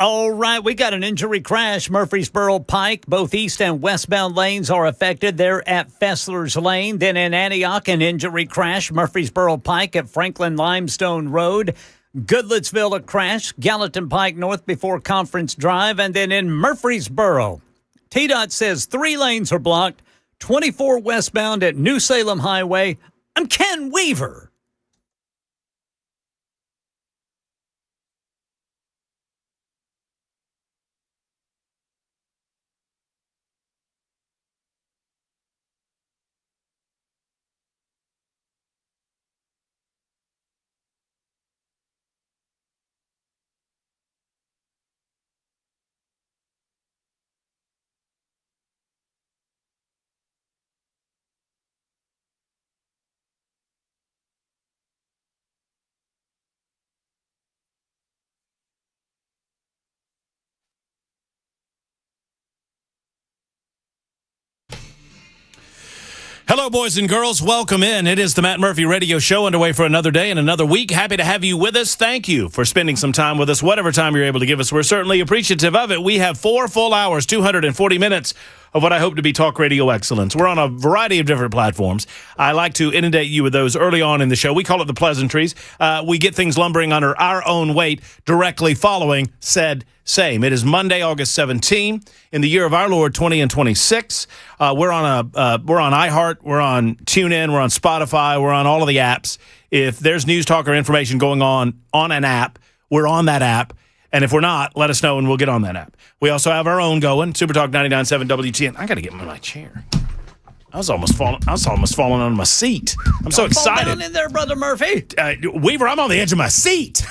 All right, we got an injury crash. Murfreesboro Pike, both east and westbound lanes are affected. They're at Fessler's Lane. Then in Antioch, an injury crash. Murfreesboro Pike at Franklin Limestone Road. Goodlettsville, a crash. Gallatin Pike North before Conference Drive. And then in Murfreesboro, TDOT says 3 lanes are blocked. 24 westbound at New Salem Highway. I'm Ken Weaver. Hello, boys and girls. Welcome in. It is the Matt Murphy Radio Show, underway for another day and another week. Happy to have you with us. Thank you for spending some time with us, whatever time you're able to give us. We're certainly appreciative of it. We have 4 full hours, 240 minutes of what I hope to be talk radio excellence. We're on a variety of different platforms. I like to inundate you with those early on in the show. We call it the pleasantries. We get things lumbering under our own weight directly following said same. It is Monday, August 17, in the year of our Lord 2026. We're on iHeart, we're on TuneIn, we're on Spotify, we're on all of the apps. If there's news, talk, or information going on an app, we're on that app. And if we're not, let us know and we'll get on that app. We also have our own going, Super Talk 99.7 WTN. I got to get in my chair. I was almost falling on my seat. I'm so excited. Fall down in there, Brother Murphy. Weaver, I'm on the edge of my seat.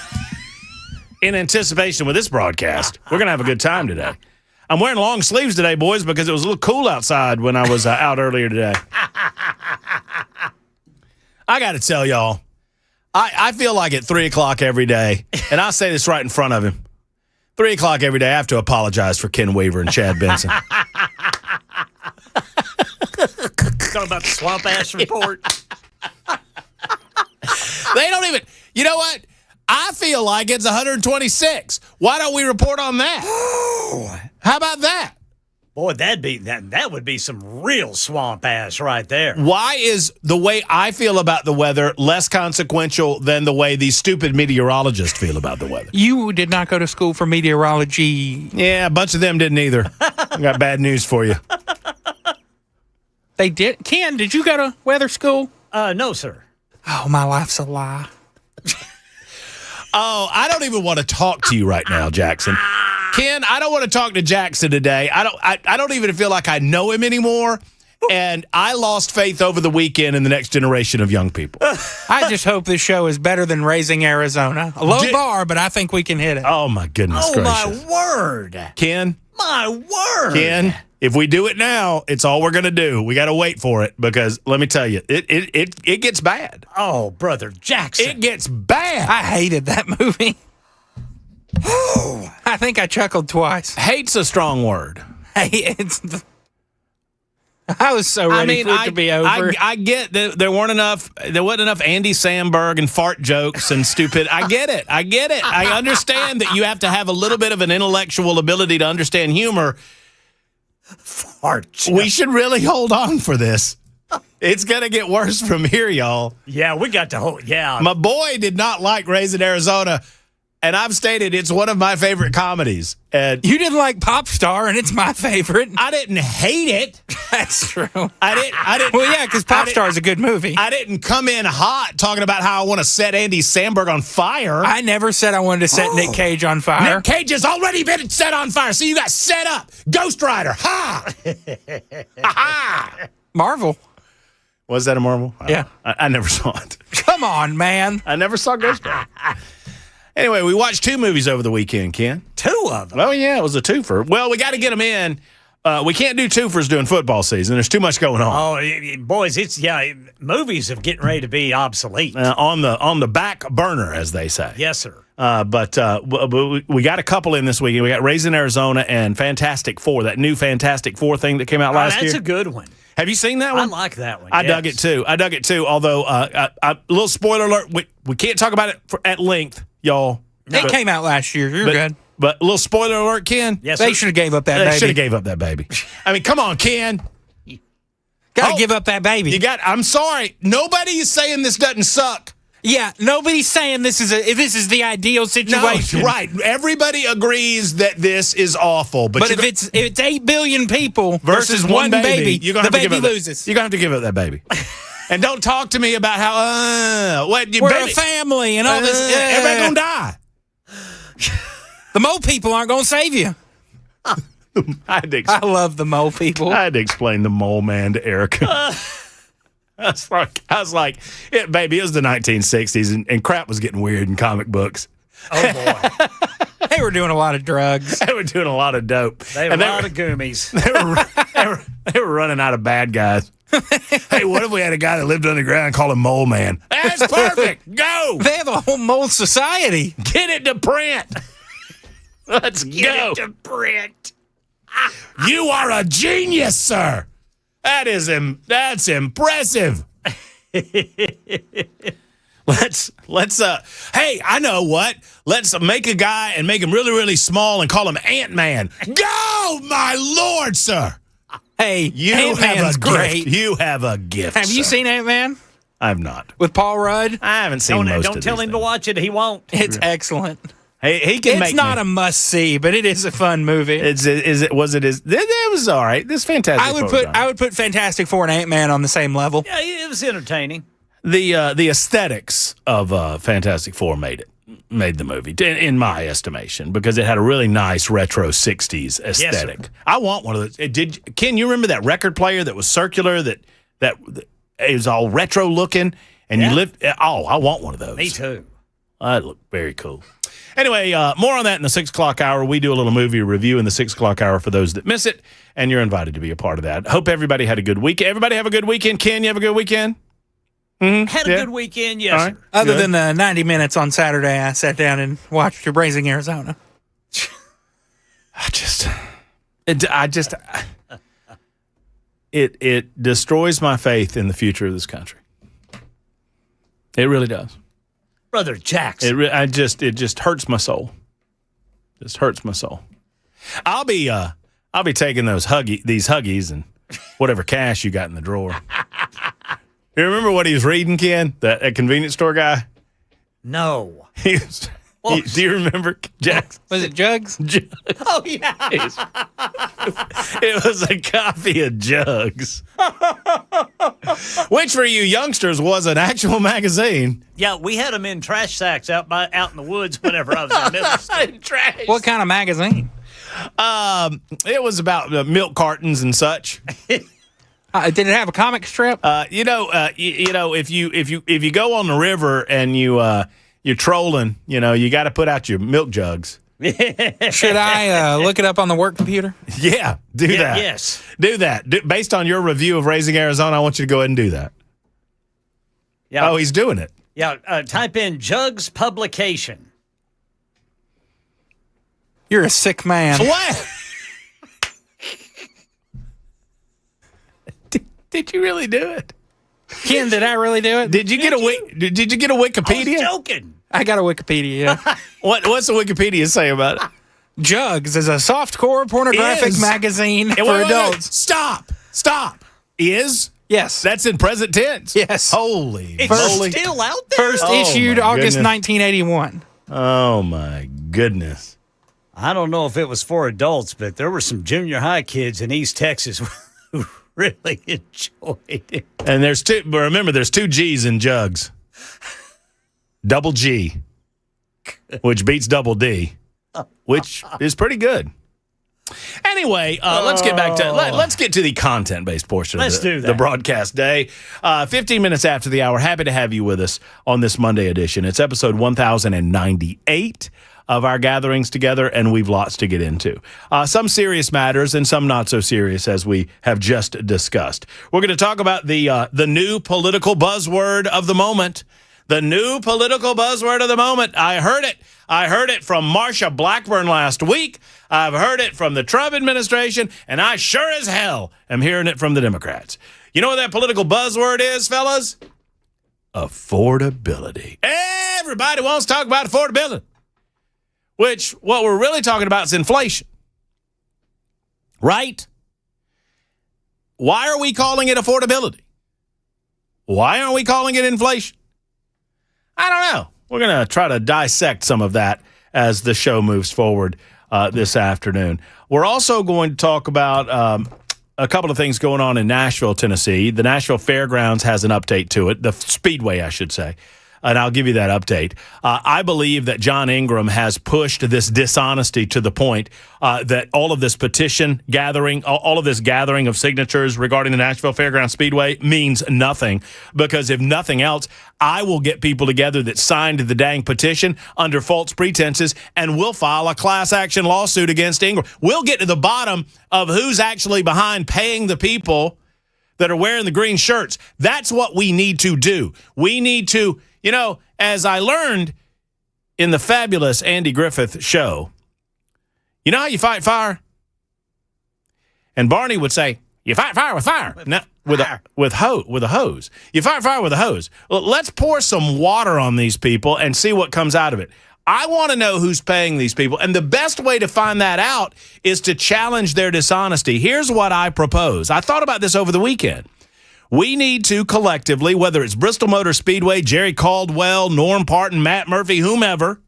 In anticipation with this broadcast, we're going to have a good time today. I'm wearing long sleeves today, boys, because it was a little cool outside when I was out earlier today. I got to tell y'all, I feel like at 3 o'clock every day, and I'll say this right in front of him, 3 o'clock every day, I have to apologize for Ken Weaver and Chad Benson. Talking about the swamp ass report. They don't even, you know what? I feel like it's 126. Why don't we report on that? Oh, how about that? Boy, that would be some real swamp ass right there. Why is the way I feel about the weather less consequential than the way these stupid meteorologists feel about the weather? You did not go to school for meteorology. Yeah, a bunch of them didn't either. I got bad news for you. They did? Ken, did you go to weather school? No, sir. Oh, my life's a lie. Oh, I don't even want to talk to you right now, Jackson. Ken, I don't want to talk to Jackson today. I don't even feel like I know him anymore. And I lost faith over the weekend in the next generation of young people. I just hope this show is better than Raising Arizona. A low bar, but I think we can hit it. Oh, my goodness gracious. My word. Ken? My word. Ken, if we do it now, it's all we're going to do. We got to wait for it because let me tell you, it gets bad. Oh, Brother Jackson. It gets bad. I hated that movie. I think I chuckled twice. Hate's a strong word. Hey, I was so ready for it to be over. I get that there wasn't enough Andy Samberg and fart jokes and stupid. I get it. I understand that you have to have a little bit of an intellectual ability to understand humor. Fart jokes. We should really hold on for this. It's going to get worse from here, y'all. Yeah, we got to hold. Yeah. My boy did not like Raising Arizona. And I've stated it's one of my favorite comedies. And you didn't like Pop Star, and it's my favorite. I didn't hate it. That's true. I didn't. Well, yeah, because Pop Star is a good movie. I didn't come in hot talking about how I want to set Andy Samberg on fire. I never said I wanted to set Nick Cage on fire. Nick Cage has already been set on fire. So you got set up. Ghost Rider. Ha! Ha! Marvel. Was that a Marvel? Yeah. I never saw it. Come on, man. I never saw Ghost Rider. Anyway, we watched 2 movies over the weekend, Ken. 2 of them? Oh, yeah, it was a twofer. Well, we got to get them in. We can't do twofers during football season. There's too much going on. Oh, boys, movies are getting ready to be obsolete. On the back burner, as they say. Yes, sir. But we got a couple in this weekend. We got Raising Arizona and Fantastic Four, that new Fantastic Four thing that came out last year. That's a good one. Have you seen that one? I like that one. I dug it too. Although, a little spoiler alert, we can't talk about it at length, y'all. It came out last year. You're good. But a little spoiler alert, Ken. Yes, They sir. should have gave up that They baby. should have gave up that baby. I mean, come on, Ken. Gotta Oh, give up that baby. I'm sorry. Nobody is saying this doesn't suck. Yeah, nobody's saying this is the ideal No, situation. right. Everybody agrees that this is awful. But if it's 8 billion people versus one baby, you're gonna the have to baby give up loses. You're going to have to give up that baby. And don't talk to me about how, We're a family and all this. Everybody going to die. The mole people aren't going to save you. I I love the mole people. had to explain the mole man to Erica. I was like, yeah, baby, it was the 1960s, and crap was getting weird in comic books. Oh, boy. They were doing a lot of drugs. They were doing a lot of dope. They were a lot of goomies. They were running out of bad guys. Hey, what if we had a guy that lived underground and called him Mole Man? That's perfect. Go. They have a whole mole society. Get it to print. Let's go. To print. You are a genius, sir. That's impressive. Hey, I know what. Let's make a guy and make him really, really small and call him Ant-Man. Go, my lord, sir. Hey, You Ant-Man's have a great. gift. You have a gift. Have you sir. seen Ant-Man I've not. with Paul Rudd? I haven't seen most Don't of tell these him to things. watch it. He won't. It's excellent. Hey, he can make It's not me. a must-see, but it is a fun movie. It was all right. This fantastic. I would put Fantastic Four and Ant-Man on the same level. Yeah, it was entertaining. The aesthetics of Fantastic Four made the movie, in my estimation, because it had a really nice retro 60s aesthetic. Yes, I want one of those. Ken, you remember that record player that was circular, that it was all retro looking, and Yeah. you lived, I want one of those. Me too. That looked very cool. Anyway, more on that in the 6 o'clock hour. We do a little movie review in the 6 o'clock hour for those that miss it, and you're invited to be a part of that. Hope everybody had a good weekend. Everybody have a good weekend. Ken, you have a good weekend? Had a Yeah. good weekend, yes, All right. sir. Other Good. than the 90 minutes on Saturday, I sat down and watched Raising Arizona. It destroys my faith in the future of this country. It really does. Brother Jackson. It just hurts my soul. Just hurts my soul. I'll be taking these huggies and whatever cash you got in the drawer. You remember what he was reading, Ken? That convenience store guy? No. He was, do you remember, Jackson? Was it Jugs? Oh, yeah. It was a copy of Jugs, which for you youngsters was an actual magazine. Yeah, we had them in trash sacks out in the woods whenever I was in middle school. Trash. What kind of magazine? It was about milk cartons and such. Did it have a comic strip? If you go on the river and you're trolling, you got to put out your milk jugs. Should I look it up on the work computer? Yeah, do that. Yes. Do that. Based on your review of Raising Arizona, I want you to go ahead and do that. Yeah. Oh, he's doing it. Yeah, type in Jugs Publication. You're a sick man. What? Did you really do it? Ken, did I really do it? Did you get a I was Wikipedia? joking. I got a Wikipedia, yeah. What's the Wikipedia say about it? Jugs is a softcore pornographic Is. magazine for Wait. adults. Stop. Is? Yes. That's in present tense. Yes. Holy It's moly. still out there. First Oh, issued my August goodness. 1981. Oh my goodness. I don't know if it was for adults, but there were some junior high kids in East Texas who really enjoyed it. And there's two G's in Jugs. Double G, which beats double D, which is pretty good. Anyway, let's get to the content-based portion Let's of do that. the broadcast day. 15 minutes after the hour. Happy to have you with us on this Monday edition. It's episode 1098 of our gatherings together, and we've lots to get into. Some serious matters and some not so serious, as we have just discussed. We're going to talk about the new political buzzword of the moment. The new political buzzword of the moment. I heard it from Marsha Blackburn last week. I've heard it from the Trump administration, and I sure as hell am hearing it from the Democrats. You know what that political buzzword is, fellas? Affordability. Everybody wants to talk about affordability. which what we're really talking about is inflation. Right? Why are we calling it affordability? Why aren't we calling it inflation? I don't know. We're going to try to dissect some of that as the show moves forward this afternoon. We're also going to talk about a couple of things going on in Nashville, Tennessee. The Nashville Fairgrounds has an update to it, the Speedway, I should say. And I'll give you that update. I believe that John Ingram has pushed this dishonesty to the point that all of this petition gathering, all of this gathering of signatures regarding the Nashville Fairgrounds Speedway means nothing. Because if nothing else, I will get people together that signed the dang petition under false pretenses, and we'll file a class action lawsuit against Ingram. We'll get to the bottom of who's actually behind paying the people that are wearing the green shirts. That's what we need to do. We need to... You know, as I learned in the fabulous Andy Griffith show, you know how you fight fire? And Barney would say, you fight fire with fire. With a hose. You fight fire with a hose. Well, let's pour some water on these people and see what comes out of it. I want to know who's paying these people. And the best way to find that out is to challenge their dishonesty. Here's what I propose. I thought about this over the weekend. We need to collectively, whether it's Bristol Motor Speedway, Jerry Caldwell, Norm Parton, Matt Murphy, whomever,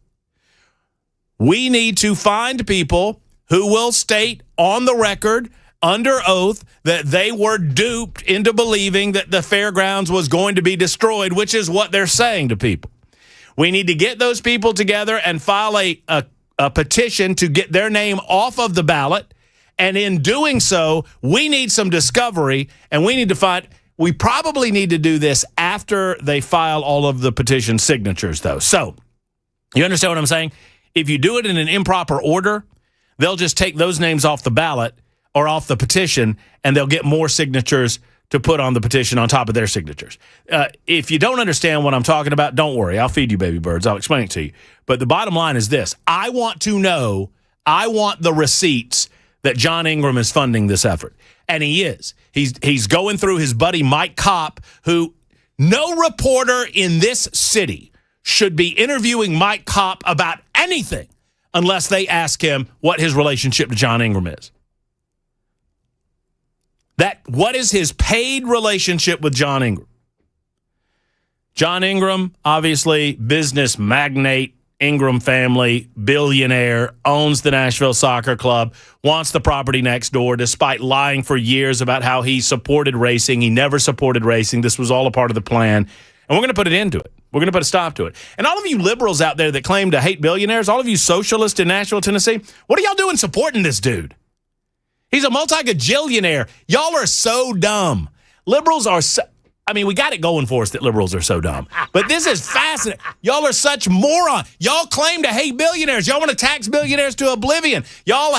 we need to find people who will state on the record, under oath, that they were duped into believing that the fairgrounds was going to be destroyed, which is what they're saying to people. We need to get those people together and file a petition to get their name off of the ballot. And in doing so, we need some discovery, and we need to find... We probably need to do this after they file all of the petition signatures, though. So, you understand what I'm saying? If you do it in an improper order, they'll just take those names off the ballot or off the petition, and they'll get more signatures to put on the petition on top of their signatures. If you don't understand what I'm talking about, don't worry. I'll feed you baby birds. I'll explain it to you. But the bottom line is this. I want the receipts that John Ingram is funding this effort. And he is. He's going through his buddy Mike Kopp, who no reporter in this city should be interviewing Mike Kopp about anything unless they ask him what his relationship to John Ingram is. What is his paid relationship with John Ingram? John Ingram, obviously, business magnate, Ingram family, billionaire, owns the Nashville Soccer Club, wants the property next door, despite lying for years about how he supported racing. He never supported racing. This was all a part of the plan. And we're going to put it into it. We're going to put a stop to it. And all of you liberals out there that claim to hate billionaires, all of you socialists in Nashville, Tennessee, what are y'all doing supporting this dude? He's a multi-gajillionaire. Y'all are so dumb. Liberals are so... I mean, we got it going for us that liberals are so dumb. But this is fascinating. Y'all are such morons. Y'all claim to hate billionaires. Y'all want to tax billionaires to oblivion. Y'all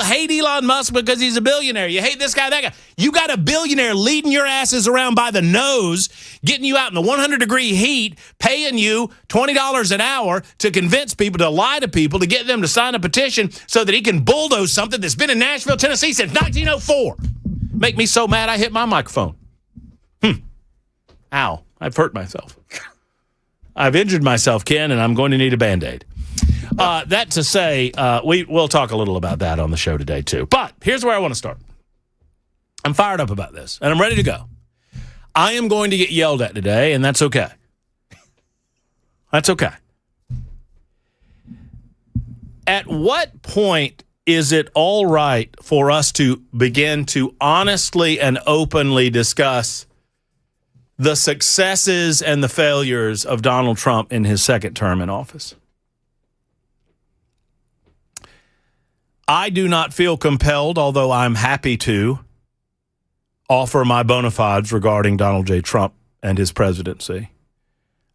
hate Elon Musk because he's a billionaire. You hate this guy, that guy. You got a billionaire leading your asses around by the nose, getting you out in the 100-degree heat, paying you $20 an hour to convince people, to lie to people, to get them to sign a petition so that he can bulldoze something that's been in Nashville, Tennessee since 1904. Make me so mad I hit my microphone. Ow, I've hurt myself. I've injured myself, Ken, and I'm going to need a Band-Aid. That to say, we'll talk a little about that on the show today, too. But here's where I want to start. I'm fired up about this, and I'm ready to go. I am going to get yelled at today, and that's okay. That's okay. At what point is it all right for us to begin to honestly and openly discuss the successes and the failures of Donald Trump in his second term in office? I do not feel compelled, although I'm happy to, offer my bona fides regarding Donald J. Trump and his presidency.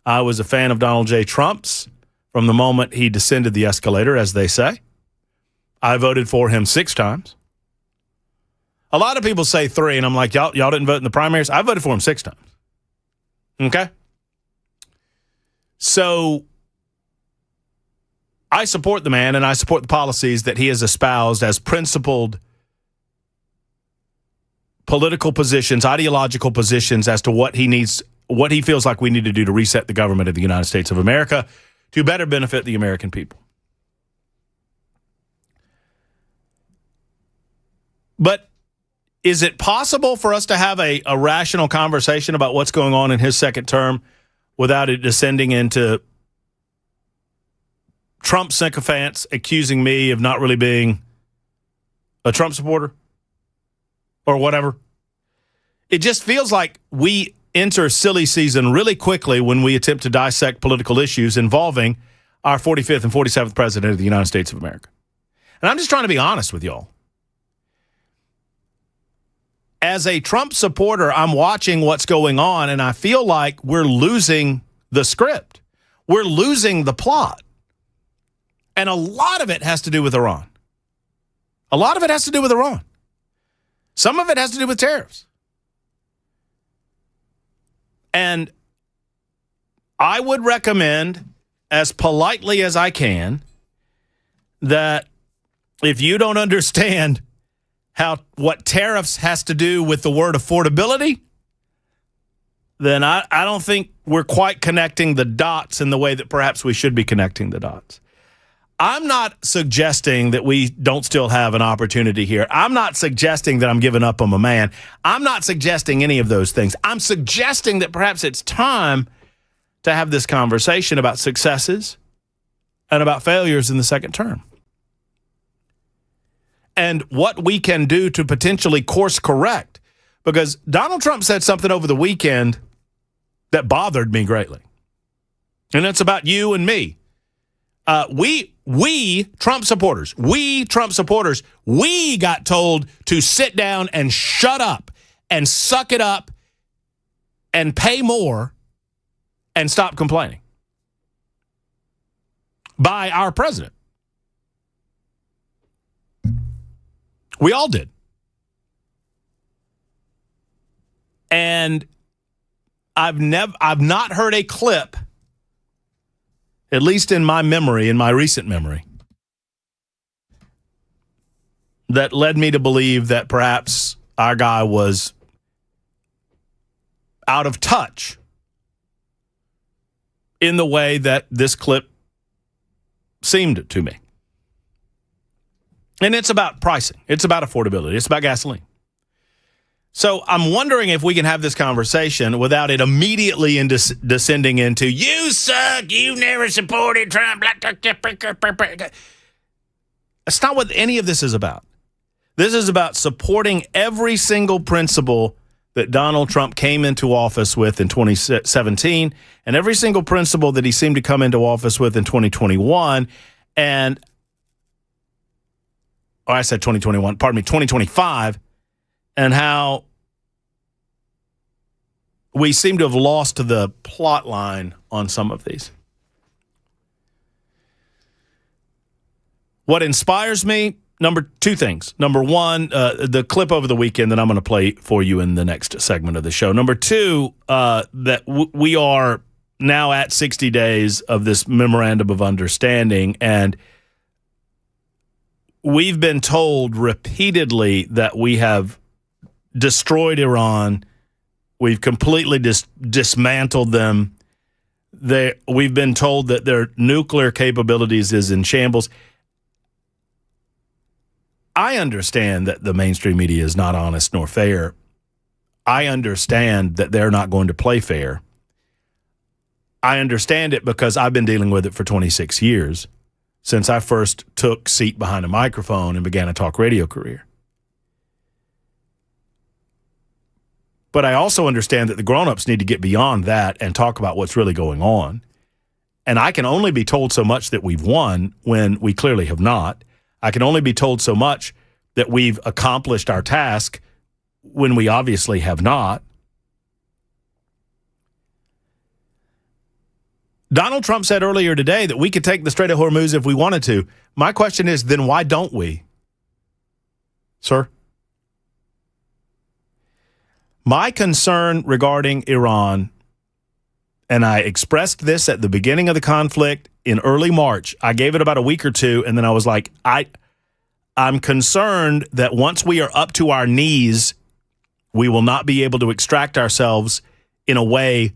I was a fan of Donald J. Trump's from the moment he descended the escalator, as they say. I voted for him 6 times. A lot of people say 3, and I'm like, y'all didn't vote in the primaries? I voted for him 6 times. Okay? So I support the man, and I support the policies that he has espoused as principled political positions, ideological positions as to what he feels like we need to do to reset the government of the United States of America to better benefit the American people. But is it possible for us to have a rational conversation about what's going on in his second term without it descending into Trump sycophants accusing me of not really being a Trump supporter or whatever? It just feels like we enter silly season really quickly when we attempt to dissect political issues involving our 45th and 47th president of the United States of America. And I'm just trying to be honest with y'all. As a Trump supporter, I'm watching what's going on, and I feel like we're losing the script. We're losing the plot. And a lot of it has to do with Iran. A lot of it has to do with Iran. Some of it has to do with tariffs. And I would recommend, as politely as I can, that if you don't understand what tariffs has to do with the word affordability, then I don't think we're quite connecting the dots in the way that perhaps we should be connecting the dots. I'm not suggesting that we don't still have an opportunity here. I'm not suggesting that I'm giving up on my man. I'm not suggesting any of those things. I'm suggesting that perhaps it's time to have this conversation about successes and about failures in the second term. And what we can do to potentially course correct. Because Donald Trump said something over the weekend that bothered me greatly. And it's about you and me. We Trump supporters, we got told to sit down and shut up and suck it up and pay more and stop complaining by our president. We all did. And I've not heard a clip, at least in my memory, in my recent memory, that led me to believe that perhaps our guy was out of touch in the way that this clip seemed to me. And it's about pricing. It's about affordability. It's about gasoline. So I'm wondering if we can have this conversation without it immediately descending into, you suck, you never supported Trump. That's not what any of this is about. This is about supporting every single principle that Donald Trump came into office with in 2017 and every single principle that he seemed to come into office with in 2021 and, I said 2021, pardon me, 2025, and how we seem to have lost the plot line on some of these. What inspires me, two things. Number one, the clip over the weekend that I'm going to play for you in the next segment of the show. Number two, that we are now at 60 days of this memorandum of understanding, and we've been told repeatedly that we have destroyed Iran. We've completely dismantled them. We've been told that their nuclear capabilities is in shambles. I understand that the mainstream media is not honest nor fair. I understand that they're not going to play fair. I understand it because I've been dealing with it for 26 years, since I first took seat behind a microphone and began a talk radio career. But I also understand that the grown-ups need to get beyond that and talk about what's really going on. And I can only be told so much that we've won when we clearly have not. I can only be told so much that we've accomplished our task when we obviously have not. Donald Trump said earlier today that we could take the Strait of Hormuz if we wanted to. My question is, then why don't we? Sir? My concern regarding Iran, and I expressed this at the beginning of the conflict in early March. I gave it about a week or two, and then I was like, I'm concerned that once we are up to our knees, we will not be able to extract ourselves in a way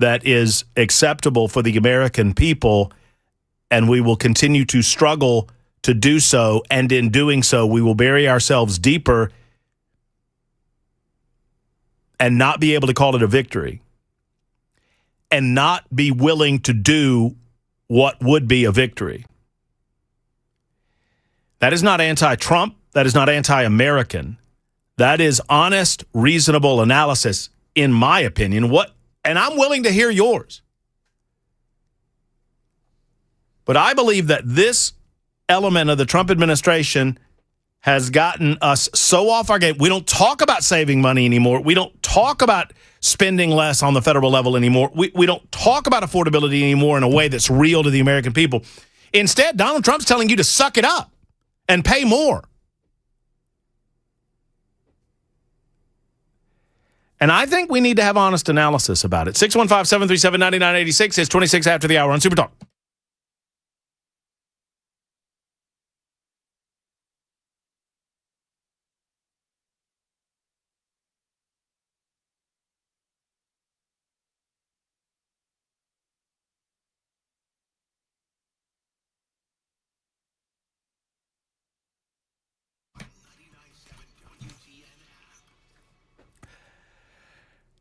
that is acceptable for the American people, and we will continue to struggle to do so, and in doing so, we will bury ourselves deeper and not be able to call it a victory and not be willing to do what would be a victory. That is not anti-Trump. That is not anti-American. That is honest, reasonable analysis, in my opinion. And I'm willing to hear yours. But I believe that this element of the Trump administration has gotten us so off our game. We don't talk about saving money anymore. We don't talk about spending less on the federal level anymore. We don't talk about affordability anymore in a way that's real to the American people. Instead, Donald Trump's telling you to suck it up and pay more. And I think we need to have honest analysis about it. 615-737-9986 is 26 after the hour on Super Talk.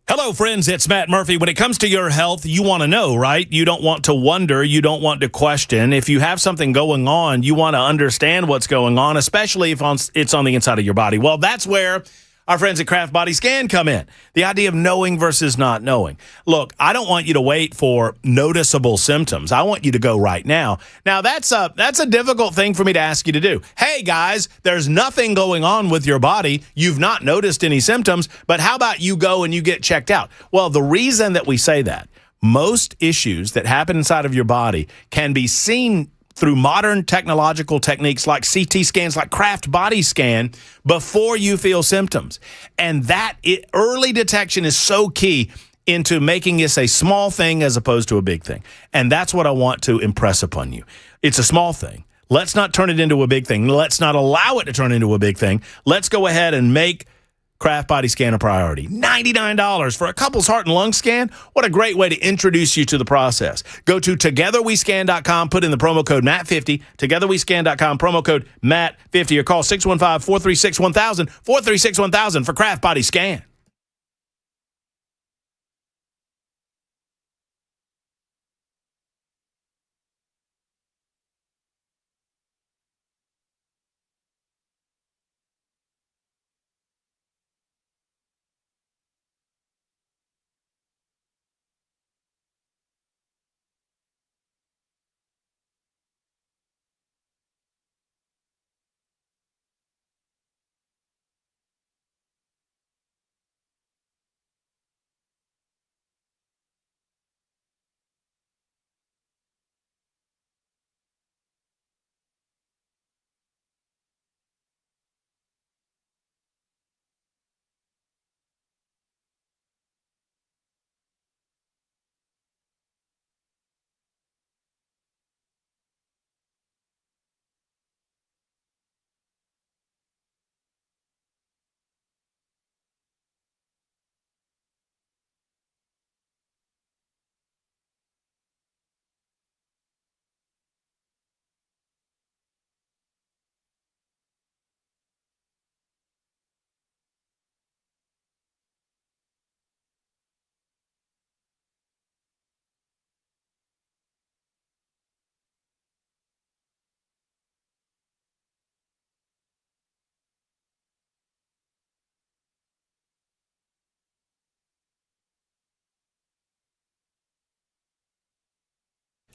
Hello, friends. It's Matt Murphy. When it comes to your health, you want to know, right? You don't want to wonder. You don't want to question. If you have something going on, you want to understand what's going on, especially if it's on the inside of your body. Well, that's where our friends at Kraft Body Scan come in. The idea of knowing versus not knowing. Look, I don't want you to wait for noticeable symptoms. I want you to go right now. Now, that's a difficult thing for me to ask you to do. Hey, guys, there's nothing going on with your body. You've not noticed any symptoms, but how about you go and you get checked out? Well, the reason that we say that, most issues that happen inside of your body can be seen through modern technological techniques like CT scans, like Kraft Body Scan, before you feel symptoms. And that early detection is so key into making this a small thing as opposed to a big thing. And that's what I want to impress upon you. It's a small thing. Let's not turn it into a big thing. Let's not allow it to turn into a big thing. Let's go ahead and make Kraft Body Scan a priority. $99 for a couple's heart and lung scan. What a great way to introduce you to the process. Go to togetherwescan.com, put in the promo code MATT50, togetherwescan.com, promo code MATT50, or call 615-436-1000, 436-1000 for Kraft Body Scan.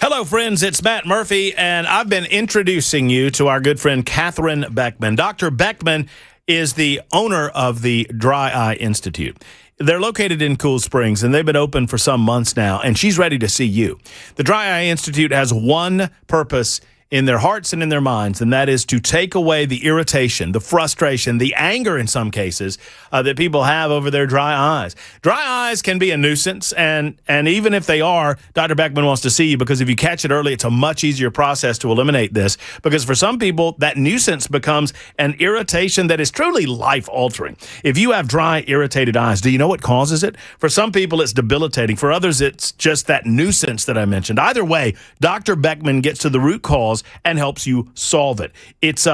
Hello, friends. It's Matt Murphy, and I've been introducing you to our good friend, Catherine Beckman. Dr. Beckman is the owner of the Dry Eye Institute. They're located in Cool Springs, and they've been open for some months now, and she's ready to see you. The Dry Eye Institute has one purpose in their hearts and in their minds, and that is to take away the irritation, the frustration, the anger in some cases that people have over their dry eyes. Dry eyes can be a nuisance, and even if they are, Dr. Beckman wants to see you because if you catch it early, it's a much easier process to eliminate this because for some people, that nuisance becomes an irritation that is truly life-altering. If you have dry, irritated eyes, do you know what causes it? For some people, it's debilitating. For others, it's just that nuisance that I mentioned. Either way, Dr. Beckman gets to the root cause cause and helps you solve it. It's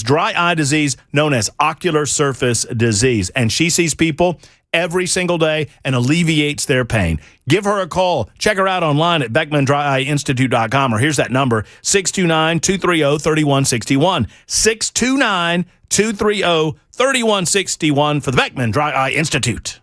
dry eye disease known as ocular surface disease, and she sees people every single day and alleviates their pain. Give her a call. Check her out online at BeckmanDryEyeInstitute.com, or here's that number, 629-230-3161. 629-230-3161 for the Beckman Dry Eye Institute.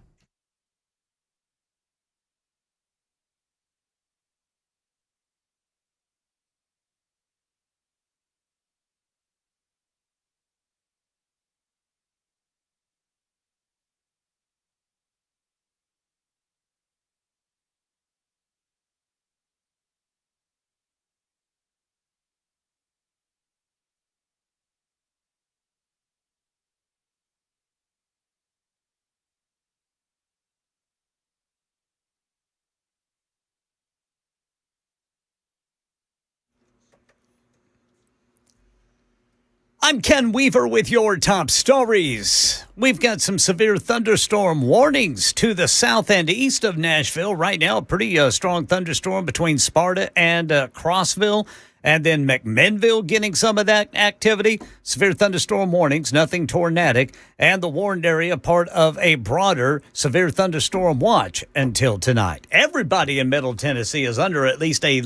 I'm Ken Weaver with your top stories. We've got some severe thunderstorm warnings to the south and east of Nashville. Right now, a pretty strong thunderstorm between Sparta and Crossville, and then McMinnville getting some of that activity. Severe thunderstorm warnings, nothing tornadic, and the warned area part of a broader severe thunderstorm watch until tonight. Everybody in Middle Tennessee is under at least a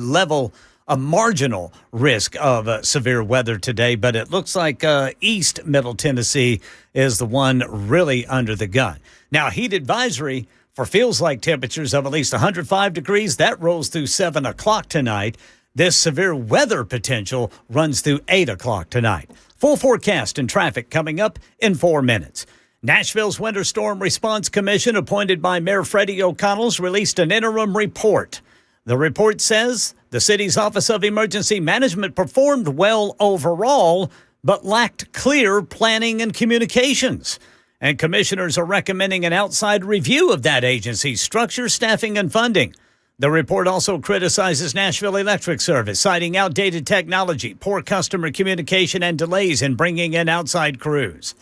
marginal risk of severe weather today, but it looks like East Middle Tennessee is the one really under the gun. Now, heat advisory for feels like temperatures of at least 105 degrees, that rolls through 7 o'clock tonight. This severe weather potential runs through 8 o'clock tonight. Full forecast and traffic coming up in 4 minutes. Nashville's Winter Storm Response Commission, appointed by Mayor Freddie O'Connell's, released an interim report. The report says the city's Office of Emergency Management performed well overall, but lacked clear planning and communications. And commissioners are recommending an outside review of that agency's structure, staffing, and funding. The report also criticizes Nashville Electric Service, citing outdated technology, poor customer communication, and delays in bringing in outside crews.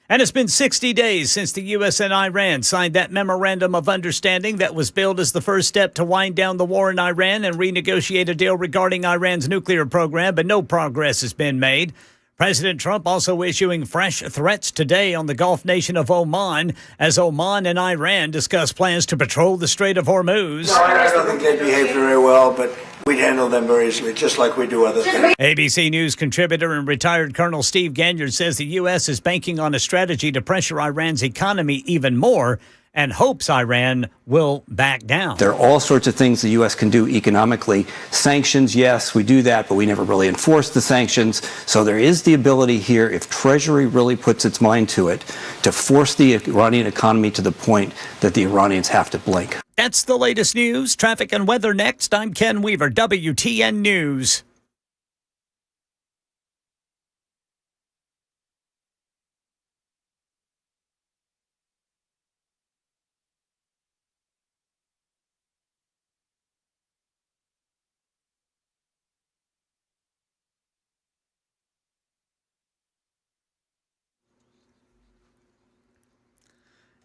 And it's been 60 days since the U.S. and Iran signed that memorandum of understanding that was billed as the first step to wind down the war in Iran and renegotiate a deal regarding Iran's nuclear program, but no progress has been made. President Trump also issuing fresh threats today on the Gulf nation of Oman as Oman and Iran discuss plans to patrol the Strait of Hormuz. No, I don't think they behaved very well, but we'd handle them very easily, just like we do other things. ABC News contributor and retired Colonel Steve Ganyard says the U.S. is banking on a strategy to pressure Iran's economy even more and hopes Iran will back down. There are all sorts of things the U.S. can do economically. Sanctions, yes, we do that, but we never really enforce the sanctions. So there is the ability here, if Treasury really puts its mind to it, to force the Iranian economy to the point that the Iranians have to blink. That's the latest news. Traffic and weather next. I'm Ken Weaver, WTN News.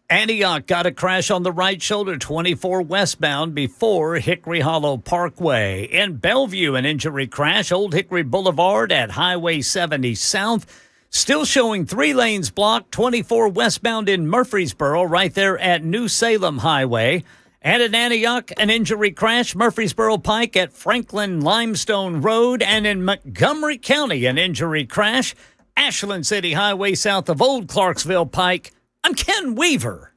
Antioch got a crash on the right shoulder, 24 westbound before Hickory Hollow Parkway. In Bellevue, an injury crash, Old Hickory Boulevard at Highway 70 South. Still showing 3 lanes blocked, 24 westbound in Murfreesboro, right there at New Salem Highway. And in Antioch, an injury crash, Murfreesboro Pike at Franklin Limestone Road. And in Montgomery County, an injury crash, Ashland City Highway south of Old Clarksville Pike. I'm Ken Weaver.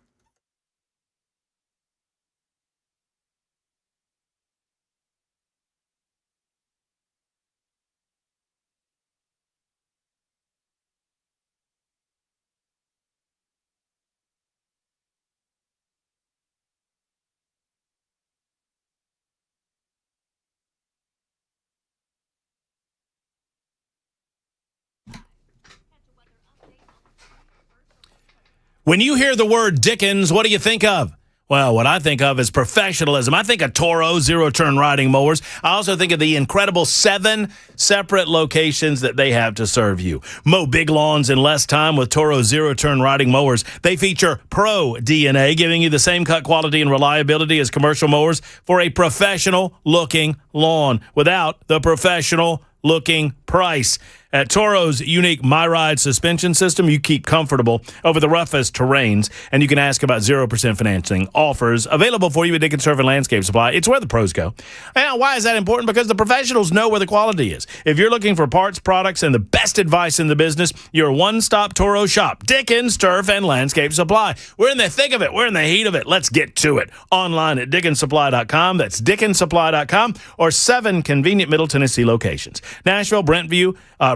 When you hear the word Dickens, what do you think of? Well, what I think of is professionalism. I think of Toro zero-turn riding mowers. I also think of the incredible 7 separate locations that they have to serve you. Mow big lawns in less time with Toro zero-turn riding mowers. They feature Pro DNA, giving you the same cut quality and reliability as commercial mowers for a professional-looking lawn without the professional-looking price. At Toro's unique MyRide suspension system, you keep comfortable over the roughest terrains, and you can ask about 0% financing offers available for you at Dickens Turf and Landscape Supply. It's where the pros go. And why is that important? Because the professionals know where the quality is. If you're looking for parts, products, and the best advice in the business, your one-stop Toro shop, Dickens Turf and Landscape Supply. We're in the thick of it. We're in the heat of it. Let's get to it. Online at DickensSupply.com. That's DickensSupply.com, or 7 convenient Middle Tennessee locations. Nashville,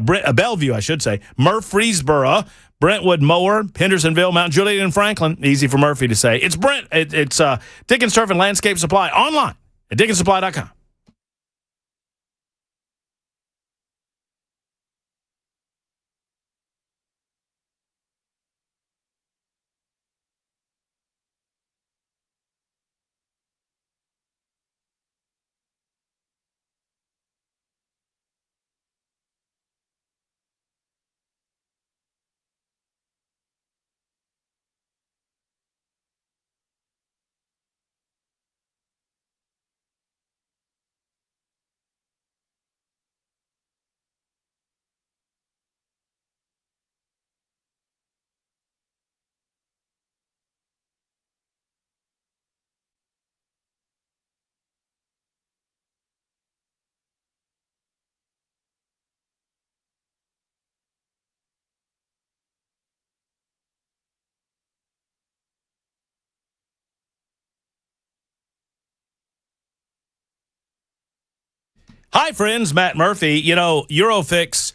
Bellevue, I should say, Murfreesboro, Brentwood, Mower, Hendersonville, Mount Juliet, and Franklin. Easy for Murphy to say. It's Dickens Turf and Landscape Supply online at DickensSupply.com. Hi, friends. Matt Murphy. You know, Eurofix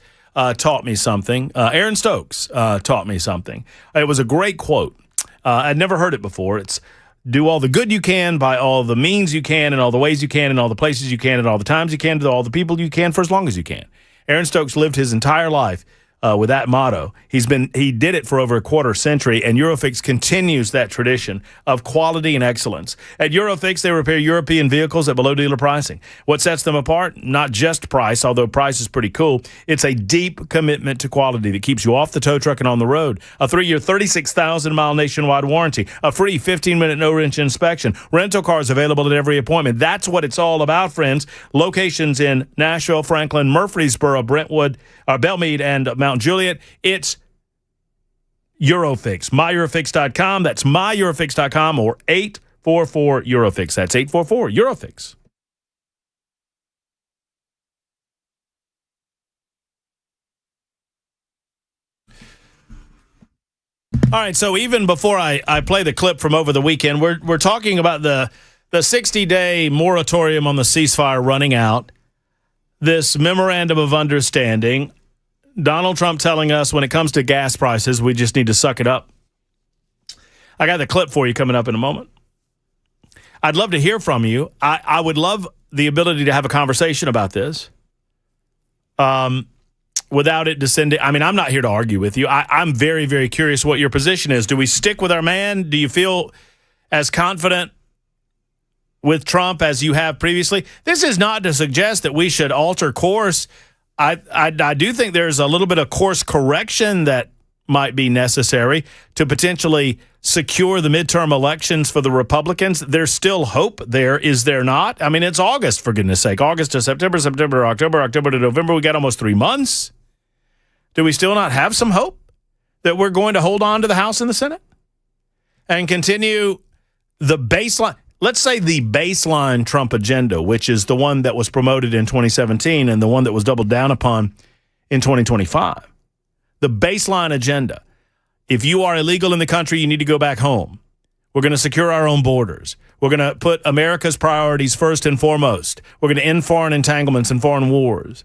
taught me something. Aaron Stokes taught me something. It was a great quote. I'd never heard it before. It's do all the good you can by all the means you can and all the ways you can and all the places you can and all the times you can to all the people you can for as long as you can. Aaron Stokes lived his entire life with that motto. He did it for over a quarter century, and Eurofix continues that tradition of quality and excellence. At Eurofix, they repair European vehicles at below dealer pricing. What sets them apart? Not just price, although price is pretty cool. It's a deep commitment to quality that keeps you off the tow truck and on the road. A 3-year, 36,000-mile nationwide warranty. A free 15-minute no-wrench inspection. Rental cars available at every appointment. That's what it's all about, friends. Locations in Nashville, Franklin, Murfreesboro, Brentwood, Belmead, and Mount Juliet. It's Eurofix. MyEurofix.com. That's MyEurofix.com, or 844-EUROFIX. That's 844-EUROFIX. All right, so even before I play the clip from over the weekend, we're talking about the 60-day moratorium on the ceasefire running out, this memorandum of understanding, Donald Trump telling us when it comes to gas prices, we just need to suck it up. I got the clip for you coming up in a moment. I'd love to hear from you. I would love the ability to have a conversation about this without it descending. I mean, I'm not here to argue with you. I'm very, very curious what your position is. Do we stick with our man? Do you feel as confident with Trump as you have previously? This is not to suggest that we should alter course. I do think there's a little bit of course correction that might be necessary to potentially secure the midterm elections for the Republicans. There's still hope there, is there not? I mean, it's August, for goodness sake. August to September, September to October, October to November. We got almost 3 months. Do we still not have some hope that we're going to hold on to the House and the Senate and continue the baseline? Let's say the baseline Trump agenda, which is the one that was promoted in 2017 and the one that was doubled down upon in 2025. The baseline agenda. If you are illegal in the country, you need to go back home. We're going to secure our own borders. We're going to put America's priorities first and foremost. We're going to end foreign entanglements and foreign wars.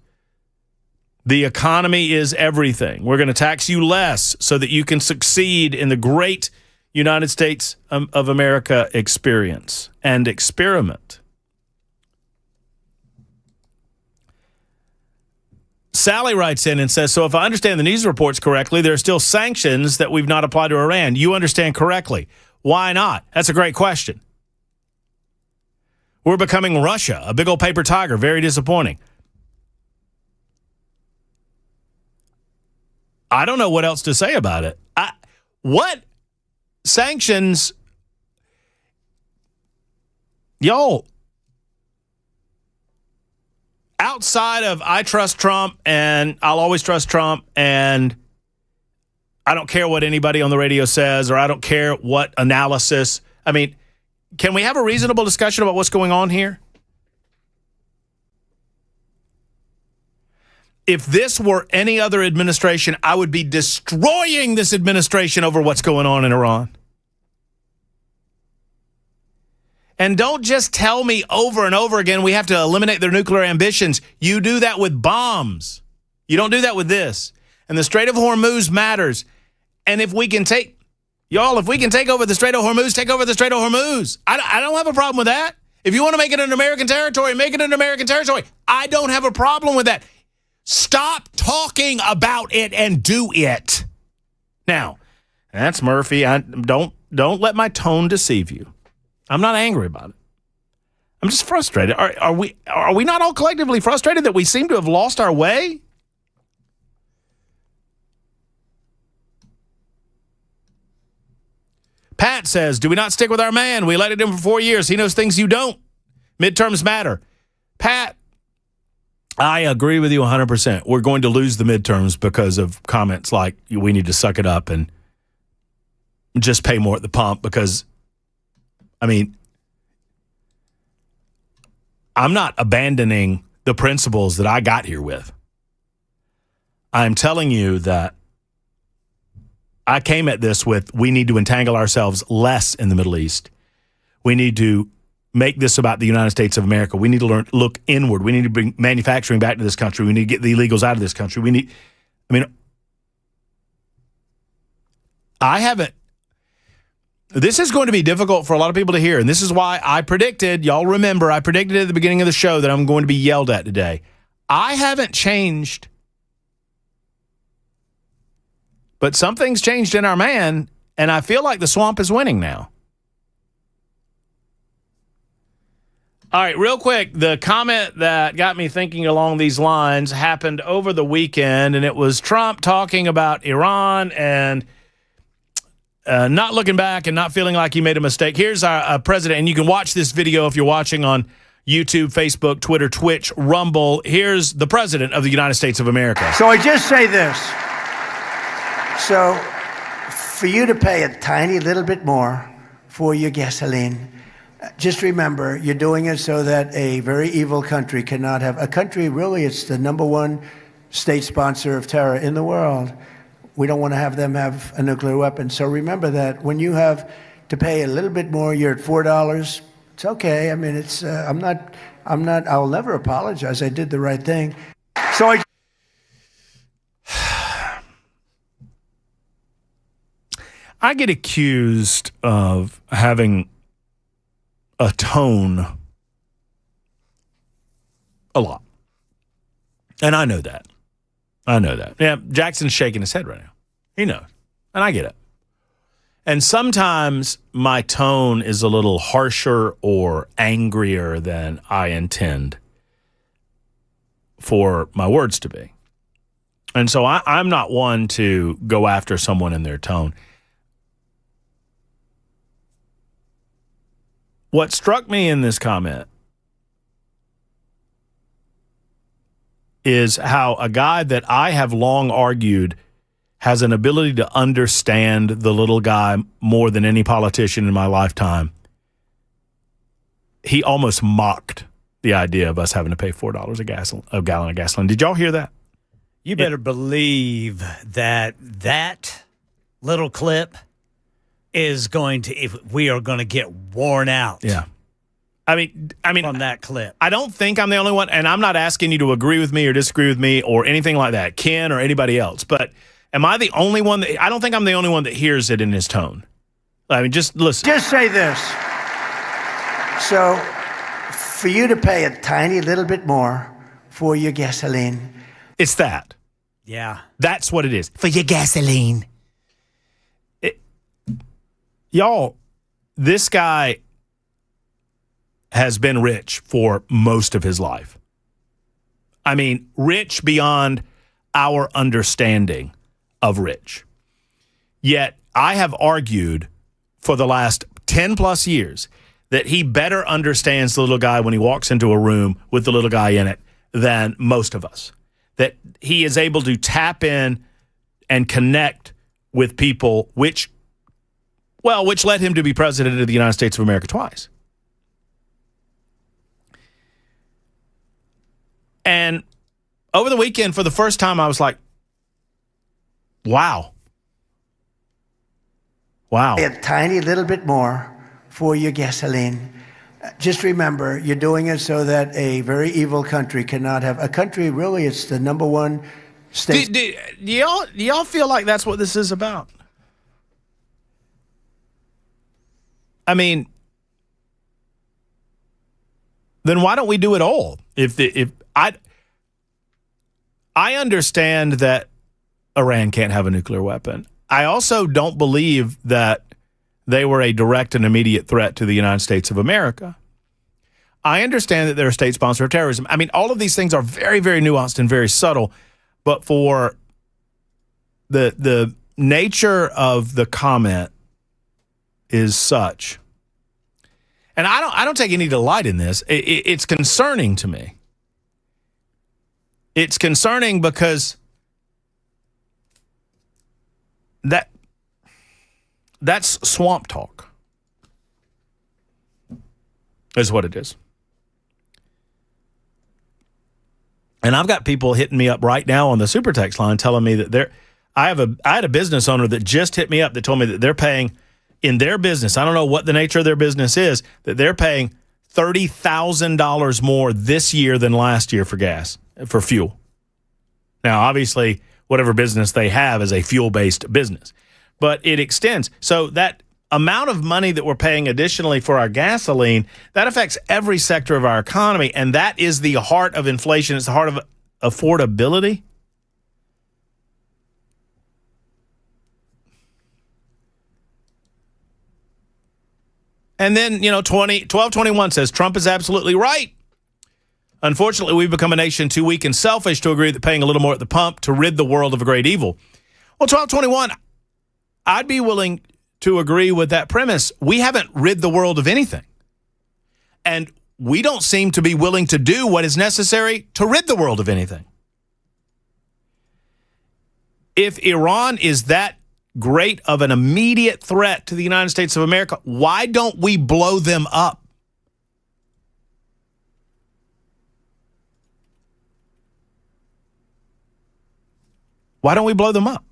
The economy is everything. We're going to tax you less so that you can succeed in the great United States of America experience and experiment. Sally writes in and says, so if I understand the news reports correctly, there are still sanctions that we've not applied to Iran. You understand correctly. Why not? That's a great question. We're becoming Russia, a big old paper tiger. Very disappointing. I don't know what else to say about it. What sanctions, y'all, outside of I trust Trump and I'll always trust Trump and I don't care what anybody on the radio says or I don't care what analysis. I mean, can we have a reasonable discussion about what's going on here? If this were any other administration, I would be destroying this administration over what's going on in Iran. And don't just tell me over and over again we have to eliminate their nuclear ambitions. You do that with bombs. You don't do that with this. And the Strait of Hormuz matters. And if we can take, if we can take over the Strait of Hormuz, take over the Strait of Hormuz. I don't have a problem with that. If you want to make it an American territory, make it an American territory. I don't have a problem with that. Stop talking about it and do it. Now, that's Murphy. Don't let my tone deceive you. I'm not angry about it. I'm just frustrated. Are we not all collectively frustrated that we seem to have lost our way? Pat says, do we not stick with our man? We elected him for 4 years. He knows things you don't. Midterms matter. Pat, I agree with you 100%. We're going to lose the midterms because of comments like we need to suck it up and just pay more at the pump because, I mean, I'm not abandoning the principles that I got here with. I'm telling you that I came at this with we need to entangle ourselves less in the Middle East. We need to make this about the United States of America. We need to look inward. We need to bring manufacturing back to this country. We need to get the illegals out of this country. This is going to be difficult for a lot of people to hear, and this is why I predicted, y'all remember, I predicted at the beginning of the show that I'm going to be yelled at today. I haven't changed, but something's changed in our man, and I feel like the swamp is winning now. All right, real quick, the comment that got me thinking along these lines happened over the weekend, and it was Trump talking about Iran and not looking back and not feeling like he made a mistake. Here's our president, and you can watch this video if you're watching on YouTube, Facebook, Twitter, Twitch, Rumble. Here's the president of the United States of America. So I just say this. So for you to pay a tiny little bit more for your gasoline, just remember, you're doing it so that a very evil country cannot have a country. Really, it's the number one state sponsor of terror in the world. We don't want to have them have a nuclear weapon. So remember that when you have to pay a little bit more, you're at $4. It's okay. I mean, it's I'm not. I'll never apologize. I did the right thing. So I get accused of having a tone a lot. And I know that. Yeah, Jackson's shaking his head right now. He knows. And I get it. And sometimes my tone is a little harsher or angrier than I intend for my words to be. And so I'm not one to go after someone in their tone. What struck me in this comment is how a guy that I have long argued has an ability to understand the little guy more than any politician in my lifetime. He almost mocked the idea of us having to pay $4 a gallon of gasoline. Did y'all hear that? You better believe that little clip is going to, if we are going to get worn out. Yeah. I mean, from that clip. I don't think I'm the only one, and I'm not asking you to agree with me or disagree with me or anything like that, Ken or anybody else. But am I the only one that, I don't think I'm the only one that hears it in his tone. I mean, just listen. just say this. So for you to pay a tiny little bit more for your gasoline. It's that. Yeah. That's what it is. For your gasoline. Y'all, this guy has been rich for most of his life. I mean, rich beyond our understanding of rich. Yet, I have argued for the last 10 plus years that he better understands the little guy when he walks into a room with the little guy in it than most of us. That he is able to tap in and connect with people, which led him to be president of the United States of America twice. And over the weekend, for the first time, I was like, wow. Wow. A tiny little bit more for your gasoline. Just remember, you're doing it so that a very evil country cannot have a country. Really, it's the number one state. Do y'all feel like that's what this is about? I mean, then why don't we do it all? If I understand that Iran can't have a nuclear weapon. I also don't believe that they were a direct and immediate threat to the United States of America. I understand that they're a state sponsor of terrorism. I mean, all of these things are very, very nuanced and very subtle, but for the nature of the comment is such. And I don't take any delight in this. It's concerning to me. It's concerning because that's swamp talk, is what it is. And I've got people hitting me up right now on the super text line telling me that I had a business owner that just hit me up that told me that they're paying in their business, I don't know what the nature of their business is, that they're paying $30,000 more this year than last year for gas, for fuel. Now, obviously, whatever business they have is a fuel-based business, but it extends. So that amount of money that we're paying additionally for our gasoline, that affects every sector of our economy, and that is the heart of inflation. It's the heart of affordability. And then, 1221 says, Trump is absolutely right. Unfortunately, we've become a nation too weak and selfish to agree that paying a little more at the pump to rid the world of a great evil. Well, 1221, I'd be willing to agree with that premise. We haven't rid the world of anything. And we don't seem to be willing to do what is necessary to rid the world of anything. If Iran is that great of an immediate threat to the United States of America, why don't we blow them up? Why don't we blow them up?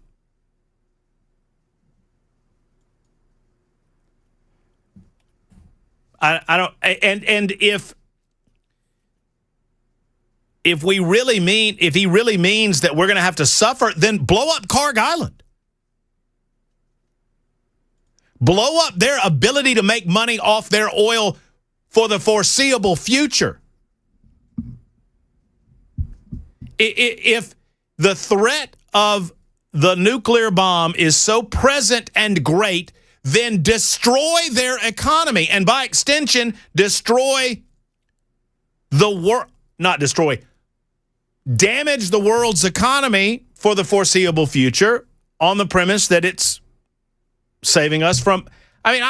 I don't, and if he really means that we're going to have to suffer, then blow up Karg Island. Blow up their ability to make money off their oil for the foreseeable future. If the threat of the nuclear bomb is so present and great, then destroy their economy. And by extension, destroy the world, not destroy, damage the world's economy for the foreseeable future on the premise that it's saving us from, I'm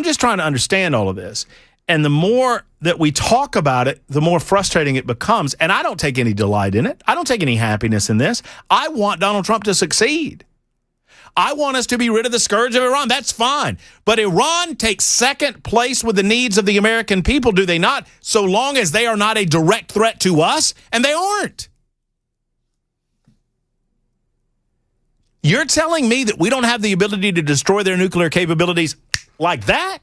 just trying to understand all of this. And the more that we talk about it, the more frustrating it becomes. And I don't take any delight in it. I don't take any happiness in this. I want Donald Trump to succeed. I want us to be rid of the scourge of Iran. That's fine. But Iran takes second place with the needs of the American people, do they not? So long as they are not a direct threat to us, and they aren't. You're telling me that we don't have the ability to destroy their nuclear capabilities like that?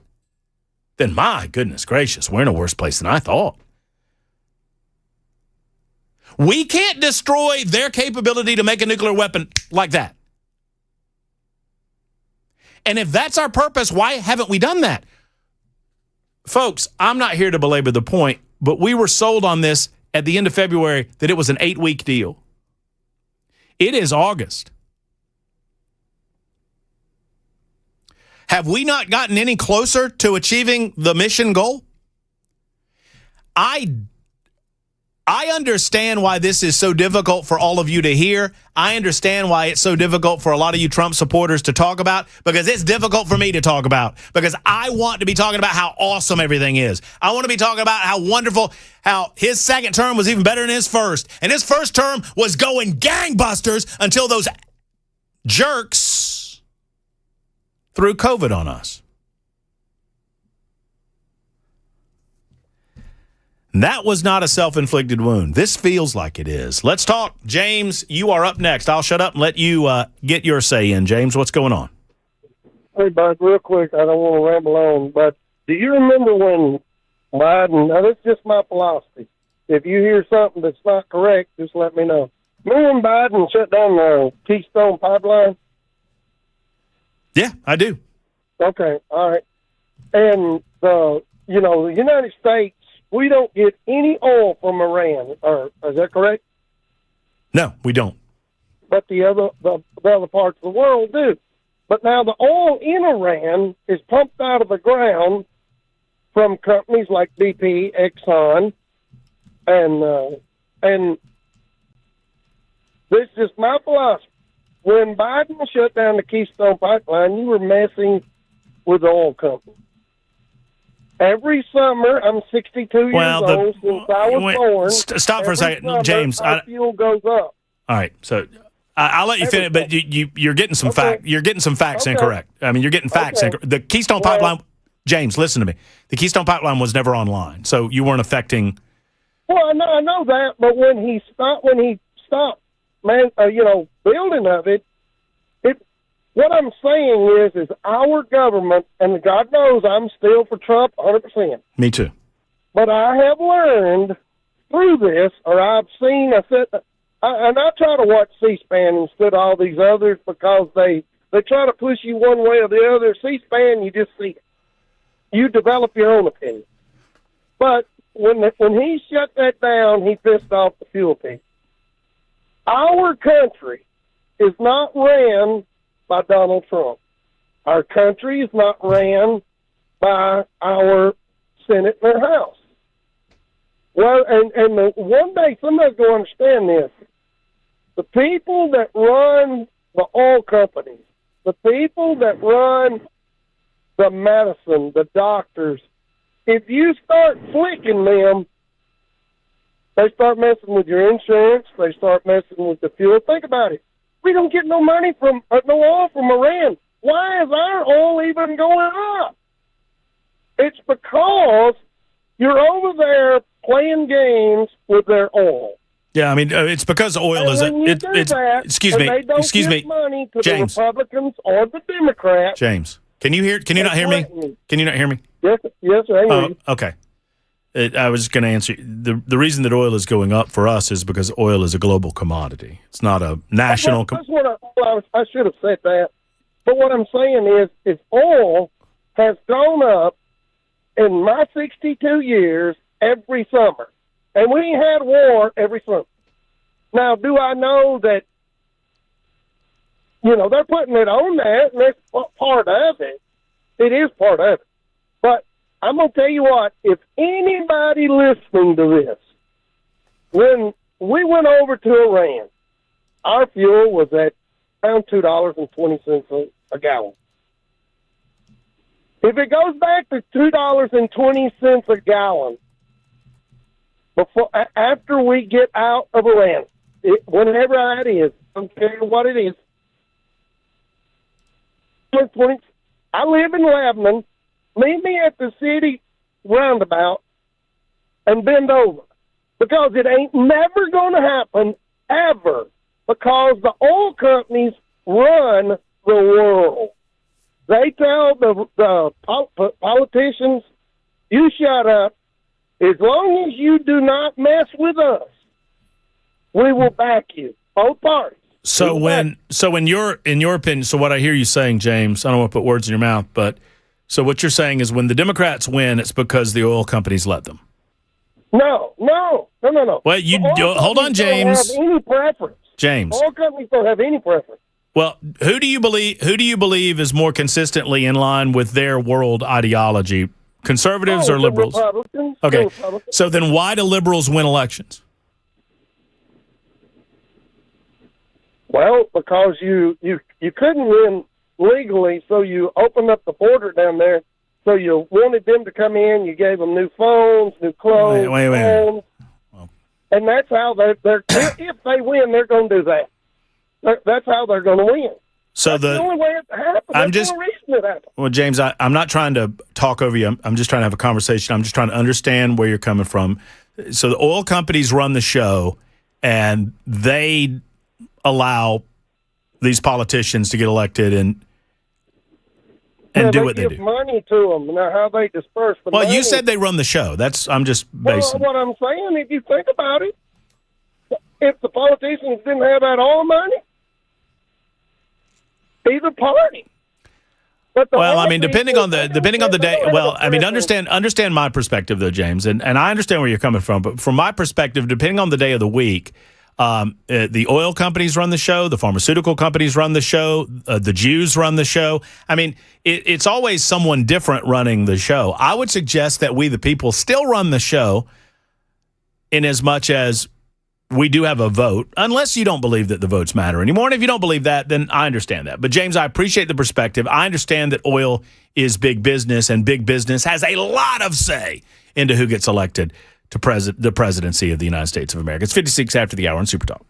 Then my goodness gracious, we're in a worse place than I thought. We can't destroy their capability to make a nuclear weapon like that. And if that's our purpose, why haven't we done that? Folks, I'm not here to belabor the point, but we were sold on this at the end of February that it was an 8-week deal. It is August. Have we not gotten any closer to achieving the mission goal? I I understand why this is so difficult for all of you to hear. I understand why it's so difficult for a lot of you Trump supporters to talk about, because it's difficult for me to talk about, because I want to be talking about how awesome everything is. I want to be talking about how wonderful, how his second term was even better than his first. And his first term was going gangbusters until those jerks threw COVID on us. That was not a self-inflicted wound. This feels like it is. Let's talk. James, you are up next. I'll shut up and let you get your say in. James, what's going on? Hey, Bud, real quick, I don't want to ramble on, but do you remember when Biden, now this is just my philosophy, if you hear something that's not correct, just let me know. Remember when Biden shut down the Keystone Pipeline? Yeah, I do. Okay, all right. And, the United States, we don't get any oil from Iran, or is that correct? No, we don't. But the other parts of the world do. But now the oil in Iran is pumped out of the ground from companies like BP, Exxon, and this is my philosophy. When Biden shut down the Keystone Pipeline, you were messing with the oil company. Every summer, I'm 62 years old, since I was born. Stop for a second, summer, James. our fuel goes up. All right, so I'll let you finish, but you're getting some You're getting some facts incorrect. I mean, you're getting facts incorrect. The Keystone Pipeline, James, listen to me. The Keystone Pipeline was never online, so you weren't affecting. Well, I know that, but when he stopped, building of it. What I'm saying is our government, and God knows I'm still for Trump 100%. Me too. But I have learned through this, or I've seen, and I try to watch C-SPAN instead of all these others, because they try to push you one way or the other. C-SPAN, you just see it. You develop your own opinion. But when he shut that down, he pissed off the fuel people. Our country is not ran by Donald Trump. Our country is not ran by our Senate and our House. Well, and one day somebody's going to understand this. The people that run the oil companies, the people that run the medicine, the doctors, if you start flicking them, they start messing with your insurance, they start messing with the fuel. Think about it. We don't get no money no oil from Iran. Why is our oil even going up? It's because you're over there playing games with their oil. Yeah, I mean, it's because oil is. Excuse me, money to James. the Republicans or the Democrats. James, can you not hear me? Can you not hear me? Yes, I hear you. Okay. I was going to answer. The reason that oil is going up for us is because oil is a global commodity. It's not a national. That's what I should have said that. But what I'm saying is oil has gone up in my 62 years every summer. And we had war every summer. Now, do I know that, they're putting it on that, and that's part of it. It is part of it. But I'm going to tell you what, if anybody listening to this, when we went over to Iran, our fuel was at around $2.20 a gallon. If it goes back to $2.20 a gallon, after we get out of Iran, whenever that is, I don't care what it is, I live in Lebanon. Meet me at the city roundabout and bend over, because it ain't never going to happen ever, because the oil companies run the world. They tell the politicians, you shut up. As long as you do not mess with us, we will back you. Both parties. So in your opinion, so what I hear you saying, James, I don't want to put words in your mouth, but so what you're saying is when the Democrats win, it's because the oil companies let them. No. Well, hold on, James. Don't have any preference. James. Oil companies don't have any preference. Well, who do you believe is more consistently in line with their world ideology? Conservatives or liberals? Republicans. Okay. Republicans. So then why do liberals win elections? Well, because you couldn't win legally, so you opened up the border down there. So you wanted them to come in. You gave them new phones, new clothes, Wait. homes, and that's how they're if they win, they're going to do that. That's how they're going to win. So That's the only way it happens. That's the only reason it happens. Well, James, I'm not trying to talk over you. I'm just trying to have a conversation. I'm just trying to understand where you're coming from. So the oil companies run the show, and they allow these politicians to get elected and do what they do. They give money to them. Now, how they disperse the money. Well, you said they run the show. I'm just basing. Well, what I'm saying, if you think about it, if the politicians didn't have that oil money, either party. Well, I mean, depending on the day. Well, I mean, understand my perspective though, James, and I understand where you're coming from. But from my perspective, depending on the day of the week, the oil companies run the show, the pharmaceutical companies run the show, the Jews run the show. I mean, it's always someone different running the show. I would suggest that we, the people, still run the show, in as much as we do have a vote, unless you don't believe that the votes matter anymore. And if you don't believe that, then I understand that. But, James, I appreciate the perspective. I understand that oil is big business, and big business has a lot of say into who gets elected to the presidency of the United States of America. It's 56 after the hour on Super Talk.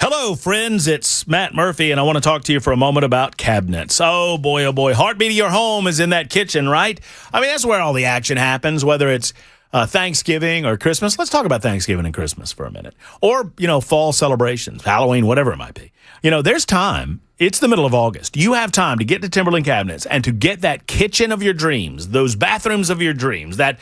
Hello, friends. It's Matt Murphy, and I want to talk to you for a moment about cabinets. Oh, boy. Heartbeat of your home is in that kitchen, right? I mean, that's where all the action happens, whether it's Thanksgiving or Christmas. Let's talk about Thanksgiving and Christmas for a minute. Or, fall celebrations, Halloween, whatever it might be. There's time. It's the middle of August. You have time to get to Timberland Cabinets and to get that kitchen of your dreams, those bathrooms of your dreams, that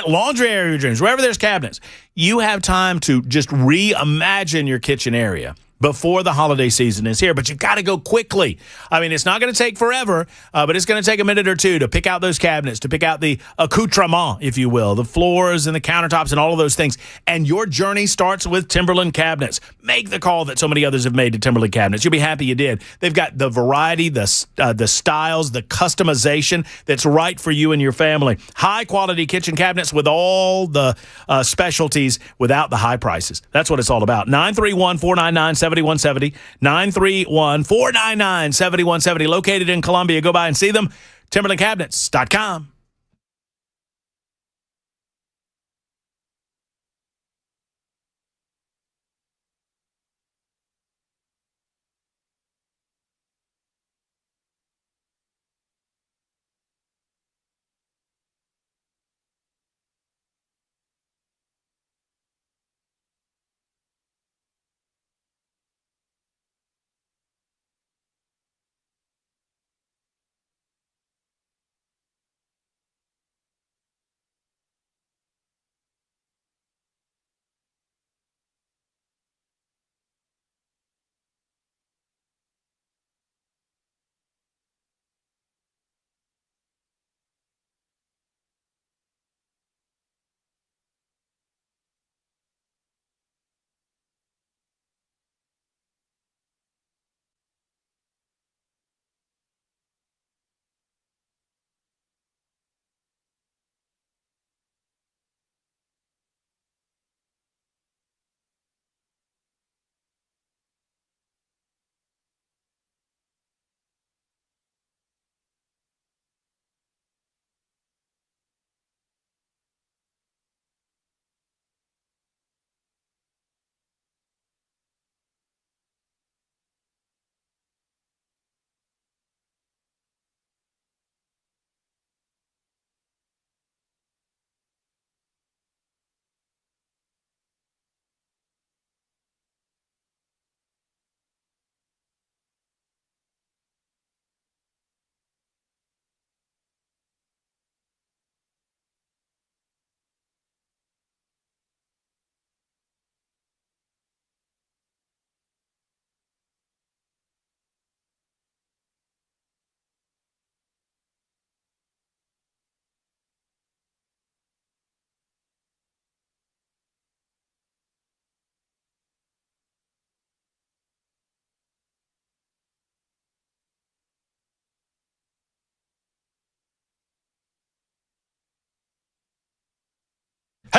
laundry area of your dreams, wherever there's cabinets. You have time to just reimagine your kitchen area before the holiday season is here, but you've got to go quickly. I mean, it's not going to take forever, but it's going to take a minute or two to pick out those cabinets, to pick out the accoutrement, if you will, the floors and the countertops and all of those things. And your journey starts with Timberland Cabinets. Make the call that so many others have made to Timberland Cabinets. You'll be happy you did. They've got the variety, the styles, the customization that's right for you and your family. High-quality kitchen cabinets with all the specialties without the high prices. That's what it's all about. 931-499-7170. 931-499-7170. Located in Columbia. Go by and see them. TimberlandCabinets.com.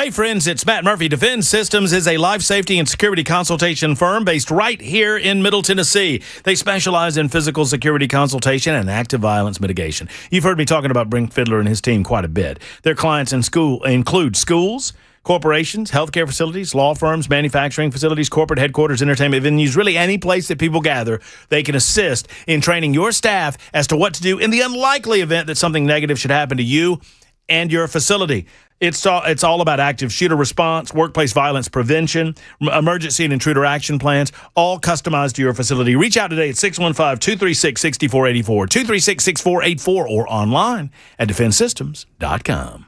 Hey, friends, it's Matt Murphy. Defense Systems is a life safety and security consultation firm based right here in Middle Tennessee. They specialize in physical security consultation and active violence mitigation. You've heard me talking about Brink Fiddler and his team quite a bit. Their clients include schools, corporations, healthcare facilities, law firms, manufacturing facilities, corporate headquarters, entertainment venues, really any place that people gather. They can assist in training your staff as to what to do in the unlikely event that something negative should happen to you and your facility. It's all about active shooter response, workplace violence prevention, emergency and intruder action plans, all customized to your facility. Reach out today at 615-236-6484, 236-6484, or online at defensesystems.com.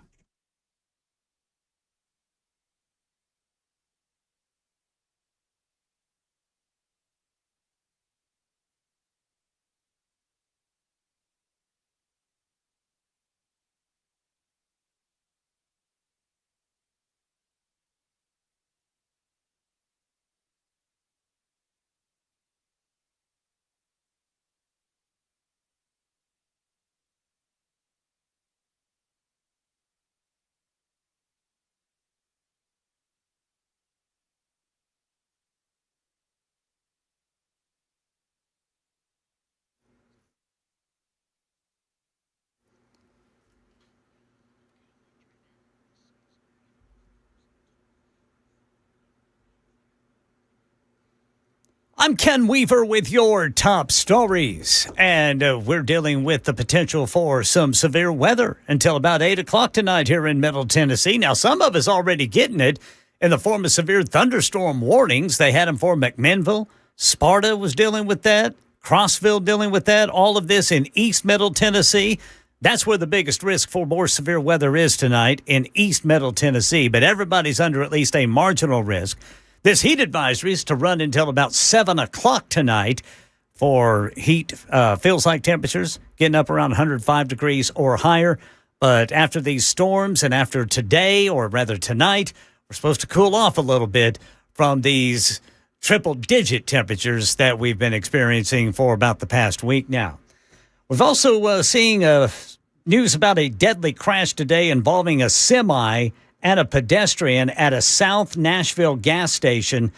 I'm Ken Weaver with your top stories, and we're dealing with the potential for some severe weather until about 8 o'clock tonight here in Middle Tennessee. Now, some of us already getting it in the form of severe thunderstorm warnings. They had them for McMinnville. Sparta was dealing with that. Crossville dealing with that. All of this in East Middle Tennessee. That's where the biggest risk for more severe weather is tonight, in East Middle Tennessee. But everybody's under at least a marginal risk. This heat advisory is to run until about 7 o'clock tonight for heat. Feels like temperatures getting up around 105 degrees or higher. But after these storms and after today, or rather tonight, we're supposed to cool off a little bit from these triple-digit temperatures that we've been experiencing for about the past week now. We've also seeing news about a deadly crash today involving a semi and a pedestrian at a South Nashville gas station.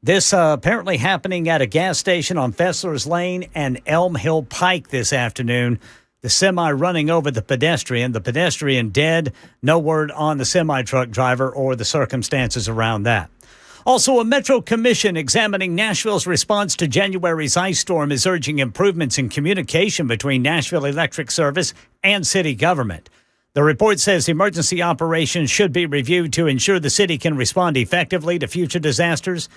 This apparently happening at a gas station on Fessler's Lane and Elm Hill Pike this afternoon. The semi running over the pedestrian dead. No word on the semi-truck driver or the circumstances around that. Also, a Metro Commission examining Nashville's response to January's ice storm is urging improvements in communication between Nashville Electric Service and city government. The report says emergency operations should be reviewed to ensure the city can respond effectively to future disasters.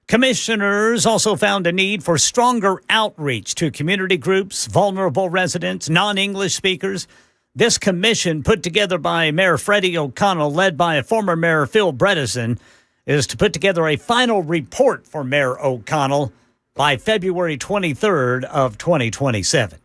Commissioners also found a need for stronger outreach to community groups, vulnerable residents, non-English speakers. This commission, put together by Mayor Freddie O'Connell, led by a former Mayor Phil Bredesen, is to put together a final report for Mayor O'Connell by February 23rd of 2027.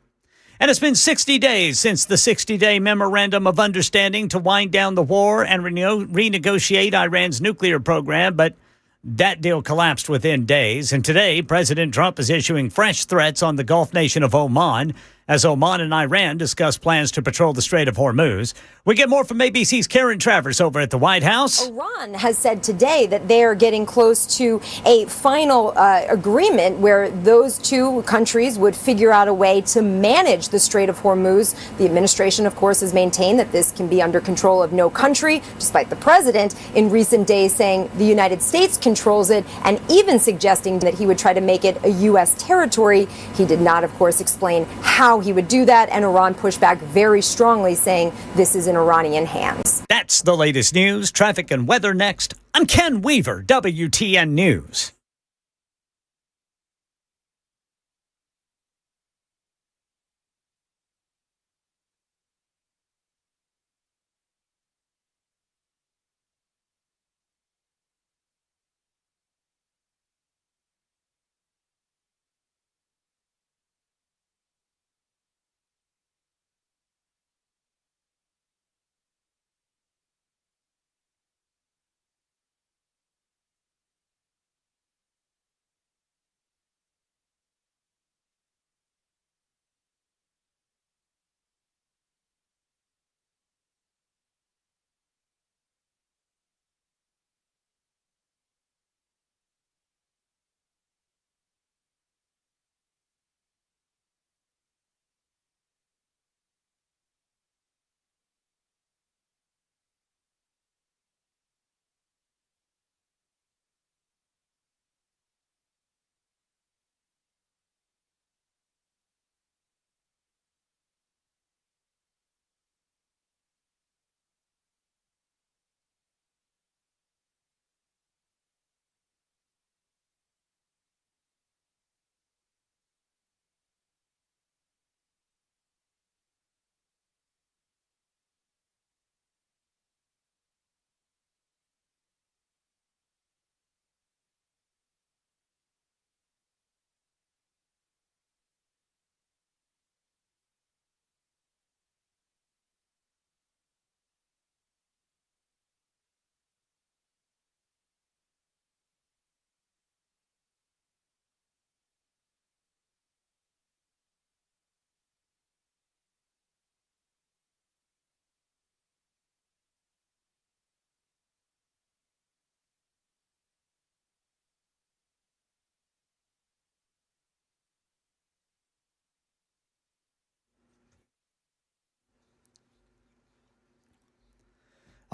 And it's been 60 days since the 60-day memorandum of understanding to wind down the war and renegotiate Iran's nuclear program, but that deal collapsed within days. And today, President Trump is issuing fresh threats on the Gulf nation of Oman as Oman and Iran discuss plans to patrol the Strait of Hormuz. We get more from ABC's Karen Travers over at the White House. Iran has said today that they are getting close to a final agreement where those two countries would figure out a way to manage the Strait of Hormuz. The administration, of course, has maintained that this can be under control of no country, despite the president in recent days saying the United States controls it and even suggesting that he would try to make it a U.S. territory. He did not, of course, explain how he would do that, and Iran pushed back very strongly, saying this is in Iranian hands. That's the latest news, traffic, and weather next. I'm Ken Weaver, WTN News.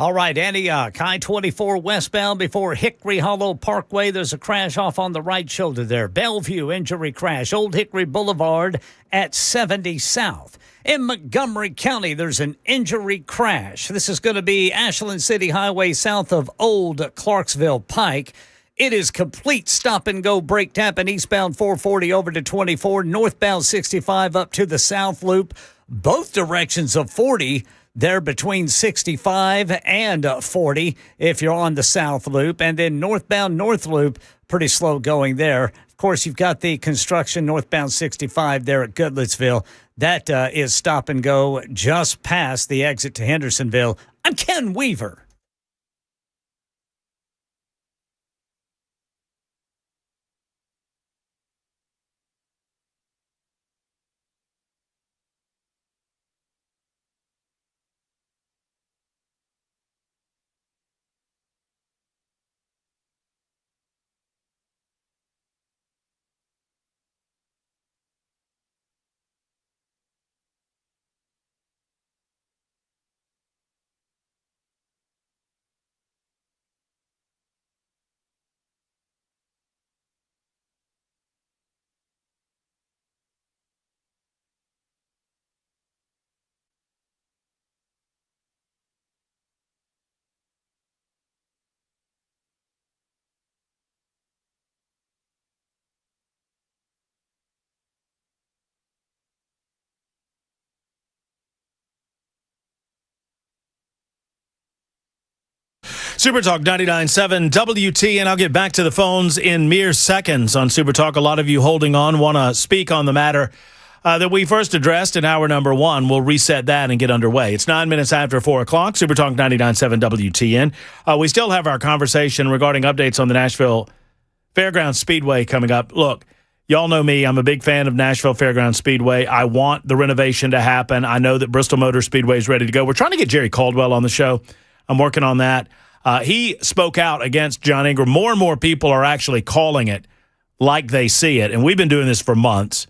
All right, Antioch, I-24 westbound before Hickory Hollow Parkway. There's a crash off on the right shoulder there. Bellevue, injury crash. Old Hickory Boulevard at 70 South. In Montgomery County, there's an injury crash. This is going to be Ashland City Highway south of Old Clarksville Pike. It is complete stop-and-go brake tap and eastbound 440 over to 24, northbound 65 up to the South Loop. Both directions of 40 there between 65 and 40 if you're on the South Loop. And then northbound North Loop, pretty slow going there. Of course, you've got the construction northbound 65 there at Goodlettsville. That is stop-and-go just past the exit to Hendersonville. I'm Ken Weaver. Super Talk 99.7 WT, and I'll get back to the phones in mere seconds on Super Talk. A lot of you holding on want to speak on the matter that we first addressed in hour number one. We'll reset that and get underway. It's 9 minutes after 4 o'clock. Super Talk 99.7 WTN. We still have our conversation regarding updates on the Nashville Fairgrounds Speedway coming up. Look, y'all know me. I'm a big fan of Nashville Fairgrounds Speedway. I want the renovation to happen. I know that Bristol Motor Speedway is ready to go. We're trying to get Jerry Caldwell on the show. I'm working on that. He spoke out against John Ingram. More and more people are actually calling it like they see it. And we've been doing this for months.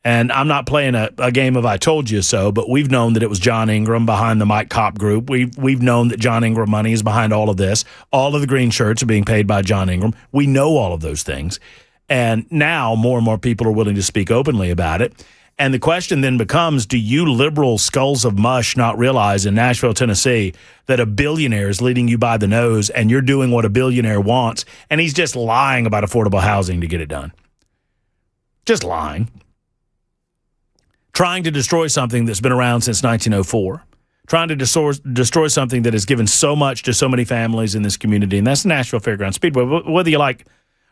And I'm not playing a game of I told you so, but we've known that it was John Ingram behind the Mike Kopp group. We've known that John Ingram money is behind all of this. All of the green shirts are being paid by John Ingram. We know all of those things. And now more and more people are willing to speak openly about it. And the question then becomes, do you liberal skulls of mush not realize in Nashville, Tennessee, that a billionaire is leading you by the nose and you're doing what a billionaire wants, and he's just lying about affordable housing to get it done? Just lying. Trying to destroy something that's been around since 1904. Trying to destroy something that has given so much to so many families in this community, and that's the Nashville Fairgrounds Speedway. Whether you like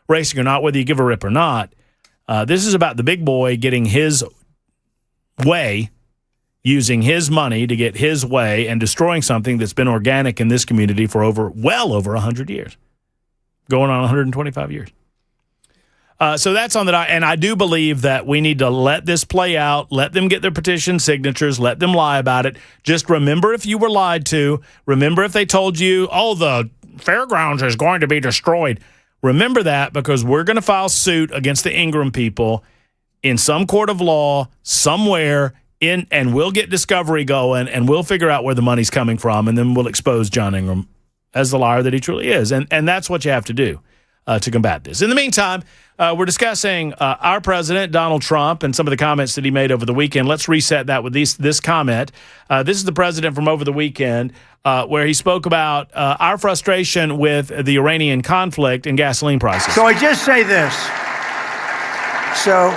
racing or not, whether you give a rip or not, this is about the big boy getting his way, using his money to get his way, and destroying something that's been organic in this community for well over 100 years, going on 125 years. So that's on that. And I do believe that we need to let this play out, let them get their petition signatures, let them lie about it. Just remember if you were lied to, remember if they told you, oh, the fairgrounds is going to be destroyed. Remember that, because we're going to file suit against the Ingram people in some court of law somewhere, and we'll get discovery going, and we'll figure out where the money's coming from, and then we'll expose John Ingram as the liar that he truly is. And that's what you have to do to combat this. In the meantime, we're discussing our president, Donald Trump, and some of the comments that he made over the weekend. Let's reset that with this comment. This is the president from over the weekend, where he spoke about our frustration with the Iranian conflict and gasoline prices. So I just say this. So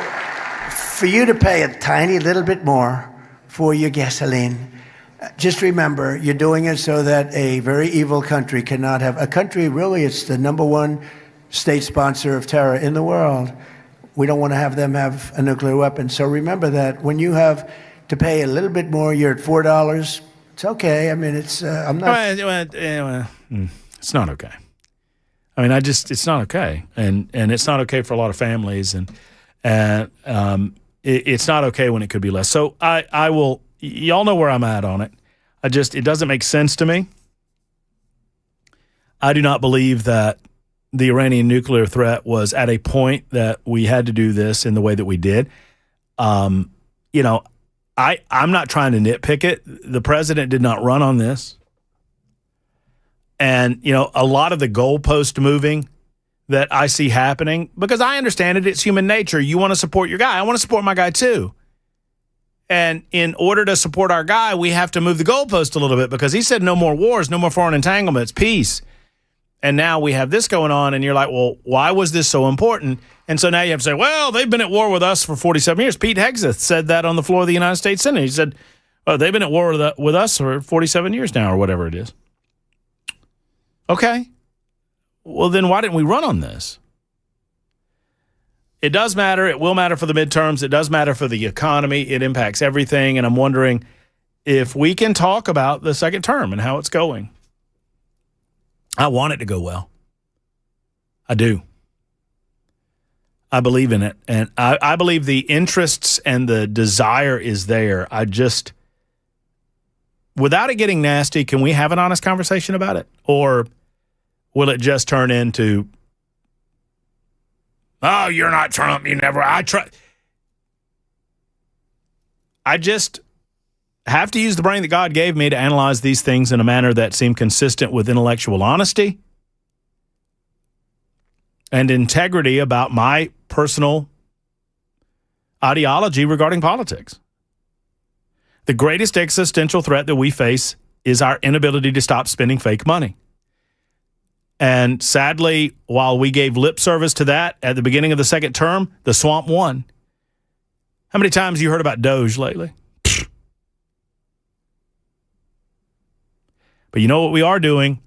for you to pay a tiny little bit more for your gasoline, just remember, you're doing it so that a very evil country cannot have, a country really, it's the number one state sponsor of terror in the world. We don't want to have them have a nuclear weapon. So remember that when you have to pay a little bit more, you're at $4. It's okay. I mean, it's, I'm not. It's not okay. I mean, it's not okay. And it's not okay for a lot of families. And it's not okay when it could be less. So I will, y'all know where I'm at on it. It doesn't make sense to me. I do not believe that the Iranian nuclear threat was at a point that we had to do this in the way that we did. I'm not trying to nitpick it. The president did not run on this. And, a lot of the goalpost moving that I see happening, because I understand it, it's human nature. You want to support your guy. I want to support my guy too. And in order to support our guy, we have to move the goalpost a little bit, because he said no more wars, no more foreign entanglements, peace. And now we have this going on, and you're like, well, why was this so important? And so now you have to say, well, they've been at war with us for 47 years. Pete Hegseth said that on the floor of the United States Senate. He said, oh, they've been at war with us for 47 years now, or whatever it is. Okay. Well, then why didn't we run on this? It does matter. It will matter for the midterms. It does matter for the economy. It impacts everything. And I'm wondering if we can talk about the second term and how it's going. I want it to go well. I do. I believe in it. And I believe the interests and the desire is there. I just, without it getting nasty, can we have an honest conversation about it? Or will it just turn into, oh, you're not Trump, you never, I just have to use the brain that God gave me to analyze these things in a manner that seemed consistent with intellectual honesty and integrity about my personal ideology regarding politics. The greatest existential threat that we face is our inability to stop spending fake money. And sadly, while we gave lip service to that at the beginning of the second term, the swamp won. How many times have you heard about Doge lately? But you know what we are doing?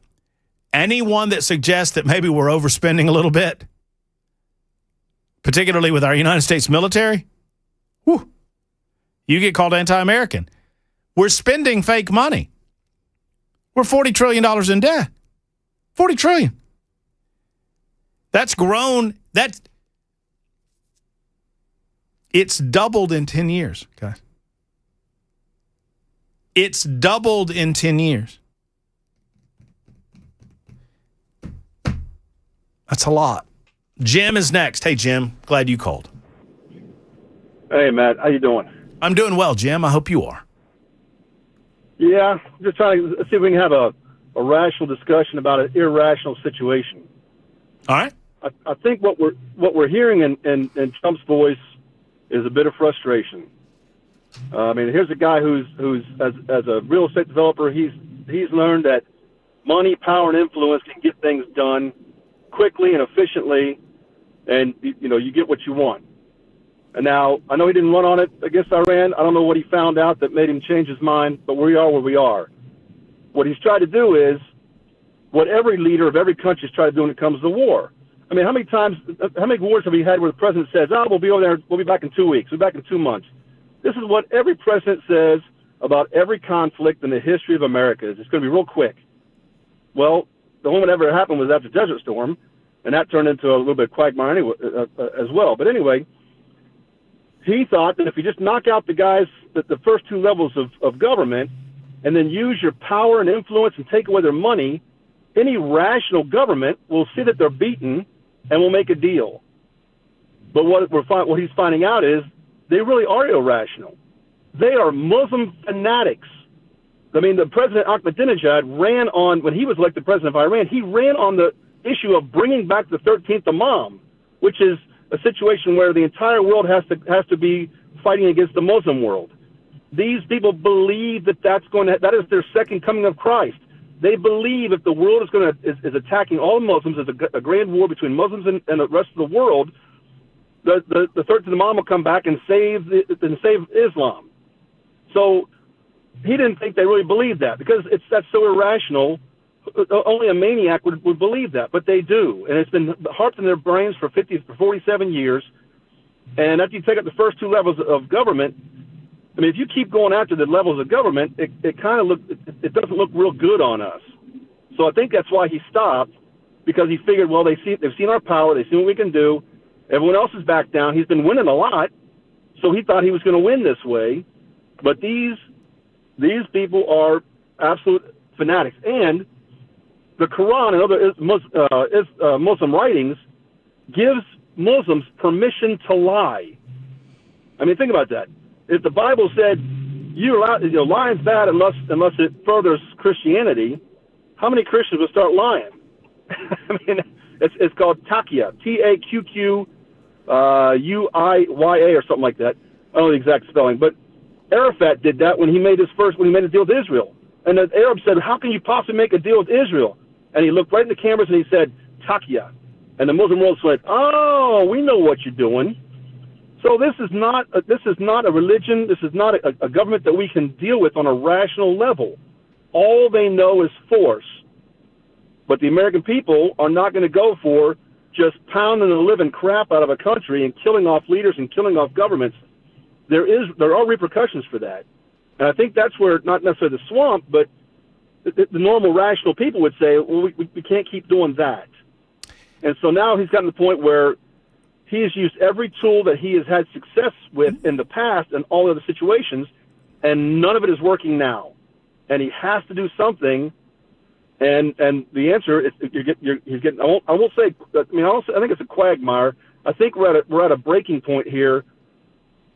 Anyone that suggests that maybe we're overspending a little bit, particularly with our United States military, whew, you get called anti-American. We're spending fake money. We're $40 trillion in debt. $40 trillion. That's grown. It's doubled in 10 years, guys. It's doubled in 10 years. That's a lot. Jim is next. Hey, Jim, glad you called. Hey, Matt, how you doing? I'm doing well, Jim. I hope you are. Yeah, just trying to see if we can have a rational discussion about an irrational situation. All right. I think what we're hearing in Trump's voice is a bit of frustration. I mean, here's a guy who's as a real estate developer, he's learned that money, power, and influence can get things done quickly and efficiently, and you get what you want. And now I know he didn't run on it against Iran. I don't know what he found out that made him change his mind, but we are where we are. What he's tried to do is what every leader of every country has tried to do when it comes to war. I mean, how many wars have we had where the president says, "Oh, we'll be over there. We'll be back in 2 weeks. We'll be back in 2 months." This is what every president says about every conflict in the history of America. It's going to be real quick. Well, the only one that ever happened was after Desert Storm, and that turned into a little bit of quagmire anyway, as well. But anyway, he thought that if you just knock out the guys at the first two levels of government and then use your power and influence and take away their money, any rational government will see that they're beaten and will make a deal. But what he's finding out is they really are irrational. They are Muslim fanatics. I mean, the President Ahmadinejad ran on, when he was elected president of Iran, he ran on the issue of bringing back the 13th Imam, which is a situation where the entire world has to be fighting against the Muslim world. These people believe that that is their second coming of Christ. They believe if the world is attacking all Muslims, there's a grand war between Muslims and the rest of the world, the 13th Imam will come back and save Islam. So he didn't think they really believed that because that's so irrational. Only a maniac would believe that, but they do. And it's been harped in their brains for 47 years. And after you take up the first two levels of government, I mean, if you keep going after the levels of government, it doesn't look real good on us. So I think that's why he stopped, because he figured, well, they've seen our power, they've seen what we can do. Everyone else is back down. He's been winning a lot, so he thought he was going to win this way. But these people are absolute fanatics, and the Quran and other Muslim writings gives Muslims permission to lie. I mean, think about that. If the Bible said lying's bad unless it furthers Christianity, how many Christians would start lying? I mean, it's called Taqiyya, Taquyya or something like that. I don't know the exact spelling, but Arafat did that when he made a deal with Israel. And the Arab said, how can you possibly make a deal with Israel? And he looked right in the cameras and he said, Taqiyya. And the Muslim world went, oh, we know what you're doing. So this is not a religion. This is not a government that we can deal with on a rational level. All they know is force. But the American people are not going to go for just pounding the living crap out of a country and killing off leaders and killing off governments. There are repercussions for that. And I think that's where, not necessarily the swamp, but the normal rational people would say, well, we can't keep doing that. And so now he's gotten to the point where he has used every tool that he has had success with in the past and all other situations, and none of it is working now. And he has to do something. And the answer is he's getting. I won't say. I think it's a quagmire. I think we're at a breaking point here.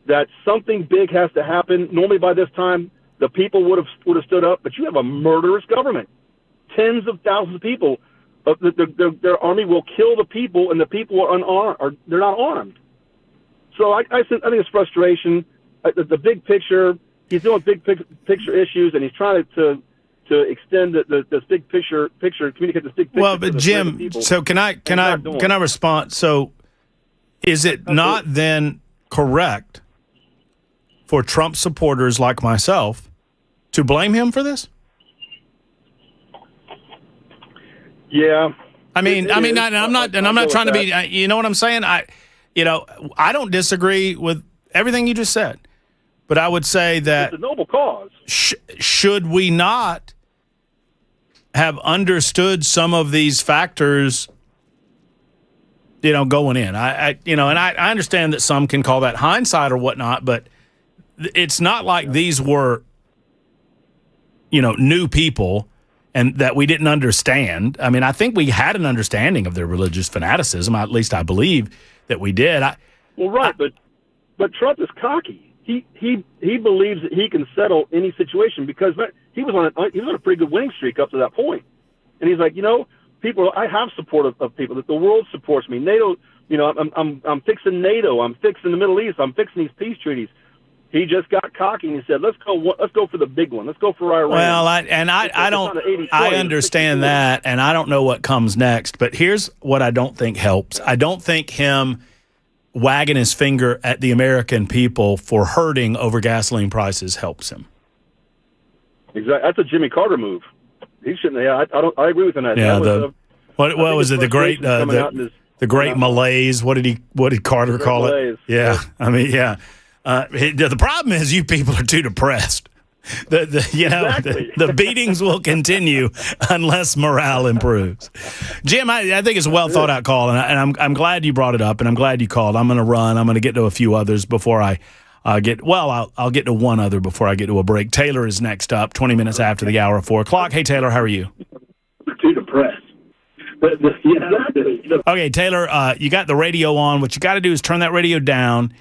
That something big has to happen. Normally by this time the people would have stood up, but you have a murderous government. Tens of thousands of people. Their army will kill the people, and the people are unarmed. Or they're not armed. So I think it's frustration. The big picture. He's doing big picture issues, and he's trying to extend this big picture, communicate this big picture. Well, but Jim, so can I respond? So, is it not then correct for Trump supporters like myself to blame him for this? Yeah. I'm not trying to be. You know what I'm saying? I don't disagree with everything you just said, but I would say that it's a noble cause. Should we not have understood some of these factors, going in? I understand that some can call that hindsight or whatnot, but it's not like these were, new people and that we didn't understand. I mean, I think we had an understanding of their religious fanaticism. At least I believe that we did. But Trump is cocky. He believes that he can settle any situation because he was on a pretty good winning streak up to that point. And he's like, people, I have support of people, that the world supports me. NATO, I'm fixing NATO. I'm fixing the Middle East. I'm fixing these peace treaties. He just got cocky and he said, "Let's go for the big one. Let's go for Iran." Well, I understand that, and I don't know what comes next. But here's what I don't think helps. I don't think him wagging his finger at the American people for hurting over gasoline prices helps him. Exactly, that's a Jimmy Carter move. He shouldn't. Yeah, I agree with him on that. Yeah, what was it? The great malaise. What did Carter call it? Yeah, I mean, yeah. The problem is you people are too depressed. The beatings will continue unless morale improves. Jim, I think it's a well thought out call, and I'm glad you brought it up, and I'm glad you called. I'm going to run. I'm going to get to a few others before I get. Well, I'll get to one other before I get to a break. Taylor is next up, 20 minutes after the hour of 4 o'clock. Hey, Taylor, how are you? Too depressed. Okay, Taylor, you got the radio on. What you got to do is turn that radio down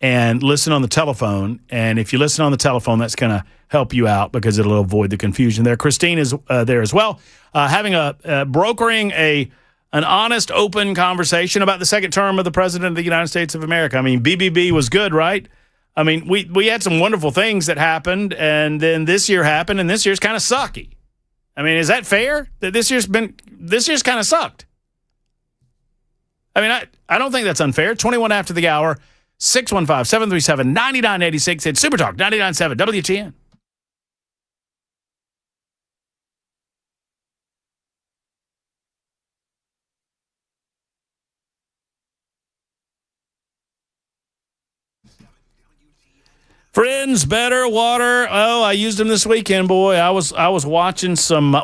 and listen on the telephone. And if you listen on the telephone, that's going to help you out because it'll avoid the confusion there. Christine is there as well, brokering an honest, open conversation about the second term of the President of the United States of America. I mean, BBB was good, right? I mean, we had some wonderful things that happened, and then this year happened, and this year's kind of sucky. I mean, is that fair? That this year's kind of sucked? I mean, I don't think that's unfair. 21 after the hour. 615-737-9986. It's Super Talk 99.7 WTN. Friends, Better Water. Oh, I used them this weekend, boy. I was watching I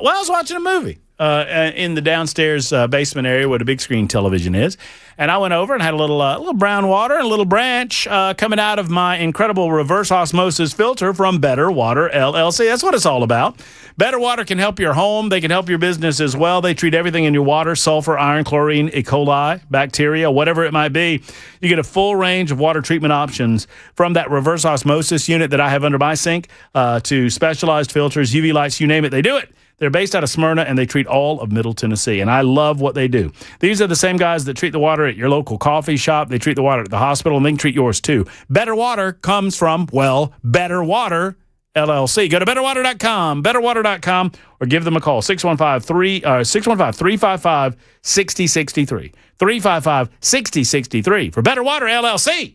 was watching a movie in the downstairs basement area where the big screen television is. And I went over and had a little brown water and a little branch coming out of my incredible reverse osmosis filter from Better Water LLC. That's what it's all about. Better Water can help your home. They can help your business as well. They treat everything in your water: sulfur, iron, chlorine, E. coli, bacteria, whatever it might be. You get a full range of water treatment options from that reverse osmosis unit that I have under my sink to specialized filters, UV lights, you name it, they do it. They're based out of Smyrna, and they treat all of Middle Tennessee, and I love what they do. These are the same guys that treat the water at your local coffee shop. They treat the water at the hospital, and they can treat yours too. Better Water comes from, well, Better Water LLC. Go to betterwater.com, or give them a call, 615-355-6063. 355-6063 for Better Water LLC.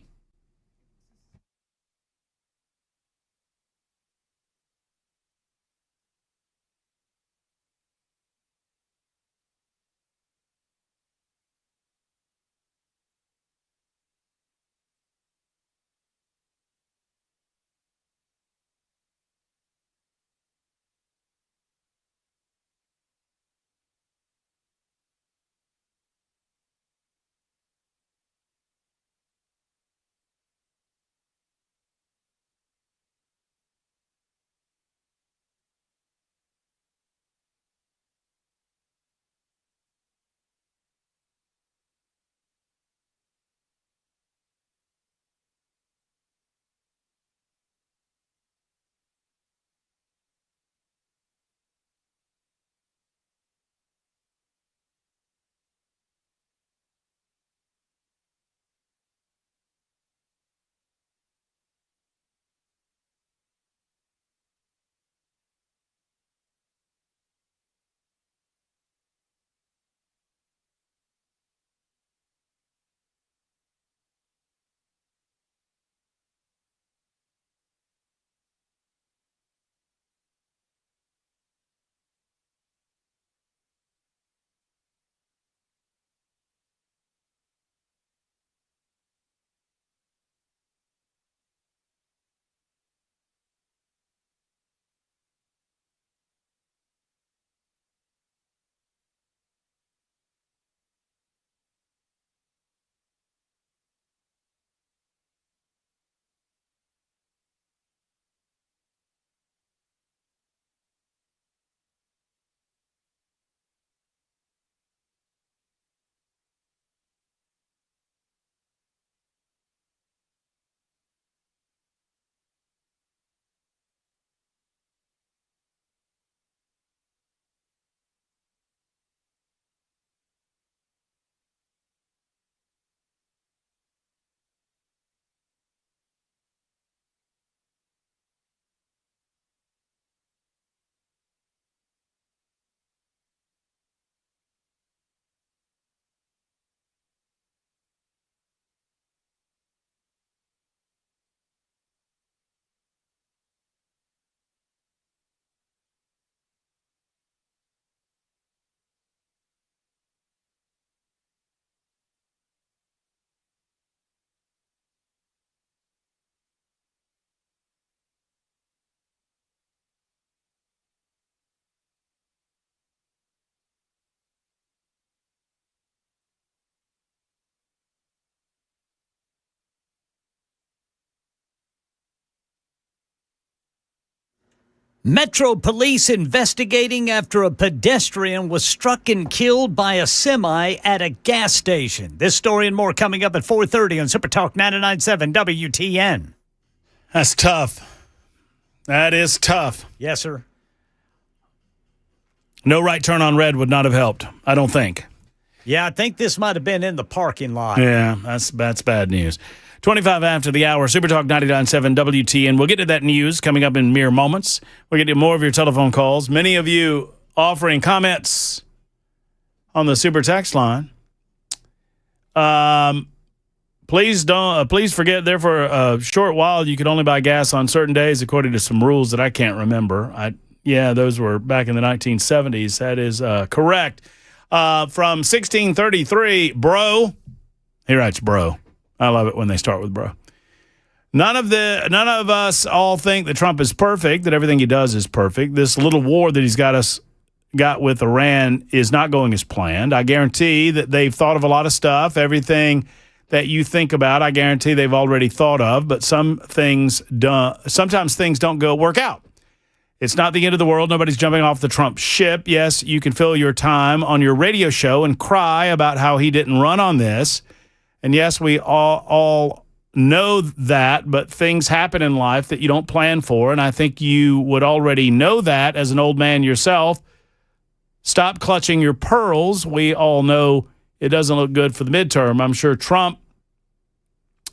Metro Police investigating after a pedestrian was struck and killed by a semi at a gas station. This story and more coming up at 4:30 on Super Talk 99.7 WTN. That's tough. That is tough. Yes, sir. No right turn on red would not have helped, I don't think. Yeah, I think this might have been in the parking lot. Yeah, that's bad news. 25 after the hour, Super Talk 99.7 WTN. We'll get to that news coming up in mere moments. We'll get to more of your telephone calls. Many of you offering comments on the Super Text line. Please forget there for a short while you could only buy gas on certain days according to some rules that I can't remember. Those were back in the 1970s. That is correct. From 1633, bro. He writes, bro. I love it when they start with bro. None of us all think that Trump is perfect, that everything he does is perfect. This little war that he's got with Iran is not going as planned. I guarantee that they've thought of a lot of stuff. Everything that you think about, I guarantee they've already thought of, but sometimes things don't work out. It's not the end of the world. Nobody's jumping off the Trump ship. Yes, you can fill your time on your radio show and cry about how he didn't run on this. And yes, we all know that, but things happen in life that you don't plan for. And I think you would already know that as an old man yourself stop clutching your pearls. We all know it doesn't look good for the midterm. I'm sure Trump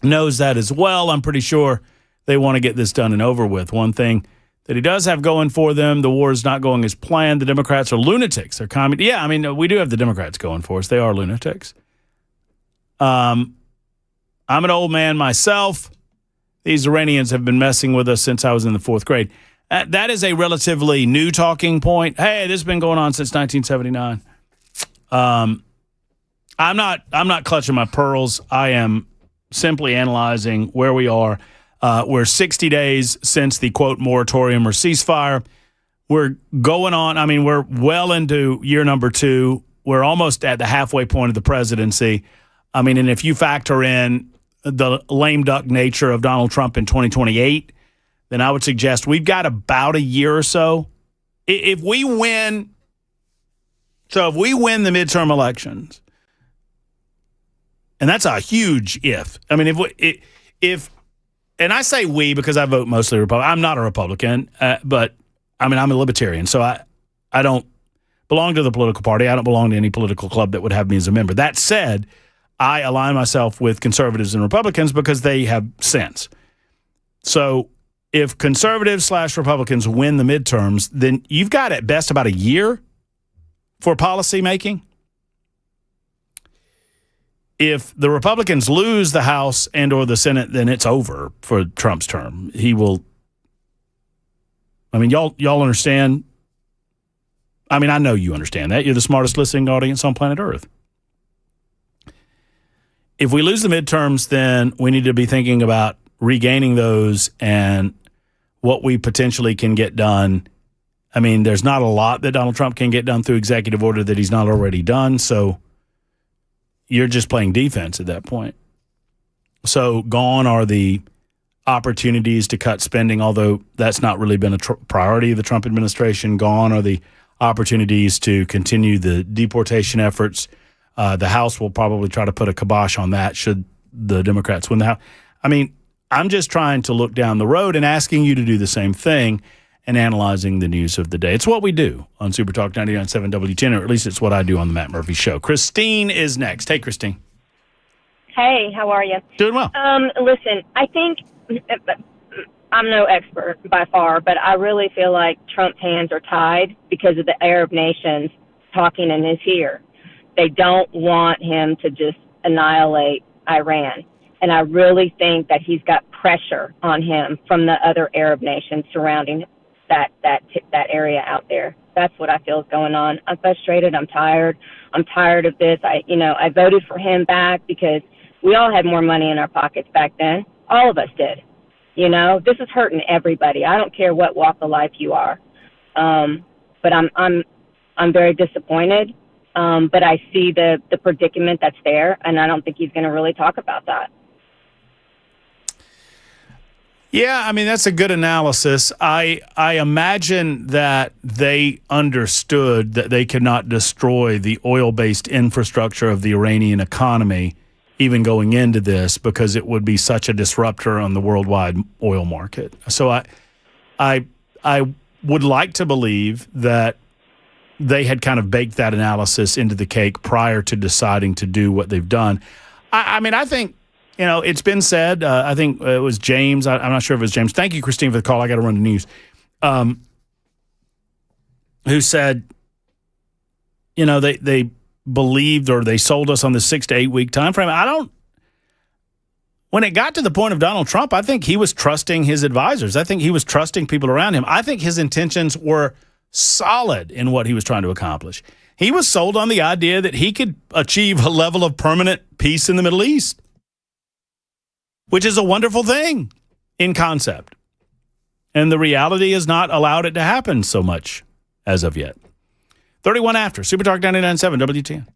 knows that as well. I'm pretty sure they want to get this done and over with. One thing that he does have going for them, the war is not going as planned. The Democrats are lunatics. They're Yeah, I mean, we do have the Democrats going for us. They are lunatics. I'm an old man myself. These Iranians have been messing with us since I was in the 4th grade. That is a relatively new talking point. Hey, this has been going on since 1979. I'm not clutching my pearls. I am simply analyzing where we are. We're 60 days since the, quote, moratorium or ceasefire. We're going on. I mean, we're well into year number 2. We're almost at the halfway point of the presidency. I mean, and if you factor in the lame duck nature of Donald Trump in 2028, then I would suggest we've got about a year or so. If we win the midterm elections, and that's a huge if. I mean, if and I say we because I vote mostly Republican. I'm not a Republican, but I mean, I'm a libertarian, so I don't belong to the political party. I don't belong to any political club that would have me as a member. That said, I align myself with conservatives and Republicans because they have sense. So if conservatives / Republicans win the midterms, then you've got at best about a year for policy making. If the Republicans lose the House and or the Senate, then it's over for Trump's term. He will. I mean, y'all understand. I mean, I know you understand that. You're the smartest listening audience on planet Earth. If we lose the midterms, then we need to be thinking about regaining those and what we potentially can get done. I mean, there's not a lot that Donald Trump can get done through executive order that he's not already done. So you're just playing defense at that point. So gone are the opportunities to cut spending, although that's not really been a priority of the Trump administration. Gone are the opportunities to continue the deportation efforts. The House will probably try to put a kibosh on that should the Democrats win the House. I mean, I'm just trying to look down the road and asking you to do the same thing and analyzing the news of the day. It's what we do on Super Talk 99.7 WTN, or at least it's what I do on the Matt Murphy Show. Christine is next. Hey, Christine. Hey, how are you? Doing well. Listen, I think I'm no expert by far, but I really feel like Trump's hands are tied because of the Arab nations talking in his ear. They don't want him to just annihilate Iran. And I really think that he's got pressure on him from the other Arab nations surrounding that area out there. That's what I feel is going on. I'm frustrated. I'm tired. I'm tired of this. I voted for him back because we all had more money in our pockets back then. All of us did. This is hurting everybody. I don't care what walk of life you are. But I'm very disappointed. But I see the predicament that's there, and I don't think he's going to really talk about that. Yeah, I mean, that's a good analysis. I imagine that they understood that they could not destroy the oil-based infrastructure of the Iranian economy even going into this because it would be such a disruptor on the worldwide oil market. So I would like to believe that they had kind of baked that analysis into the cake prior to deciding to do what they've done. I mean, I think, it's been said, I think it was James. I'm not sure if it was James. Thank you, Christine, for the call. I got to run the news. Who said, they believed or they sold us on the 6 to 8 week time frame. When it got to the point of Donald Trump, I think he was trusting his advisors. I think he was trusting people around him. I think his intentions were solid in what he was trying to accomplish. He was sold on the idea that he could achieve a level of permanent peace in the Middle East, which is a wonderful thing in concept. And the reality has not allowed it to happen so much as of yet. 31 after. Super Talk 99.7 WTN.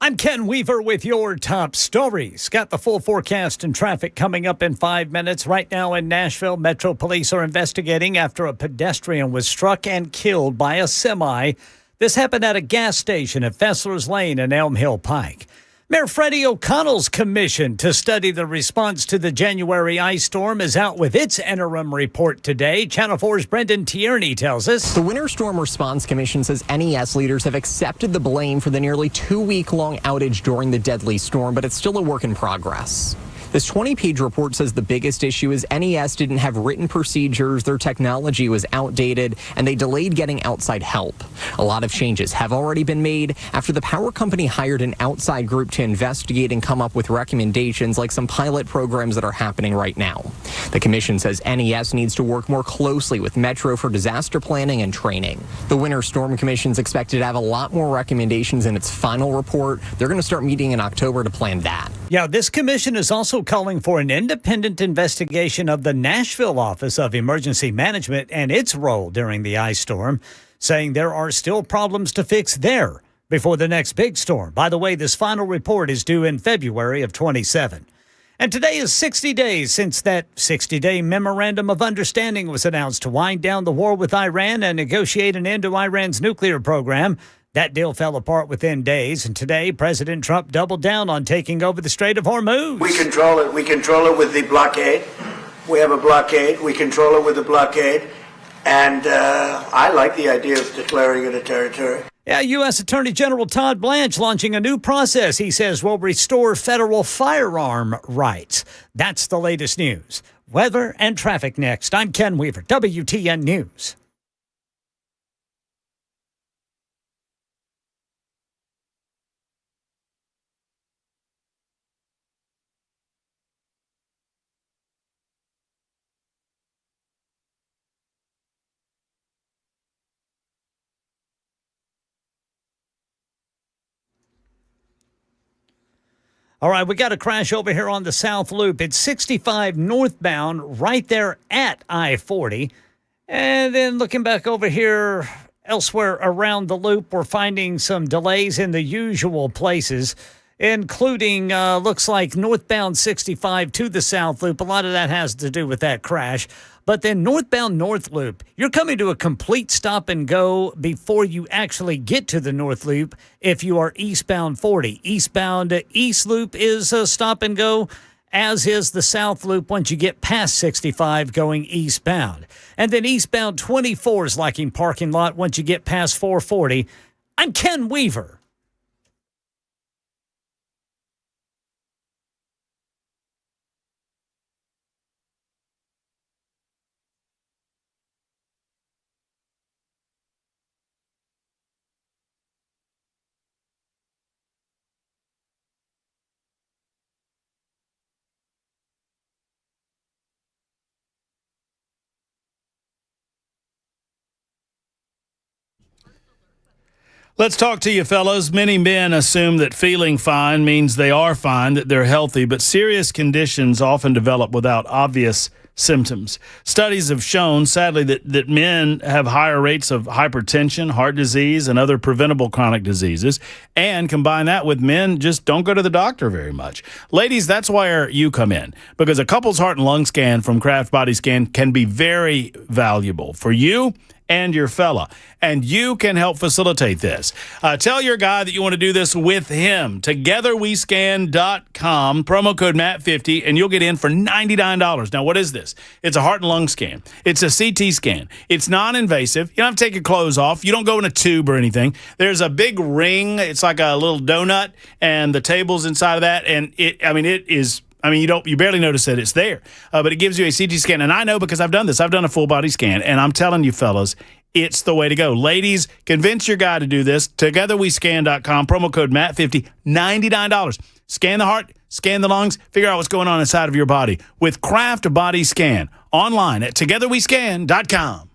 I'm Ken Weaver with your top stories. Got the full forecast and traffic coming up in 5 minutes. Right now in Nashville, Metro Police are investigating after a pedestrian was struck and killed by a semi. This happened at a gas station at Fessler's Lane and Elm Hill Pike. Mayor Freddie O'Connell's commission to study the response to the January ice storm is out with its interim report today. Channel 4's Brendan Tierney tells us. The Winter Storm Response Commission says NES leaders have accepted the blame for the nearly 2-week-long outage during the deadly storm, but it's still a work in progress. This 20-page report says the biggest issue is NES didn't have written procedures, their technology was outdated, and they delayed getting outside help. A lot of changes have already been made after the power company hired an outside group to investigate and come up with recommendations like some pilot programs that are happening right now. The commission says NES needs to work more closely with Metro for disaster planning and training. The Winter Storm Commission is expected to have a lot more recommendations in its final report. They're going to start meeting in October to plan that. Yeah, this commission is also calling for an independent investigation of the Nashville Office of Emergency Management and its role during the ice storm, saying there are still problems to fix there before the next big storm. By the way, this final report is due in February of 27. And today is 60 days since that 60-day memorandum of understanding was announced to wind down the war with Iran and negotiate an end to Iran's nuclear program. That deal fell apart within days, and today President Trump doubled down on taking over the Strait of Hormuz. We control it. We control it with the blockade. We have a blockade. We control it with the blockade. And I like the idea of declaring it a territory. Yeah, U.S. Attorney General Todd Blanche launching a new process he says will restore federal firearm rights. That's the latest news. Weather and traffic next. I'm Ken Weaver, WTN News. All right, we got a crash over here on the South Loop. It's 65 northbound right there at I-40. And then looking back over here elsewhere around the loop, we're finding some delays in the usual places, including looks like northbound 65 to the South Loop. A lot of that has to do with that crash. But then northbound North Loop, you're coming to a complete stop and go before you actually get to the North Loop if you are eastbound 40. Eastbound East Loop is a stop and go, as is the South Loop once you get past 65 going eastbound. And then eastbound 24 is lacking parking lot once you get past 440. I'm Ken Weaver. Let's talk to you, fellows. Many men assume that feeling fine means they are fine, that they're healthy, but serious conditions often develop without obvious symptoms. Studies have shown, sadly, that men have higher rates of hypertension, heart disease, and other preventable chronic diseases. And combine that with men just don't go to the doctor very much. Ladies, that's where you come in, because a couple's heart and lung scan from Kraft Body Scan can be very valuable for you and your fella, and you can help facilitate this. Tell your guy that you want to do this with him. TogetherWeScan.com, promo code MATT50, and you'll get in for $99. Now, what is this? It's a heart and lung scan. It's a CT scan. It's non-invasive. You don't have to take your clothes off. You don't go in a tube or anything. There's a big ring. It's like a little donut, and the table's inside of that, and you barely notice that it's there, but it gives you a CT scan. And I know because I've done this. I've done a full body scan, and I'm telling you, fellas, it's the way to go. Ladies, convince your guy to do this. TogetherWeScan.com, promo code MATT50, $99. Scan the heart, scan the lungs, figure out what's going on inside of your body with Kraft Body Scan online at TogetherWeScan.com.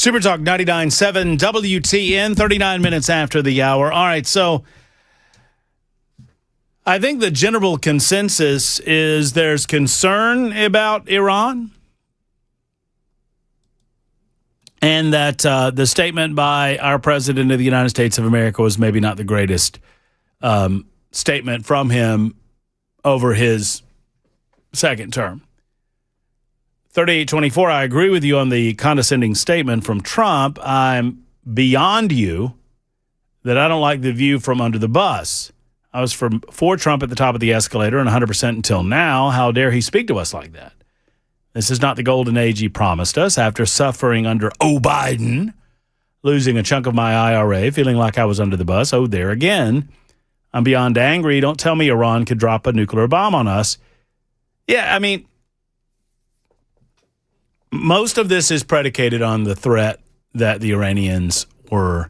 Super Talk 99.7 WTN, 39 minutes after the hour. All right, so I think the general consensus is there's concern about Iran, and that the statement by our president of the United States of America was maybe not the greatest statement from him over his second term. 3824, I agree with you on the condescending statement from Trump. I'm beyond you that I don't like the view from under the bus. I was for Trump at the top of the escalator and 100% until now. How dare he speak to us like that? This is not the golden age he promised us after suffering under Biden, losing a chunk of my IRA, feeling like I was under the bus. Oh, there again. I'm beyond angry. Don't tell me Iran could drop a nuclear bomb on us. Yeah, I mean, most of this is predicated on the threat that the Iranians were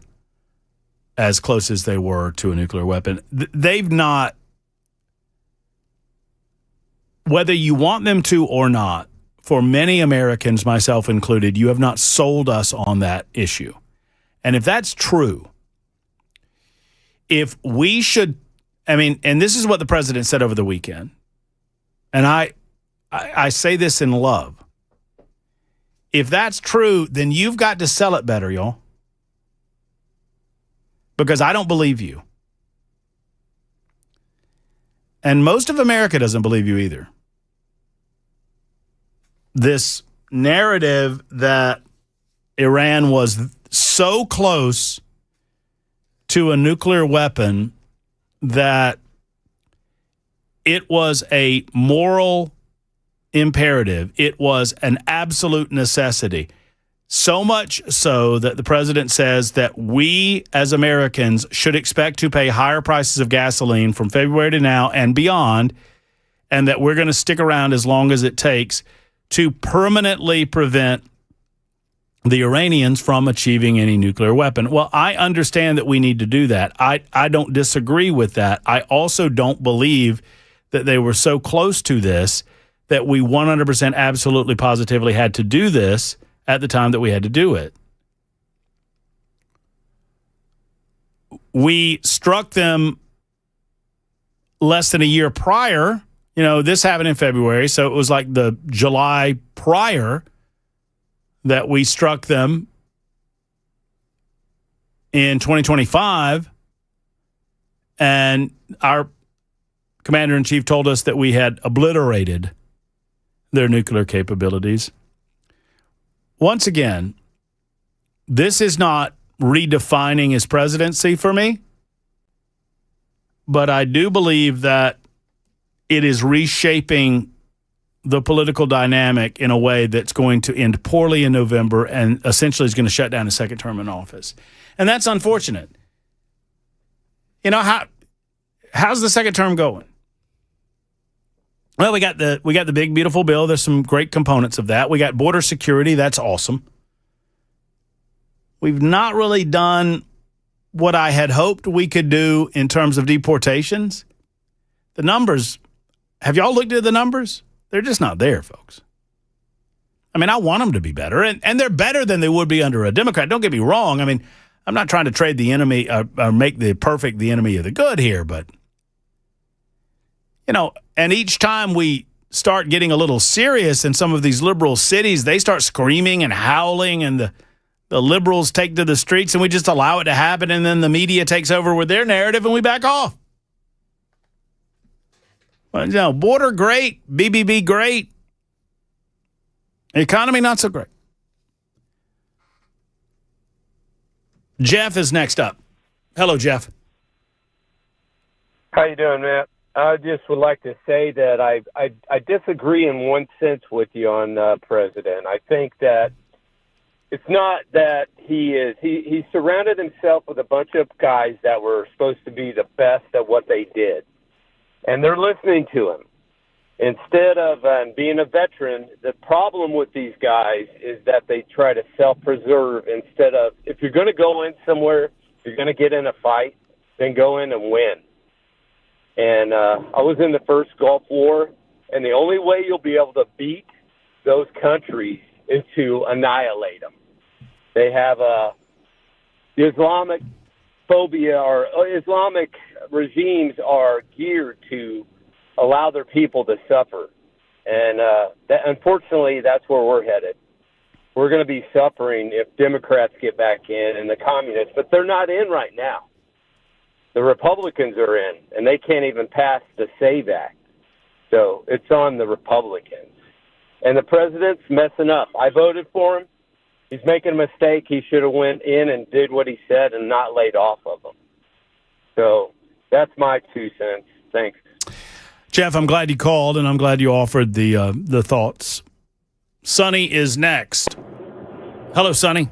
as close as they were to a nuclear weapon. They've not, whether you want them to or not, for many Americans, myself included, you have not sold us on that issue. And if that's true, if we should, I mean, and this is what the president said over the weekend, and I say this in love. If that's true, then you've got to sell it better, y'all. Because I don't believe you. And most of America doesn't believe you either. This narrative that Iran was so close to a nuclear weapon that it was a moral imperative. It was an absolute necessity. So much so that the president says that we as Americans should expect to pay higher prices of gasoline from February to now and beyond, and that we're going to stick around as long as it takes to permanently prevent the Iranians from achieving any nuclear weapon. Well, I understand that we need to do that. I don't disagree with that. I also don't believe that they were so close to this that we 100% absolutely positively had to do this at the time that we had to do it. We struck them less than a year prior. You know, this happened in February, so it was like the July prior that we struck them in 2025, and our commander-in-chief told us that we had obliterated their nuclear capabilities. Once again, this is not redefining his presidency for me, but I do believe that it is reshaping the political dynamic in a way that's going to end poorly in November and essentially is going to shut down his second term in office. And that's unfortunate. You know, how's the second term going? Well, we got the big, beautiful bill. There's some great components of that. We got border security. That's awesome. We've not really done what I had hoped we could do in terms of deportations. The numbers, have y'all looked at the numbers? They're just not there, folks. I mean, I want them to be better, and they're better than they would be under a Democrat. Don't get me wrong. I mean, I'm not trying to trade the enemy or make the perfect the enemy of the good here, but, you know, and each time we start getting a little serious in some of these liberal cities, they start screaming and howling, and the liberals take to the streets, and we just allow it to happen, and then the media takes over with their narrative, and we back off. Well, you know, border great, BBB great, economy not so great. Jeff is next up. Hello, Jeff. How you doing, Matt? I just would like to say that I disagree in one sense with you on President. I think that it's not that he surrounded himself with a bunch of guys that were supposed to be the best at what they did, and they're listening to him. Instead of being a veteran, the problem with these guys is that they try to self-preserve instead of, if you're going to go in somewhere, if you're going to get in a fight, then go in and win. And I was in the first Gulf War, and the only way you'll be able to beat those countries is to annihilate them. They have the Islamic phobia, or Islamic regimes are geared to allow their people to suffer. And unfortunately, that's where we're headed. We're going to be suffering if Democrats get back in and the communists, but they're not in right now. The Republicans are in, and they can't even pass the SAVE Act. So it's on the Republicans. And the president's messing up. I voted for him. He's making a mistake. He should have went in and did what he said and not laid off of him. So that's my 2 cents. Thanks. Jeff, I'm glad you called, and I'm glad you offered the thoughts. Sonny is next. Hello, Sonny.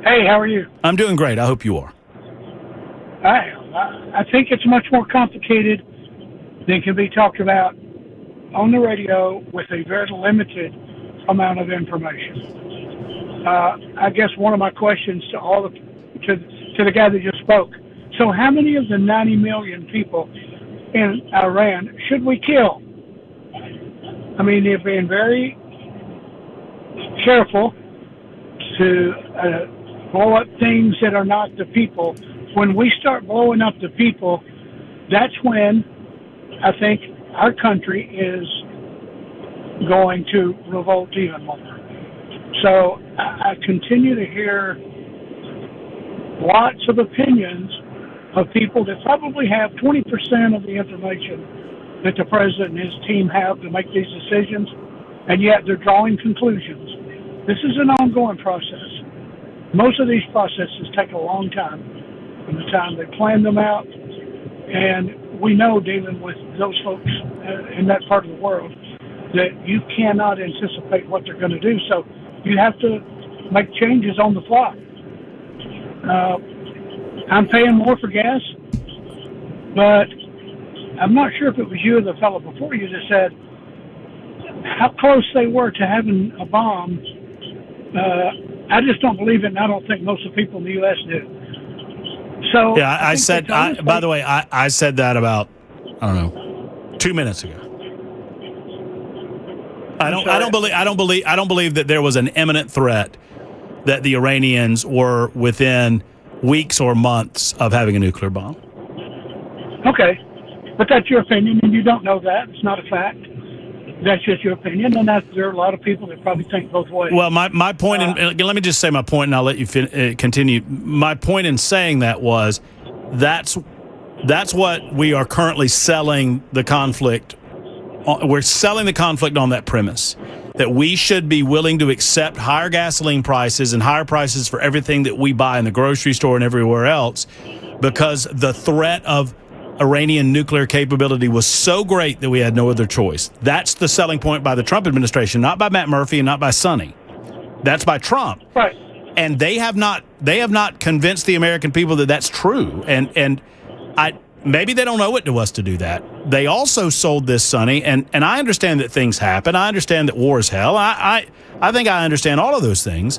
Hey, how are you? I'm doing great. I hope you are. I think it's much more complicated than can be talked about on the radio with a very limited amount of information. I guess one of my questions to the guy that just spoke. So how many of the 90 million people in Iran should we kill? I mean, they've been very careful to blow up things that are not the people. When we start blowing up the people, that's when I think our country is going to revolt even more. So I continue to hear lots of opinions of people that probably have 20% of the information that the president and his team have to make these decisions, and yet they're drawing conclusions. This is an ongoing process. Most of these processes take a long time from the time they plan them out, and we know dealing with those folks in that part of the world that you cannot anticipate what they're going to do, so you have to make changes on the fly. I'm paying more for gas, but I'm not sure if it was you or the fellow before you that said how close they were to having a bomb. I just don't believe it, and I don't think most of the people in the U.S. do. So yeah, I said. By the way, I said that about 2 minutes ago. I don't believe that there was an imminent threat that the Iranians were within weeks or months of having a nuclear bomb. Okay, but that's your opinion, and you don't know that. It's not a fact. That's just your opinion, and there are a lot of people that probably think both ways. Well, my point, let me just say my point, and I'll let you continue. My point in saying that was that's what we are currently selling the conflict. We're selling the conflict on that premise, that we should be willing to accept higher gasoline prices and higher prices for everything that we buy in the grocery store and everywhere else, because the threat of Iranian nuclear capability was so great that we had no other choice. That's the selling point by the Trump administration, not by Matt Murphy and not by Sonny. That's by Trump. Right. And they have not convinced the American people that that's true. And maybe they don't owe it to us to do that. They also sold this, Sonny, and I understand that things happen. I understand that war is hell. I think I understand all of those things.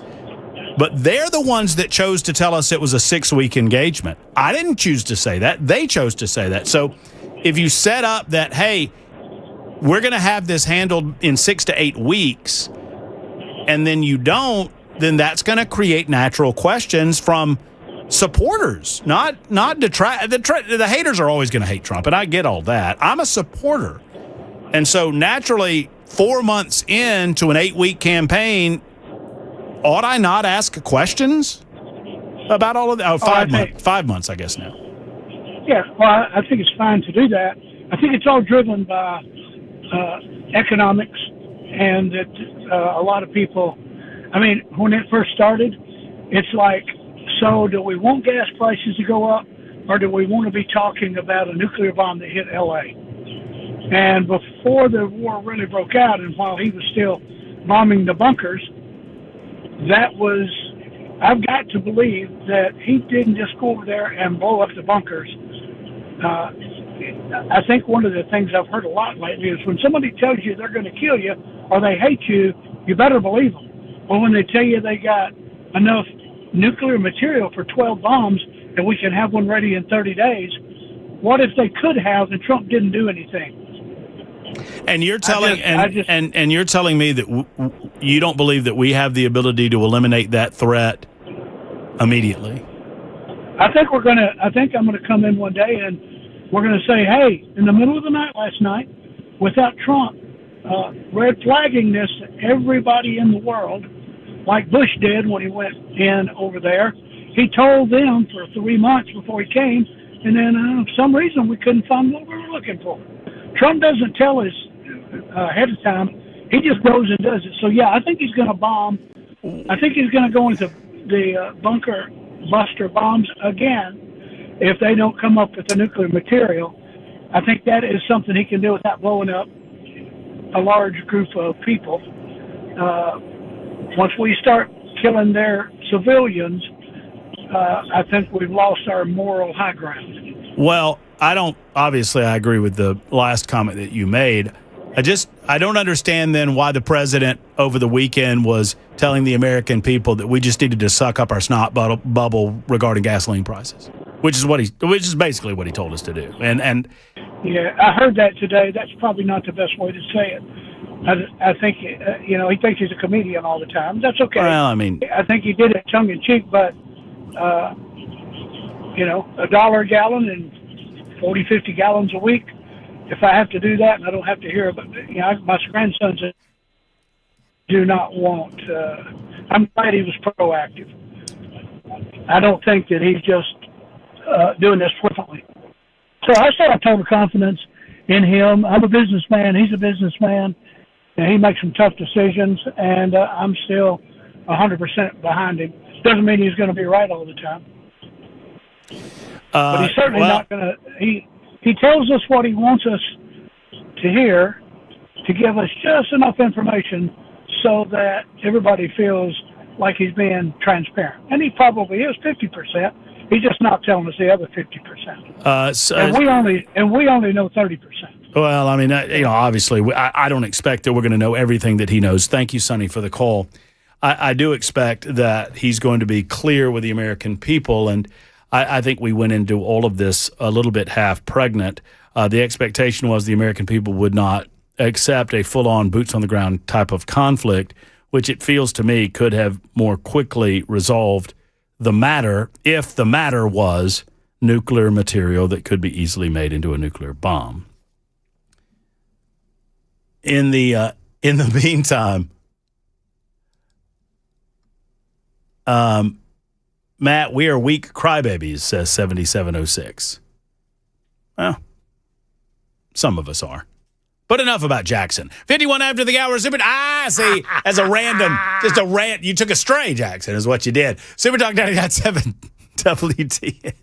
But they're the ones that chose to tell us it was a 6-week engagement. I didn't choose to say that. They chose to say that. So if you set up that, hey, we're going to have this handled in 6 to 8 weeks, and then you don't, then that's going to create natural questions from supporters, not detract. The haters are always going to hate Trump, and I get all that. I'm a supporter. And so naturally, 4 months into an 8-week campaign, ought I not ask questions about all of that? 5 months, I guess now. Yeah, well, I think it's fine to do that. I think it's all driven by economics, and that a lot of people, I mean, when it first started, it's like, so do we want gas prices to go up, or do we want to be talking about a nuclear bomb that hit L.A.? And before the war really broke out, and while he was still bombing the bunkers, I've got to believe that he didn't just go over there and blow up the bunkers. I think one of the things I've heard a lot lately is when somebody tells you they're going to kill you or they hate you, you better believe them. But when they tell you they got enough nuclear material for 12 bombs and we can have one ready in 30 days, what if they could have and Trump didn't do anything? And you're telling and you're telling me that you don't believe that we have the ability to eliminate that threat immediately. I think I'm gonna come in one day and we're gonna say, hey, in the middle of the night last night, without Trump red flagging this to everybody in the world, like Bush did when he went in over there. He told them for 3 months before he came, and then for some reason we couldn't find what we were looking for. Trump doesn't tell us ahead of time. He just goes and does it. So, yeah, I think he's going to bomb. I think he's going to go into the bunker buster bombs again if they don't come up with the nuclear material. I think that is something he can do without blowing up a large group of people. Once we start killing their civilians, I think we've lost our moral high ground. Well, I agree with the last comment that you made. I don't understand then why the president over the weekend was telling the American people that we just needed to suck up our snot bubble regarding gasoline prices, which is basically what he told us to do. And yeah, I heard that today. That's probably not the best way to say it. I think he thinks he's a comedian all the time. That's okay. Well, I mean, I think he did it tongue in cheek, but $1 a gallon and 40, 50 gallons a week. If I have to do that and I don't have to hear about it, my grandsons do not want. I'm glad he was proactive. I don't think that he's just doing this flippantly. So I still have total confidence in him. I'm a businessman. He's a businessman. And he makes some tough decisions, and I'm still 100% behind him. Doesn't mean he's going to be right all the time. But he's certainly not going to. He tells us what he wants us to hear to give us just enough information so that everybody feels like he's being transparent. And he probably is 50%. He's just not telling us the other 50%. And we only know 30%. Well, I mean, obviously, I don't expect that we're going to know everything that he knows. Thank you, Sonny, for the call. I do expect that he's going to be clear with the American people, and I think we went into all of this a little bit half pregnant. The expectation was the American people would not accept a full-on boots-on-the-ground type of conflict, which it feels to me could have more quickly resolved the matter if the matter was nuclear material that could be easily made into a nuclear bomb. In the meantime, Matt, we are weak crybabies, says 7706. Well, some of us are. But enough about Jackson. 51 after the hour. See, as a random, just a rant. You took a stray, Jackson, is what you did. Super Talk 99.7 WTN.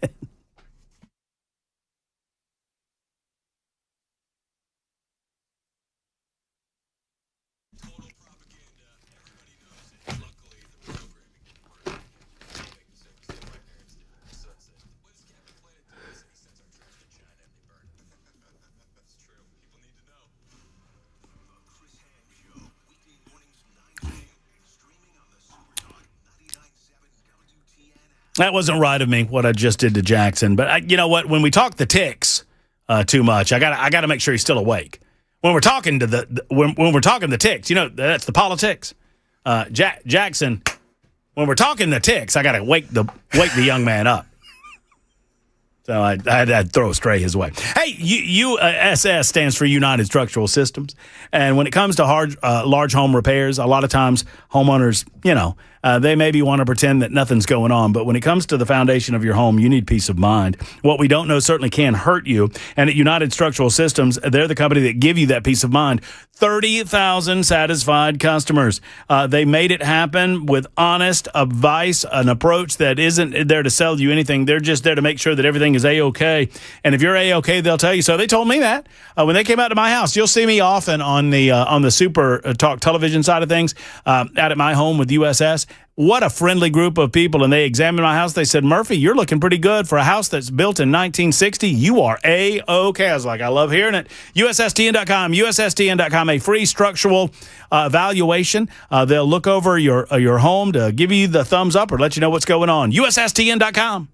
That wasn't right of me, what I just did to Jackson. But you know what? When we talk the ticks too much, I got to make sure he's still awake. When we're talking to when we're talking the ticks, that's the politics. Jackson, when we're talking the ticks, I got to wake the young man up. So I had to throw a stray his way. Hey, USS stands for United Structural Systems. And when it comes to large home repairs, a lot of times homeowners, they maybe want to pretend that nothing's going on. But when it comes to the foundation of your home, you need peace of mind. What we don't know certainly can hurt you. And at United Structural Systems, they're the company that give you that peace of mind. 30,000 satisfied customers. They made it happen with honest advice, an approach that isn't there to sell you anything. They're just there to make sure that everything is A-OK. And if you're A-OK, they'll tell you so. They told me that. When they came out to my house, you'll see me often on the Super Talk television side of things out at my home with USS. What a friendly group of people. And they examined my house. They said, Murphy, you're looking pretty good for a house that's built in 1960. You are A-OK. I was like, I love hearing it. USSTN.com, USSTN.com, a free structural evaluation. They'll look over your home to give you the thumbs up or let you know what's going on. USSTN.com.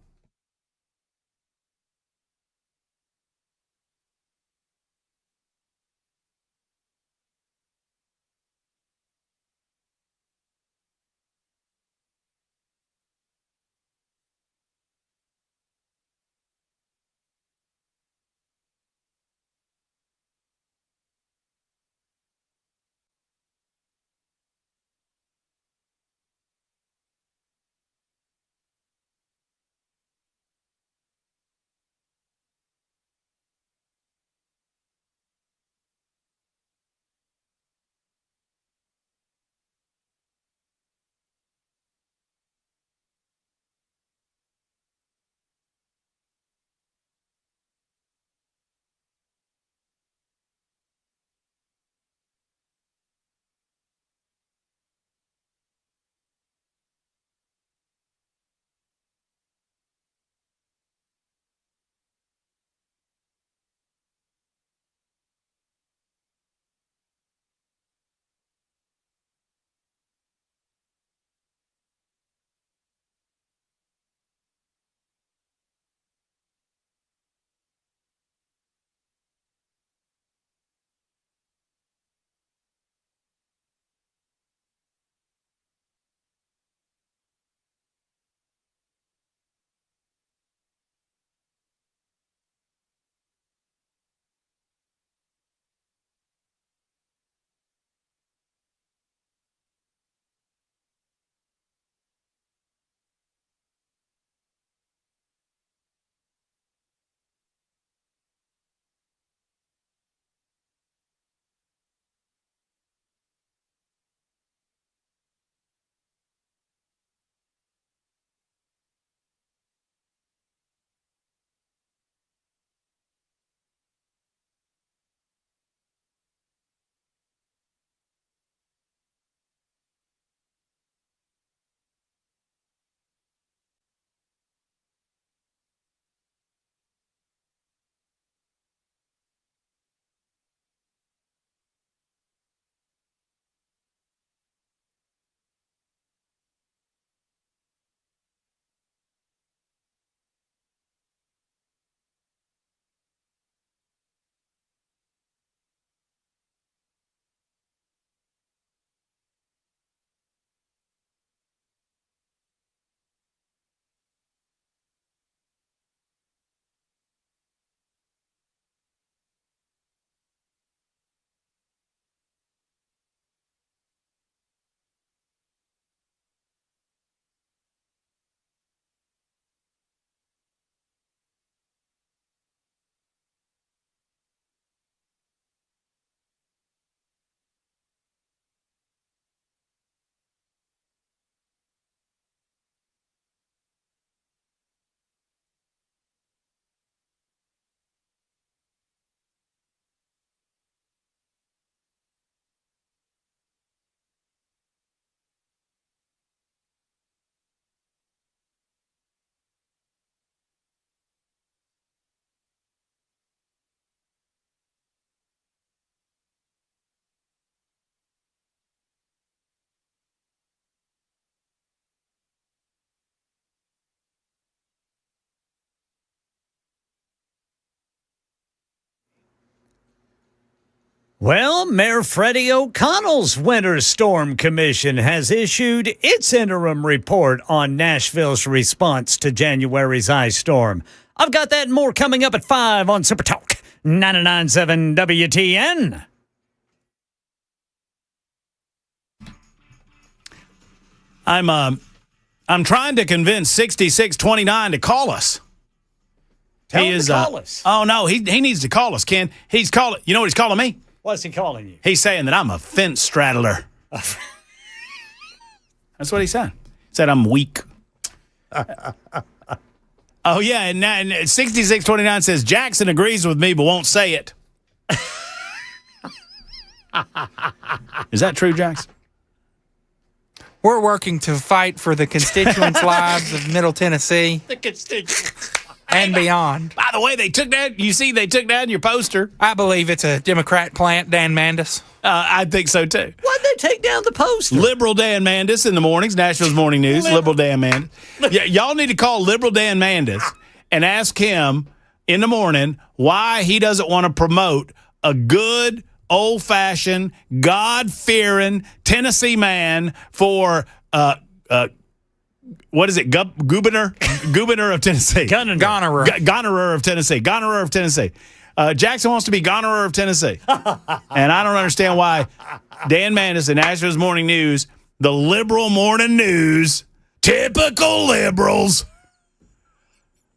Well, Mayor Freddie O'Connell's Winter Storm Commission has issued its interim report on Nashville's response to January's ice storm. I've got that and more coming up at 5 on Super Talk 99.7 WTN. I'm trying to convince 6629 to call us. Tell him to call us. Oh, no, he needs to call us, Ken. He's calling. You know what he's calling me? What's he calling you? He's saying that I'm a fence straddler. That's what he said. He said I'm weak. Oh, yeah, and 6629 says, Jackson agrees with me but won't say it. Is that true, Jackson? We're working to fight for the constituents' lives of Middle Tennessee. The constituents. And beyond. By the way, they took down your poster. I believe it's a Democrat plant, Dan Mandis. I think so, too. Why'd they take down the poster? Liberal Dan Mandis in the mornings, Nashville's Morning News. Liberal Dan Mandis. Yeah, y'all need to call Liberal Dan Mandis and ask him in the morning why he doesn't want to promote a good, old-fashioned, God-fearing Tennessee man for what is it? Governor of Tennessee. Gonorrhea of Tennessee. Gonorrhea of Tennessee. Jackson wants to be gonorrhea of Tennessee. And I don't understand why Dan Mandis in Nashville's Morning News, the liberal morning news, typical liberals,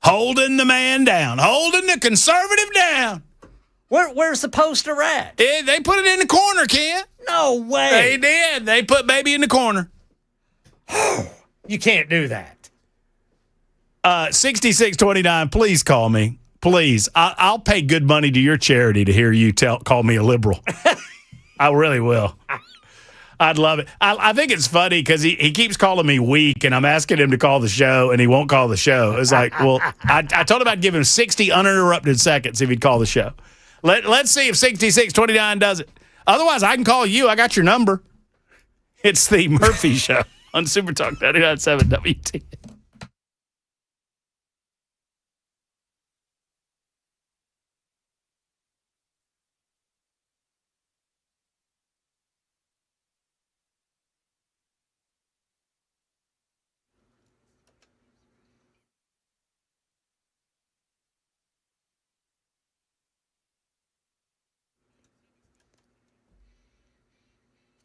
holding the man down, holding the conservative down. Where's the poster at? They put it in the corner, Ken. No way. They did. They put baby in the corner. You can't do that. 6629, please call me. Please. I'll pay good money to your charity to hear you call me a liberal. I really will. I'd love it. I think it's funny because he keeps calling me weak, and I'm asking him to call the show, and he won't call the show. It's like, well, I told him I'd give him 60 uninterrupted seconds if he'd call the show. Let's see if 6629 does it. Otherwise, I can call you. I got your number. It's the Murphy Show on Super Talk 99.7 WTN.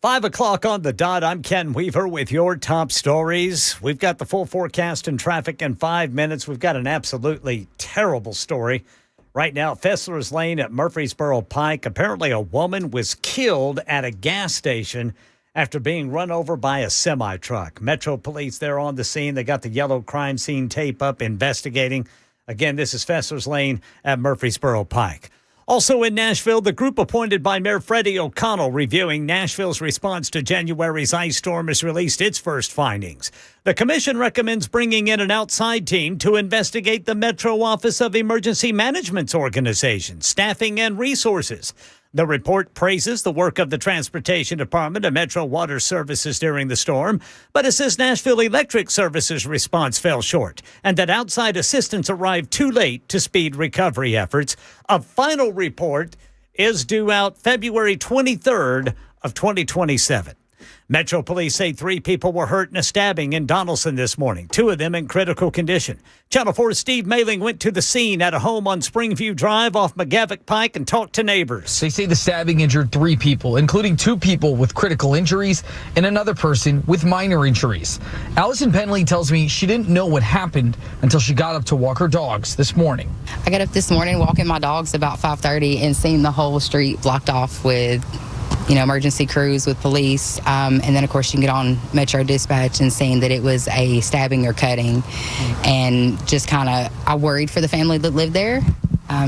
Five o'clock on the dot. I'm Ken Weaver with your top stories. We've got the full forecast and traffic in 5 minutes. We've got an absolutely terrible story. Right now, Fessler's Lane at Murfreesboro Pike. Apparently, a woman was killed at a gas station after being run over by a semi-truck. Metro Police, they're on the scene. They got the yellow crime scene tape up, investigating. Again, this is Fessler's Lane at Murfreesboro Pike. Also in Nashville, the group appointed by Mayor Freddie O'Connell reviewing Nashville's response to January's ice storm has released its first findings. The commission recommends bringing in an outside team to investigate the Metro Office of Emergency Management's organization, staffing, and resources. The report praises the work of the Transportation Department and Metro Water Services during the storm, but it says Nashville Electric Services' response fell short and that outside assistance arrived too late to speed recovery efforts. A final report is due out February 23rd of 2027. Metro Police say 3 people were hurt in a stabbing in Donaldson this morning, 2 of them in critical condition. Channel 4's Steve Mailing went to the scene at a home on Springview Drive off McGavick Pike and talked to neighbors. They say the stabbing injured 3 people, including 2 people with critical injuries and another person with minor injuries. Allison Penley tells me she didn't know what happened until she got up to walk her dogs this morning. I got up this morning walking my dogs about 5:30 and seeing the whole street blocked off with emergency crews with police. And then, of course, you can get on Metro Dispatch and seeing that it was a stabbing or cutting. And just I worried for the family that lived there,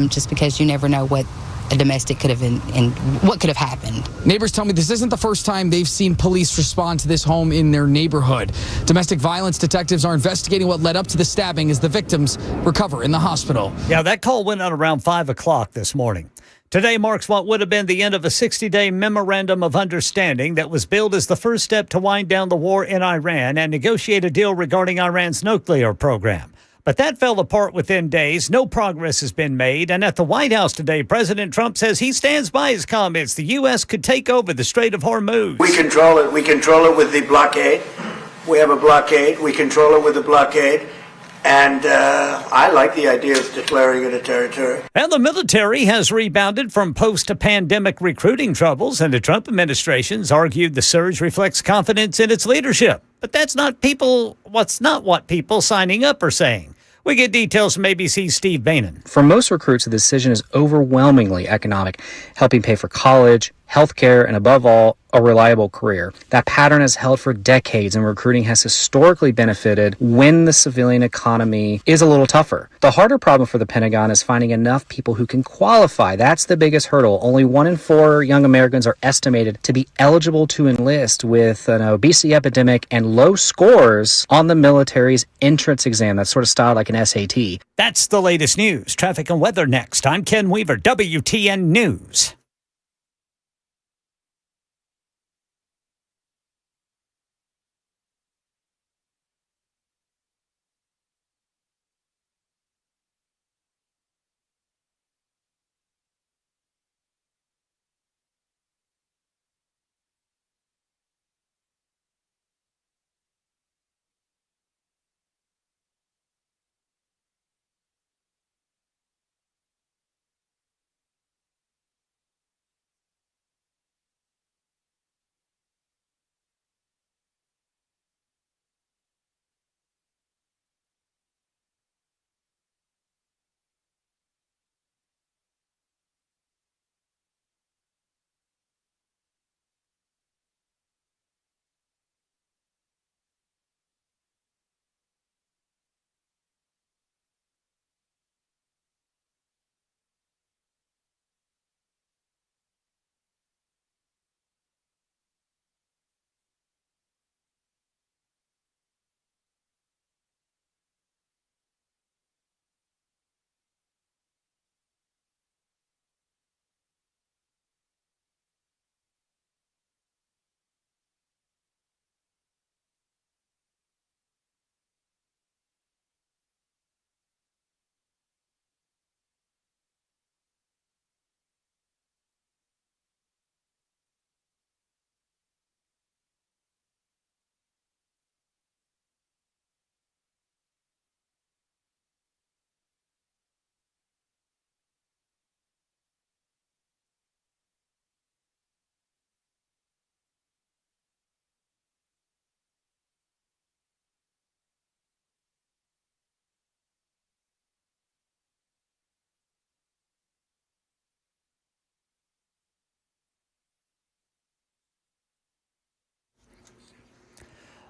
just because you never know what a domestic could have been and what could have happened. Neighbors tell me this isn't the first time they've seen police respond to this home in their neighborhood. Domestic violence detectives are investigating what led up to the stabbing as the victims recover in the hospital. Yeah, that call went out around 5 o'clock this morning. Today marks what would have been the end of a 60-day memorandum of understanding that was billed as the first step to wind down the war in Iran and negotiate a deal regarding Iran's nuclear program. But that fell apart within days. No progress has been made. And at the White House today, President Trump says he stands by his comments. The U.S. could take over the Strait of Hormuz. We control it. We control it with the blockade. We have a blockade. We control it with the blockade. And I like the idea of declaring it a territory. And the military has rebounded from post-pandemic recruiting troubles, and the Trump administration's argued the surge reflects confidence in its leadership. But that's not what people signing up are saying. We get details from ABC's Steve Bainan. For most recruits, the decision is overwhelmingly economic, helping pay for college, healthcare, and above all, a reliable career. That pattern has held for decades, and recruiting has historically benefited when the civilian economy is a little tougher. The harder problem for the Pentagon is finding enough people who can qualify. That's the biggest hurdle. Only 1 in 4 young Americans are estimated to be eligible to enlist, with an obesity epidemic and low scores on the military's entrance exam. That's sort of styled like an SAT. That's the latest news. Traffic and weather next. I'm Ken Weaver, WTN News.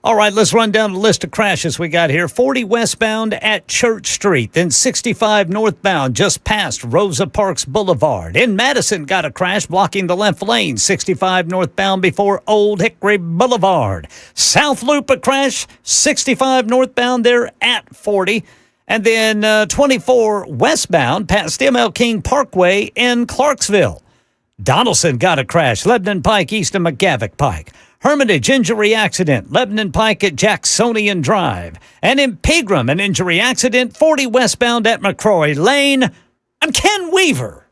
All right, let's run down the list of crashes we got here. 40 westbound at Church Street, then 65 northbound just past Rosa Parks Boulevard. In Madison, got a crash blocking the left lane, 65 northbound before Old Hickory Boulevard. South Loop, a crash, 65 northbound there at 40. And then 24 westbound past ML King Parkway in Clarksville. Donaldson got a crash, Lebanon Pike east of McGavick Pike. Hermitage, injury accident, Lebanon Pike at Jacksonian Drive. And in Pegram, an injury accident, 40 westbound at McCrory Lane. I'm Ken Weaver.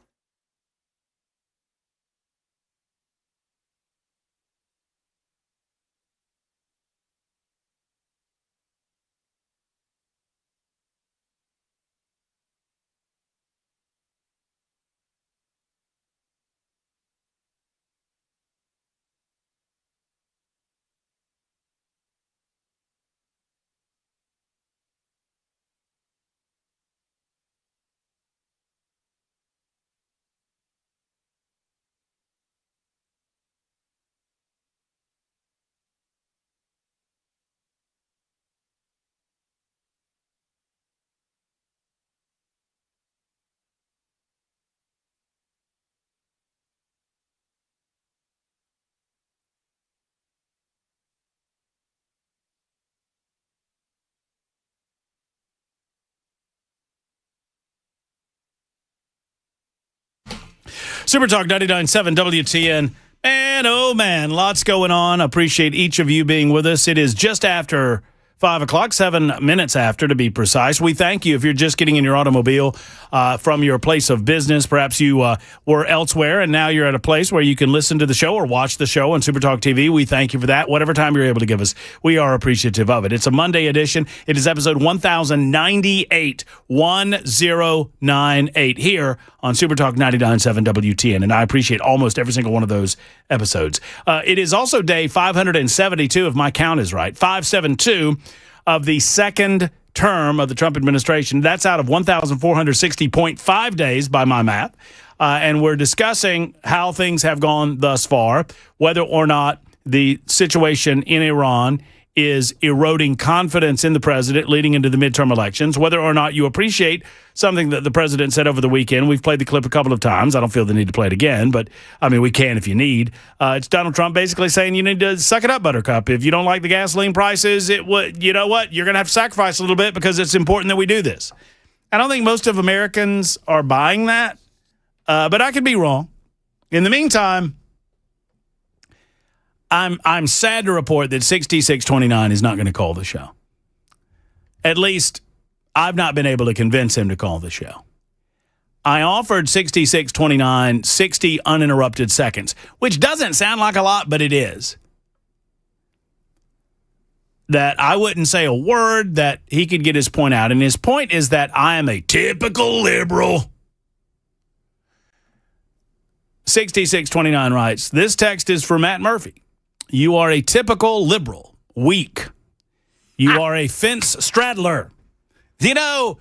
Super Talk 99.7 WTN. Man, oh man, lots going on. Appreciate each of you being with us. It is just after 5 o'clock, 7 minutes after to be precise. We thank you if you're just getting in your automobile from your place of business. Perhaps you were elsewhere and now you're at a place where you can listen to the show or watch the show on Supertalk TV. We thank you for that. Whatever time you're able to give us, we are appreciative of it. It's a Monday edition. It is episode 1098, 1098 here on Supertalk 99.7 WTN, and I appreciate almost every single one of those episodes. It is also day 572, if my count is right, 572 of the second term of the Trump administration. That's out of 1,460.5 days by my math, and we're discussing how things have gone thus far, whether or not the situation in Iran is eroding confidence in the president leading into the midterm elections, whether or not you appreciate something that the president said over the weekend. We've played the clip a couple of times. I don't feel the need to play it again, but, I mean, we can if you need. It's Donald Trump basically saying you need to suck it up, Buttercup. If you don't like the gasoline prices, you know what? You're going to have to sacrifice a little bit because it's important that we do this. I don't think most of Americans are buying that, but I could be wrong. In the meantime, I'm sad to report that 6629 is not going to call the show. At least I've not been able to convince him to call the show. I offered 6629 60 uninterrupted seconds, which doesn't sound like a lot, but it is. That I wouldn't say a word, that he could get his point out. And his point is that I am a typical liberal. 6629 writes, this text is for Matt Murphy. You are a typical liberal, weak. You are a fence straddler. You know,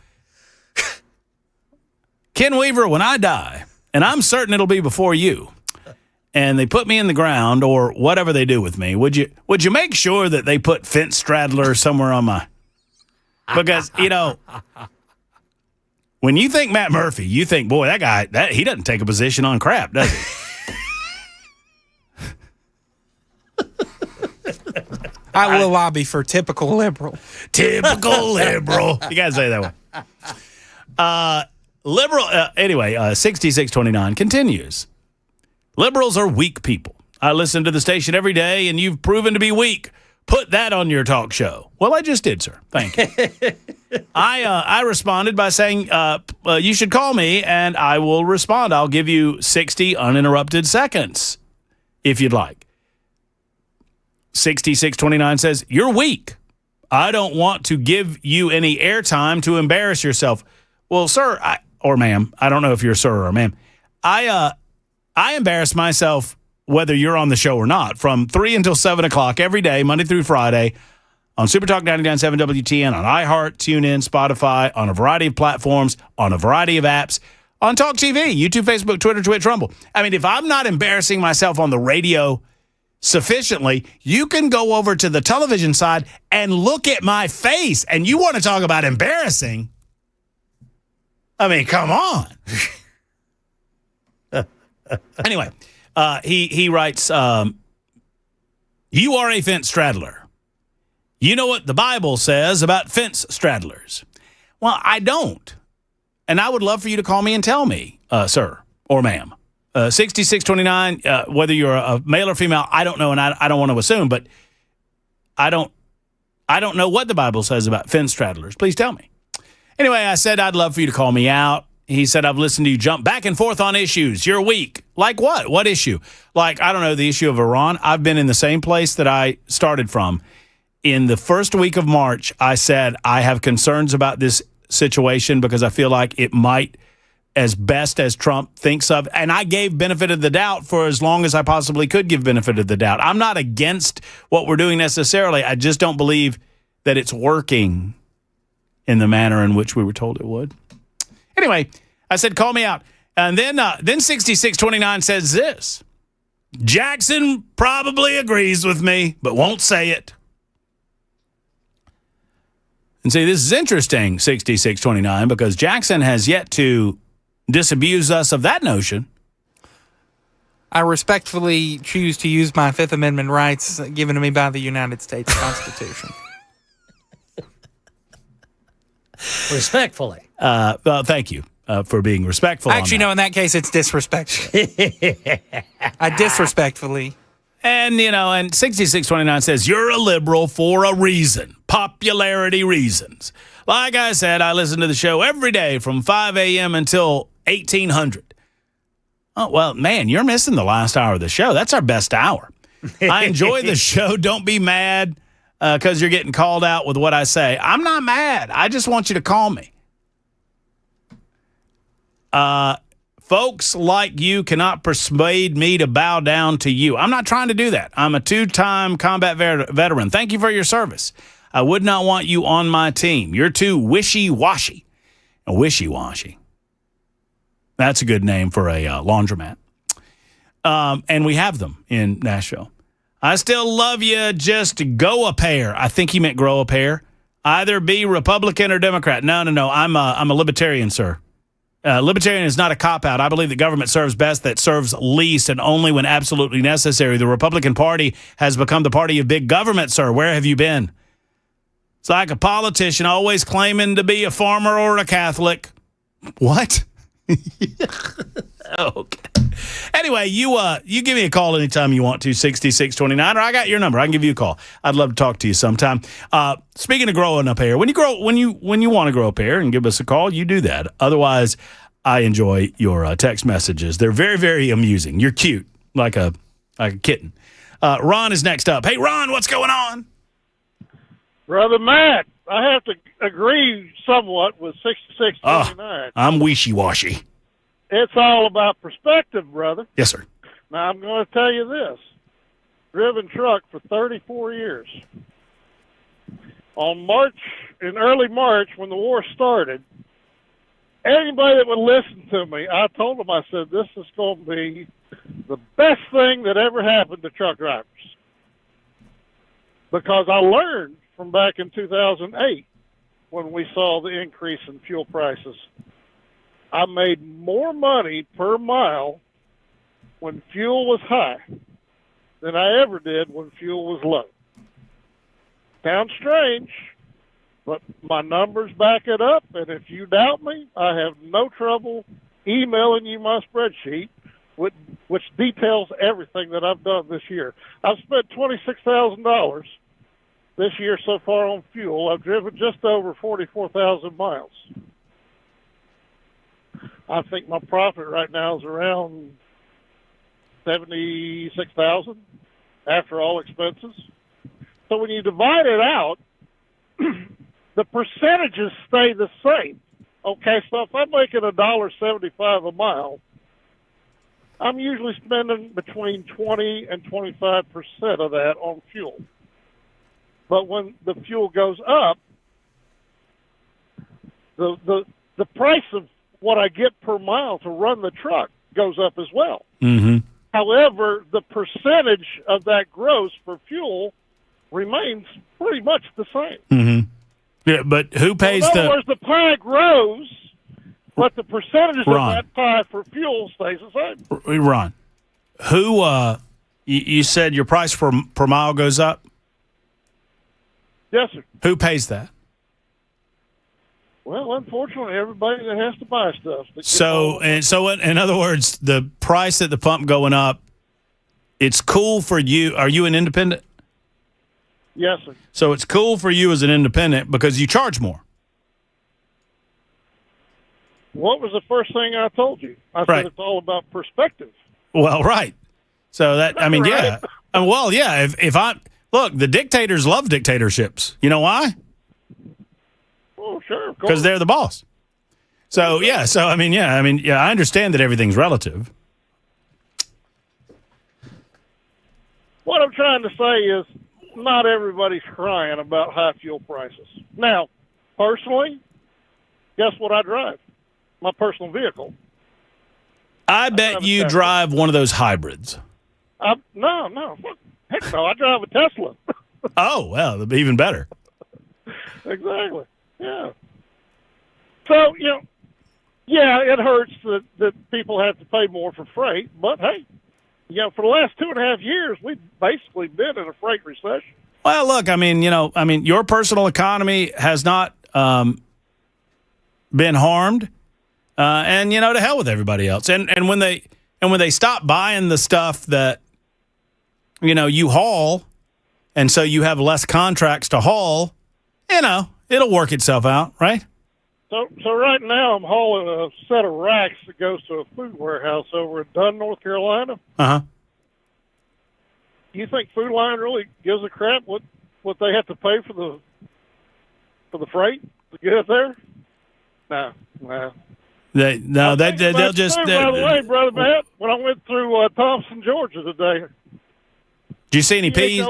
Ken Weaver, when I die, and I'm certain it'll be before you, and they put me in the ground or whatever they do with me, would you make sure that they put fence straddler somewhere on my... Because, you know, when you think Matt Murphy, you think, boy, that guy, he doesn't take a position on crap, does he? I will lobby for typical liberal. Typical liberal. You got to say that one. Liberal. Anyway, 6629 continues. Liberals are weak people. I listen to the station every day, and you've proven to be weak. Put that on your talk show. Well, I just did, sir. Thank you. I responded by saying, you should call me, and I will respond. I'll give you 60 uninterrupted seconds, if you'd like. 6629 says, you're weak. I don't want to give you any airtime to embarrass yourself. Well, sir, or ma'am, I don't know if you're a sir or ma'am. I embarrass myself whether you're on the show or not from 3 until 7 o'clock every day, Monday through Friday, on Supertalk 99.7 WTN, on iHeart, TuneIn, Spotify, on a variety of platforms, on a variety of apps, on Talk TV, YouTube, Facebook, Twitter, Twitch, Rumble. I mean, if I'm not embarrassing myself on the radio sufficiently, you can go over to the television side and look at my face, and you want to talk about embarrassing? I mean, come on. Anyway, he writes, you are a fence straddler. You know what the Bible says about fence straddlers. Well, I don't. And I would love for you to call me and tell me, sir or ma'am. 6629, whether you're a male or female, I don't know, and I don't want to assume, but I don't know what the Bible says about fence straddlers. Please tell me. Anyway, I said I'd love for you to call me out. He said, I've listened to you jump back and forth on issues. You're weak. Like what? What issue? Like, I don't know, the issue of Iran. I've been in the same place that I started from. In the first week of March, I said I have concerns about this situation because I feel like it might, as best as Trump thinks of, and I gave benefit of the doubt for as long as I possibly could give benefit of the doubt. I'm not against what we're doing necessarily. I just don't believe that it's working in the manner in which we were told it would. Anyway, I said, call me out. And then 6629 says this. Jackson probably agrees with me, but won't say it. And see, this is interesting, 6629, because Jackson has yet to disabuse us of that notion. I respectfully choose to use my Fifth Amendment rights given to me by the United States Constitution. Respectfully. Well, thank you for being respectful. Actually, no, in that case, it's disrespectful. I disrespectfully And, and 6629 says, you're a liberal for a reason. Popularity reasons. Like I said, I listen to the show every day from 5 a.m. until 1800. Oh, well, man, you're missing the last hour of the show. That's our best hour. I enjoy the show. Don't be mad because you're getting called out with what I say. I'm not mad. I just want you to call me. Folks like you cannot persuade me to bow down to you. I'm not trying to do that. I'm a 2-time combat veteran. Thank you for your service. I would not want you on my team. You're too wishy-washy. Wishy-washy. That's a good name for a laundromat. And we have them in Nashville. I still love you. Just go a pair. I think he meant grow a pair. Either be Republican or Democrat. No. I'm a libertarian, sir. Libertarian is not a cop-out. I believe that government serves best that serves least and only when absolutely necessary. The Republican Party has become the party of big government, sir. Where have you been? It's like a politician always claiming to be a farmer or a Catholic. What? Okay. Anyway, you give me a call anytime you want to, 6629, or I got your number. I can give you a call. I'd love to talk to you sometime. Speaking of growing up hair, when you want to grow up hair and give us a call, you do that. Otherwise, I enjoy your text messages. They're very, very amusing. You're cute, like a kitten. Ron is next up. Hey, Ron, what's going on? Brother Matt, I have to agree somewhat with 6629. I'm wishy-washy. It's all about perspective, brother. Yes, sir. Now, I'm going to tell you this. Driven truck for 34 years. In early March, when the war started, anybody that would listen to me, I told them, I said, this is going to be the best thing that ever happened to truck drivers. Because I learned from back in 2008 when we saw the increase in fuel prices. I made more money per mile when fuel was high than I ever did when fuel was low. Sounds strange, but my numbers back it up, and if you doubt me, I have no trouble emailing you my spreadsheet, which details everything that I've done this year. I've spent $26,000 this year so far on fuel. I've driven just over 44,000 miles. I think my profit right now is around 76,000 after all expenses. So when you divide it out, the percentages stay the same. Okay, so if I'm making $1.75 a mile, I'm usually spending between 20 and 25% of that on fuel. But when the fuel goes up, the price of what I get per mile to run the truck goes up as well. Mm-hmm. However, the percentage of that gross for fuel remains pretty much the same. Mm-hmm. Yeah, but who pays in other words, the pie grows, but the percentage of that pie for fuel stays the same. Ron, you said your price per mile goes up? Yes, sir. Who pays that? Well, unfortunately, everybody that has to buy stuff. So in other words, the price at the pump going up, it's cool for you. Are you an independent? Yes, sir. So it's cool for you as an independent because you charge more. What was the first thing I told you? I said it's all about perspective. Well, right. So that, I mean, right. yeah. Well, yeah, look, the dictators love dictatorships. You know why? Oh, sure, of course. Because they're the boss. So, yeah. So, I understand that everything's relative. What I'm trying to say is not everybody's crying about high fuel prices. Now, personally, guess what I drive? My personal vehicle. I bet you drive one of those hybrids. No. Heck no, I drive a Tesla. Oh, well, even better. Exactly. Yeah. So, it hurts that people have to pay more for freight, but hey, for the last 2.5 years, we've basically been in a freight recession. Well, look, your personal economy has not been harmed, and to hell with everybody else. And when they stop buying the stuff that you haul, and so you have less contracts to haul, it'll work itself out, right? So right now I'm hauling a set of racks that goes to a food warehouse over in Dunn, North Carolina. Uh-huh. You think Food Line really gives a crap what they have to pay for the freight to get it there? No. They'll just. By the way, Brother Matt, when I went through Thompson, Georgia today. Do you see any peas?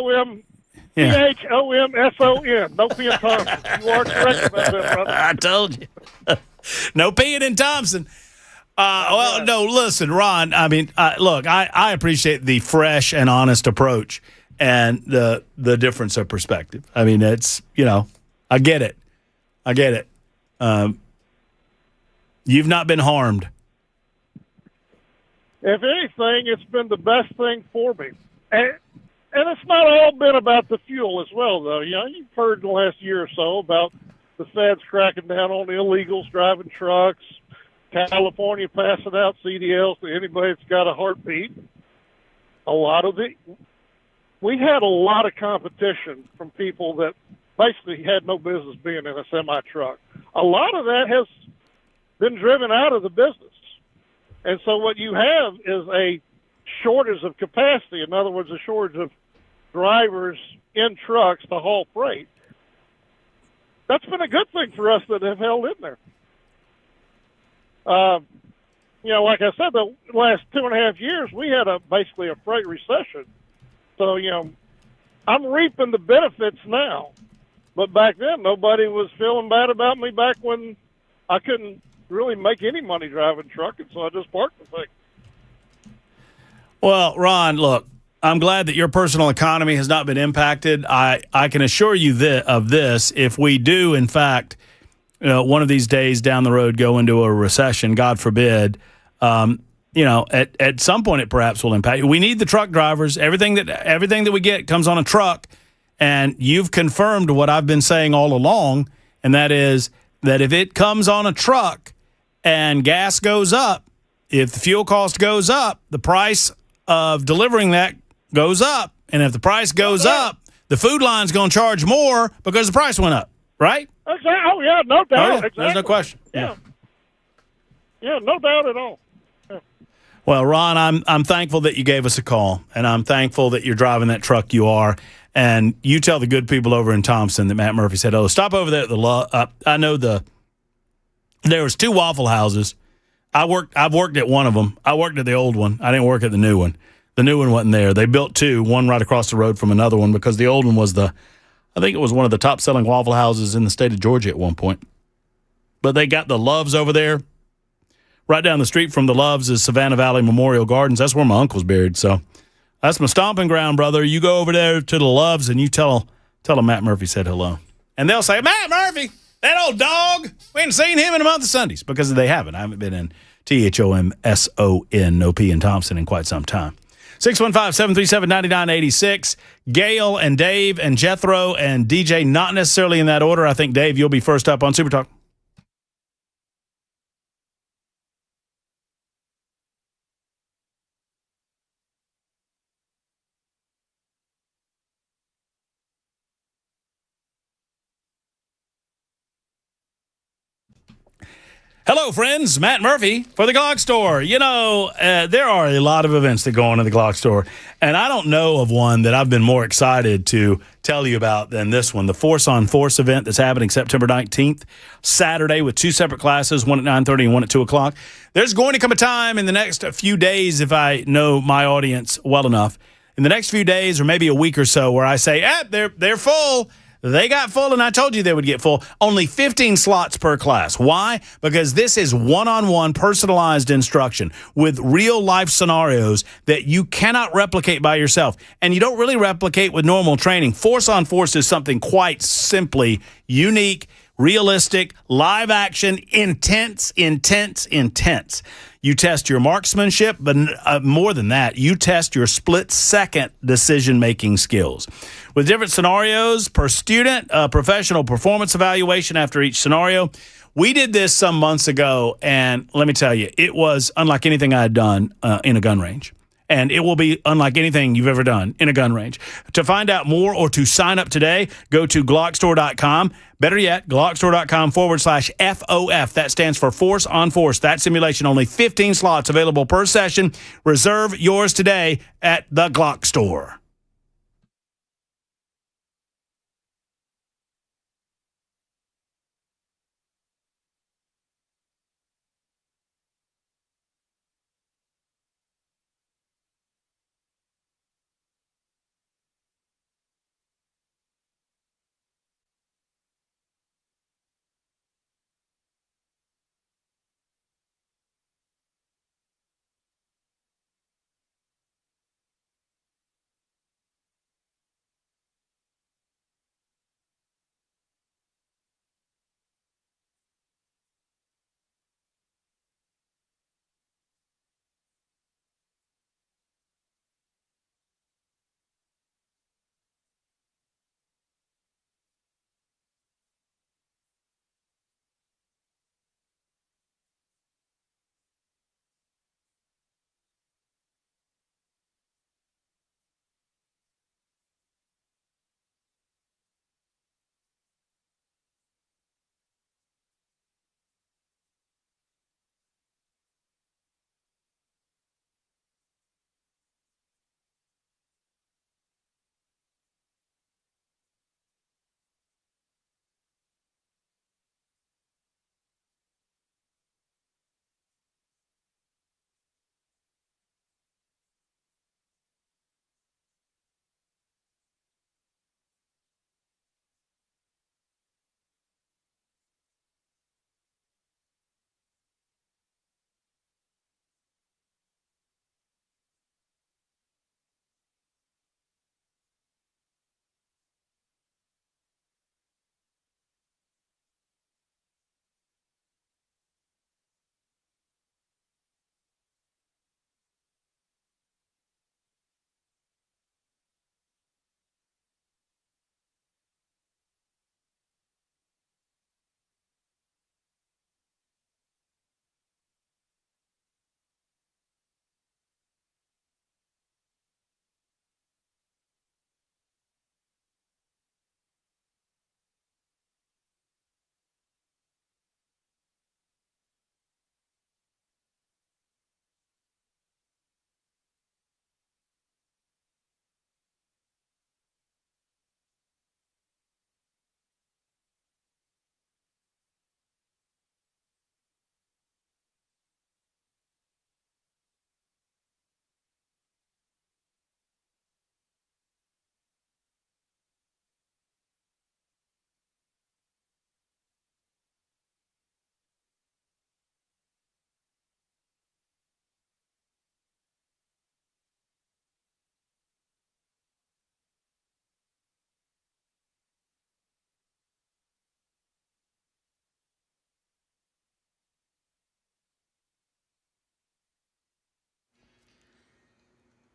Yeah. Thomson. No P in Thompson. You are correct about that, brother. I told you. No peeing in Thompson. No, listen, Ron, I mean, look, I appreciate the fresh and honest approach and the difference of perspective. I mean, it's, I get it. You've not been harmed. If anything, it's been the best thing for me. And it's not all been about the fuel as well, though. You've heard in the last year or so about the feds cracking down on the illegals driving trucks, California passing out CDLs to anybody that's got a heartbeat. We had a lot of competition from people that basically had no business being in a semi-truck. A lot of that has been driven out of the business. And so what you have is a shortage of capacity. In other words, a shortage of drivers in trucks to haul freight. That's been a good thing for us that have held in there. Like I said, the last 2.5 years, we had basically a freight recession. So, I'm reaping the benefits now. But back then, nobody was feeling bad about me back when I couldn't really make any money driving trucking, so I just parked the thing. Well, Ron, look, I'm glad that your personal economy has not been impacted. I can assure you of this. If we do, in fact, one of these days down the road go into a recession, God forbid, at some point it perhaps will impact you. We need the truck drivers. Everything that we get comes on a truck, and you've confirmed what I've been saying all along, and that is that if it comes on a truck and gas goes up, if the fuel cost goes up, the price of delivering that goes up. And if the price goes up, the food line's going to charge more because the price went up, right? Exactly. Oh, yeah, no doubt. Oh, yeah. Exactly. There's no question. Yeah, no doubt at all. Yeah. Well, Ron, I'm thankful that you gave us a call, and I'm thankful that you're driving that truck you are. And you tell the good people over in Thompson that Matt Murphy said, stop over there at I know there was 2 Waffle Houses. I've worked at one of them. I worked at the old one. I didn't work at the new one. The new one wasn't there. They built 2, one right across the road from another one, because the old one was I think it was one of the top-selling Waffle Houses in the state of Georgia at one point. But they got the Loves over there. Right down the street from the Loves is Savannah Valley Memorial Gardens. That's where my uncle's buried. So that's my stomping ground, brother. You go over there to the Loves and you tell them Matt Murphy said hello. And they'll say, Matt Murphy, that old dog, we ain't seen him in a month of Sundays, because they haven't. I haven't been in THOMSON, no P in Thompson, in quite some time. 615-737-9986. Gail and Dave and Jethro and DJ, not necessarily in that order. I think, Dave, you'll be first up on Super Talk. Hello, friends. Matt Murphy for the Glock Store. There are a lot of events that go on in the Glock Store, and I don't know of one that I've been more excited to tell you about than this one, the Force on Force event that's happening September 19th, Saturday, with 2 separate classes, one at 9:30 and one at 2 o'clock. There's going to come a time in the next few days, if I know my audience well enough, in the next few days or maybe a week or so, where I say, they're full. They got full, and I told you they would get full. Only 15 slots per class. Why? Because this is one-on-one personalized instruction with real-life scenarios that you cannot replicate by yourself. And you don't really replicate with normal training. Force on Force is something quite simply unique, realistic, live action, intense. You test your marksmanship, but more than that, you test your split-second decision-making skills. With different scenarios per student, professional performance evaluation after each scenario. We did this some months ago, and let me tell you, it was unlike anything I had done in a gun range. and it will be unlike anything you've ever done in a gun range. To find out more or to sign up today, go to Glockstore.com. Better yet, Glockstore.com/FOF. That stands for Force on Force. That simulation, only 15 slots available per session. Reserve yours today at the Glock Store.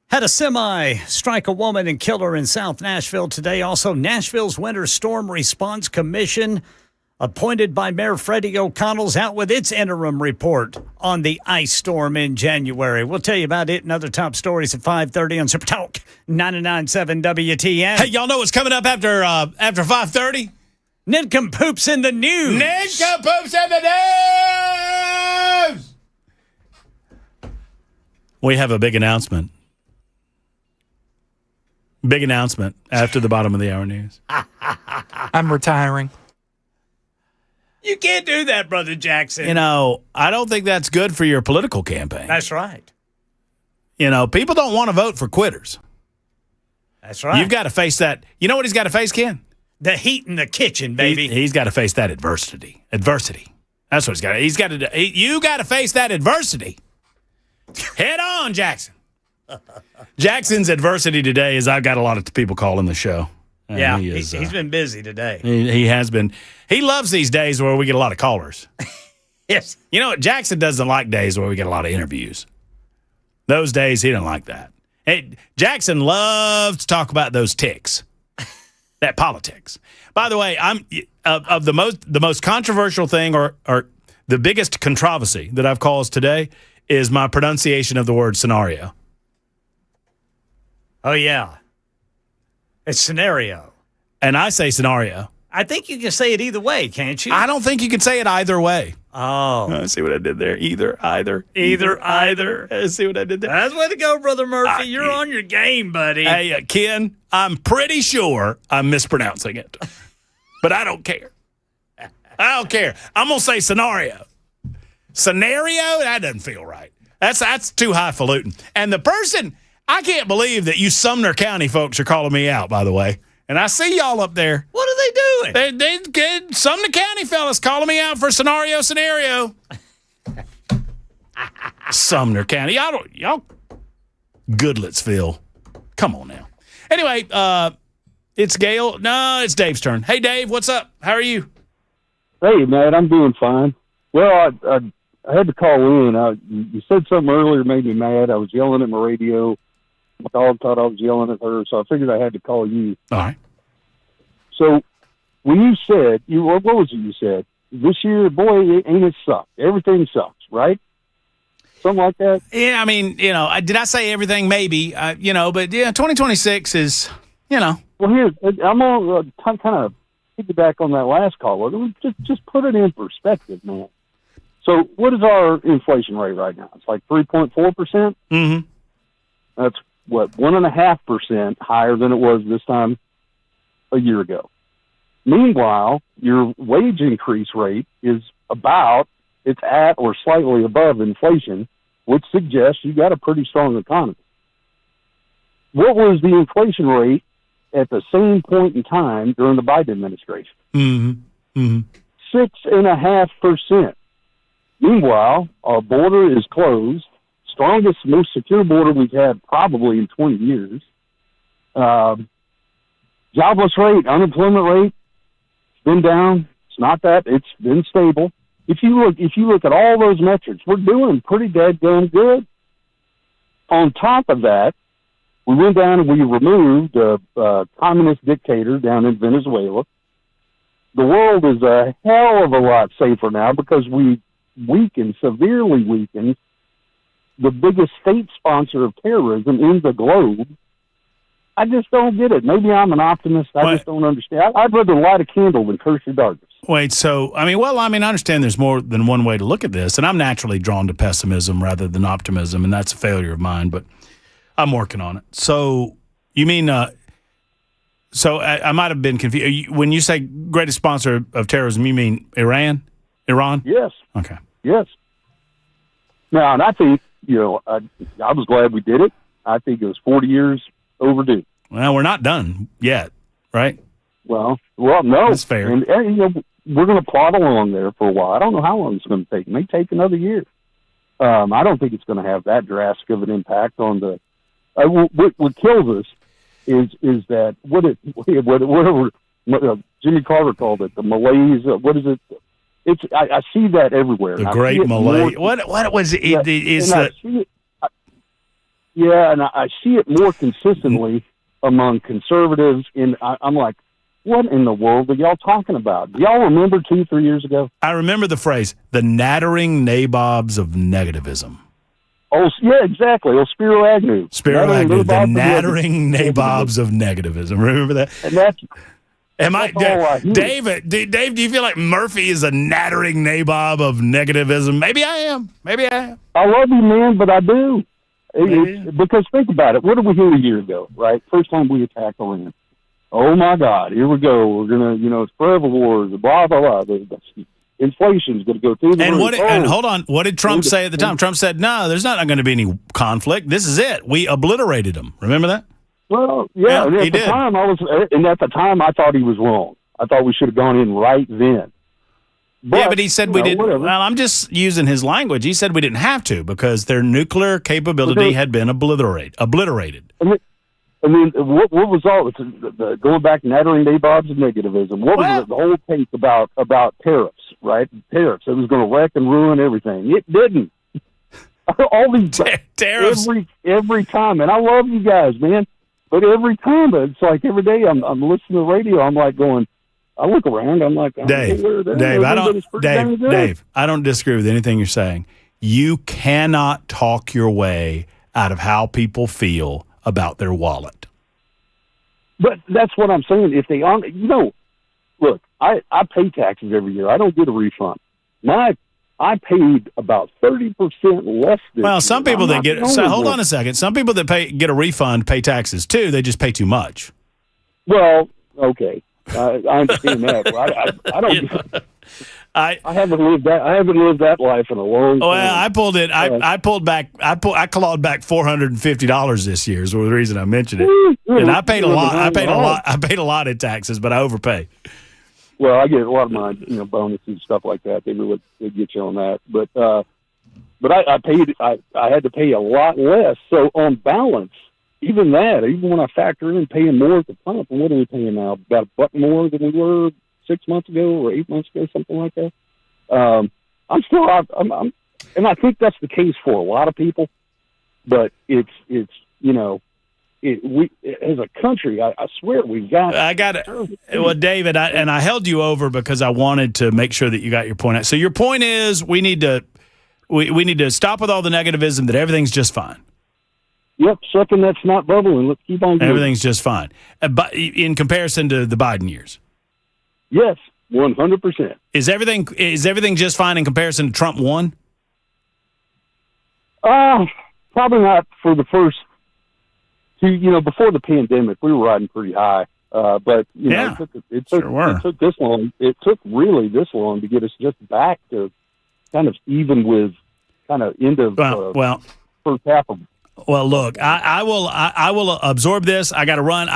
Had a semi strike a woman and kill her in South Nashville today. Also, Nashville's Winter Storm Response Commission, appointed by Mayor Freddie O'Connell's, out with its interim report on the ice storm in January. We'll tell you about it and other top stories at 5:30 on Super Talk 99.7 WTN. Hey, y'all know what's coming up after 5:30? Nincompoops in the news. Nincompoops in the news! We have a big announcement. Big announcement after the bottom of the hour news. I'm retiring. You can't do that, Brother Jackson. You know, I don't think that's good for your political campaign. That's right. You know, people don't want to vote for quitters. That's right. You've got to face that. You know what he's got to face, Ken? The heat in the kitchen, baby. He's got to face that adversity. Adversity. That's what he's got. He's got to. You got to face that adversity. Head on, Jackson. Jackson's adversity today is I've got a lot of people calling the show. Yeah, he's been busy today. He has been. He loves these days where we get a lot of callers. Yes. You know what? Jackson doesn't like days where we get a lot of interviews. Those days, he doesn't like that. Hey, Jackson loves to talk about those ticks, that politics. By the way, I'm of the most controversial thing or the biggest controversy that I've caused today is my pronunciation of the word scenario. Oh, yeah. It's scenario. And I say scenario. I think you can say it either way, can't you? I don't think you can say it either way. Oh. See what I did there? Either. See what I did there? That's the way to go, Brother Murphy. You're on your game, buddy. Hey, Ken, I'm pretty sure I'm mispronouncing it. But I don't care. I don't care. I'm going to say scenario. Scenario? That doesn't feel right. That's too highfalutin. And the person, I can't believe that you Sumner County folks are calling me out, by the way. And I see y'all up there. What are they doing? They good. Sumner County fellas calling me out for scenario. Sumner County. Y'all Goodlettsville. Come on now. Anyway, it's Gail. No, it's Dave's turn. Hey, Dave, what's up? How are you? Hey, Matt, I'm doing fine. Well, I had to call in. You said something earlier that made me mad. I was yelling at my radio. My dog thought I was yelling at her, so I figured I had to call you. All right. So when you said, what was it you said? This year, boy, ain't it sucked. Everything sucks, right? Something like that? Yeah, I mean, did I say everything? Maybe, but yeah, 2026 is, Well, here, I'm going to kind of piggyback on that last call. Just put it in perspective, man. So what is our inflation rate right now? It's like 3.4%? Mm-hmm. That's, 1.5% higher than it was this time a year ago. Meanwhile, your wage increase rate is it's at or slightly above inflation, which suggests you got a pretty strong economy. What was the inflation rate at the same point in time during the Biden administration? Mm-hmm. Mm-hmm. 6.5%. Meanwhile, our border is closed. Strongest, most secure border we've had probably in 20 years. Jobless rate, unemployment rate, it's been down. It's not that. It's been stable. If you look at all those metrics, we're doing pretty dadgum good. On top of that, we went down and we removed a communist dictator down in Venezuela. The world is a hell of a lot safer now because we severely weakened the biggest state sponsor of terrorism in the globe. I just don't get it. Maybe I'm an optimist. I just don't understand. I'd rather light a candle than curse the darkness. Wait, so, I understand there's more than one way to look at this, and I'm naturally drawn to pessimism rather than optimism, and that's a failure of mine, but I'm working on it. So, you mean, I might have been confused. When you say greatest sponsor of terrorism, you mean Iran? Yes. Okay. Yes. Now, and I think, I was glad we did it. I think it was 40 years overdue. Well, we're not done yet, right? Well, no. That's fair. And we're going to plod along there for a while. I don't know how long it's going to take. It may take another year. I don't think it's going to have that drastic of an impact on the. What kills us is that whatever Jimmy Carter called it, the malaise. What is it? I see that everywhere. The great malaise. What was it? And I see it more consistently among conservatives. And I'm like, what in the world are y'all talking about? Do y'all remember 2-3 years ago? I remember the phrase, the nattering nabobs of negativism. Oh, yeah, exactly. Oh, Spiro Agnew. The nattering nabobs of negativism. Remember that? And that's... Dave, do you feel like Murphy is a nattering nabob of negativism? Maybe I am. I love you, man, but I do. Because think about it. What did we do a year ago, right? First time we attacked Iran. Oh, my God. Here we go. We're going to, it's forever wars, blah, blah, blah. Inflation's going to go through the roof. And hold on. What did Trump say at the time? Trump said, no, there's not going to be any conflict. This is it. We obliterated them. Remember that? Well, yeah, and at the time I thought he was wrong. I thought we should have gone in right then. But he said we didn't. Whatever. Well, I'm just using his language. He said we didn't have to because their nuclear capability had been obliterated. I mean, what was all going back to nattering nabobs of negativism? What was the whole take about tariffs? Right, tariffs. It was going to wreck and ruin everything. It didn't. All these tariffs every time, and I love you guys, man. But every time, it's like every day I'm listening to the radio. I'm like going. I look around. I'm like, Dave, I don't disagree with anything you're saying. You cannot talk your way out of how people feel about their wallet. But that's what I'm saying. If they aren't, look, I pay taxes every year. I don't get a refund. I paid about 30% less. Well, some people that get hold on a second. Some people that get a refund pay taxes too. They just pay too much. Well, okay, I understand that. I don't. I haven't lived that. I haven't lived that life in a long time. Well, I pulled it. I pulled back. I clawed back $450 this year. Is the reason I mentioned it. And I paid a lot. I paid a lot in taxes, but I overpay. Well, I get a lot of my bonuses and stuff like that. They get you on that, but I paid. I had to pay a lot less. So on balance, even when I factor in paying more at the pump, what are we paying now? About $1 more than we were 6 months ago or 8 months ago, something like that. I'm still out. And I think that's the case for a lot of people. But it's we as a country, I swear we've got. I got it. Well, David, I held you over because I wanted to make sure that you got your point out. So your point is we need to stop with all the negativism that everything's just fine. Yep, something that's not bubbling. Let's keep on going. Everything's just fine, but in comparison to the Biden years. Yes, 100%. Is everything just fine in comparison to Trump 1? Probably not for the first. Before the pandemic, we were riding pretty high. But it took this long. It took really this long to get us just back to kind of even with kind of end of first half of. Well, look, I will absorb this. I got to run.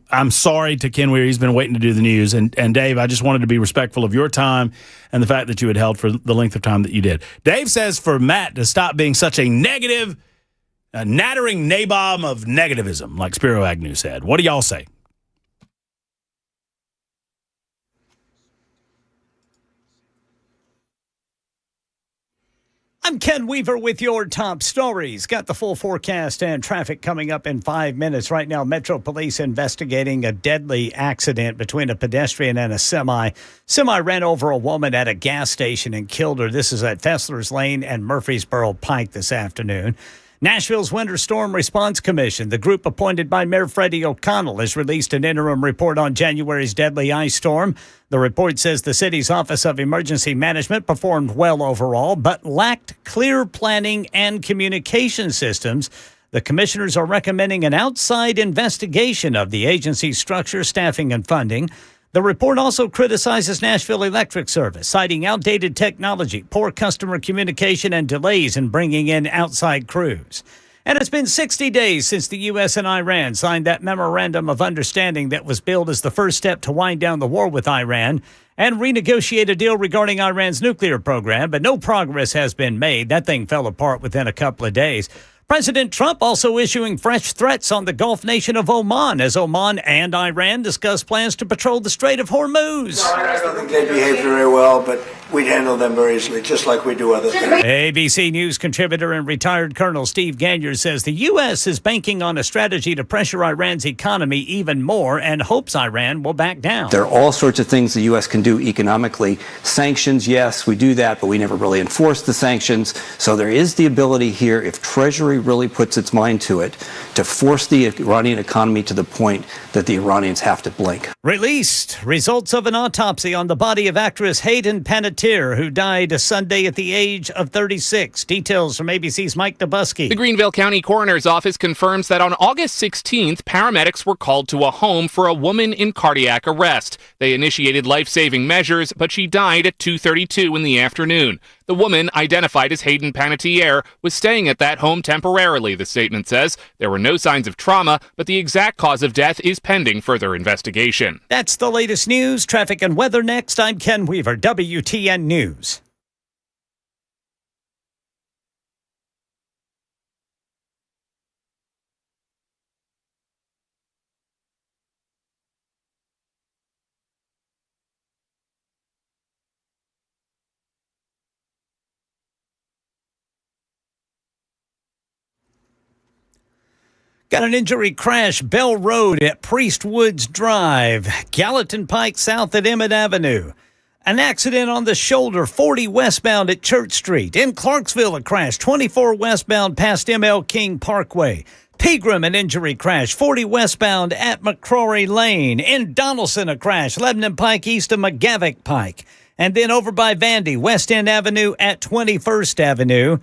I'm sorry to Ken Weir. He's been waiting to do the news. And Dave, I just wanted to be respectful of your time and the fact that you had held for the length of time that you did. Dave says for Matt to stop being such a nattering nabob of negativism, like Spiro Agnew said. What do y'all say? I'm Ken Weaver with your top stories. Got the full forecast and traffic coming up in 5 minutes. Right now, Metro Police investigating a deadly accident between a pedestrian and a semi. Semi ran over a woman at a gas station and killed her. This is at Fessler's Lane and Murfreesboro Pike this afternoon. Nashville's Winter Storm Response Commission, the group appointed by Mayor Freddie O'Connell, has released an interim report on January's deadly ice storm. The report says the city's Office of Emergency Management performed well overall, but lacked clear planning and communication systems. The commissioners are recommending an outside investigation of the agency's structure, staffing, and funding. The report also criticizes Nashville Electric Service, citing outdated technology, poor customer communication, and delays in bringing in outside crews. And it's been 60 days since the U.S. and Iran signed that memorandum of understanding that was billed as the first step to wind down the war with Iran and renegotiate a deal regarding Iran's nuclear program, but no progress has been made. That thing fell apart within a couple of days. President Trump also issuing fresh threats on the Gulf nation of Oman as Oman and Iran discuss plans to patrol the Strait of Hormuz. No, I don't think they behave very well, but we'd handle them very easily, just like we do other things. ABC News contributor and retired Colonel Steve Gagner says the U.S. is banking on a strategy to pressure Iran's economy even more and hopes Iran will back down. There are all sorts of things the U.S. can do economically. Sanctions, yes, we do that, but we never really enforce the sanctions. So there is the ability here, if Treasury really puts its mind to it, to force the Iranian economy to the point that the Iranians have to blink. Released results of an autopsy on the body of actress Hayden Panettiere, who died Sunday at the age of 36. Details from ABC's Mike Dubusky. The Greenville County Coroner's Office confirms that on August 16th, paramedics were called to a home for a woman in cardiac arrest. They initiated life-saving measures, but she died at 2:32 in the afternoon. The woman, identified as Hayden Panettiere, was staying at that home temporarily, the statement says. There were no signs of trauma, but the exact cause of death is pending further investigation. That's the latest news, traffic, and weather next. I'm Ken Weaver, WTN News. Got an injury crash, Bell Road at Priest Woods Drive, Gallatin Pike south at Emmett Avenue. An accident on the shoulder, 40 westbound at Church Street. In Clarksville, a crash, 24 westbound past ML King Parkway. Pegram, an injury crash, 40 westbound at McCrory Lane. In Donaldson, a crash, Lebanon Pike east of McGavick Pike. And then over by Vandy, West End Avenue at 21st Avenue.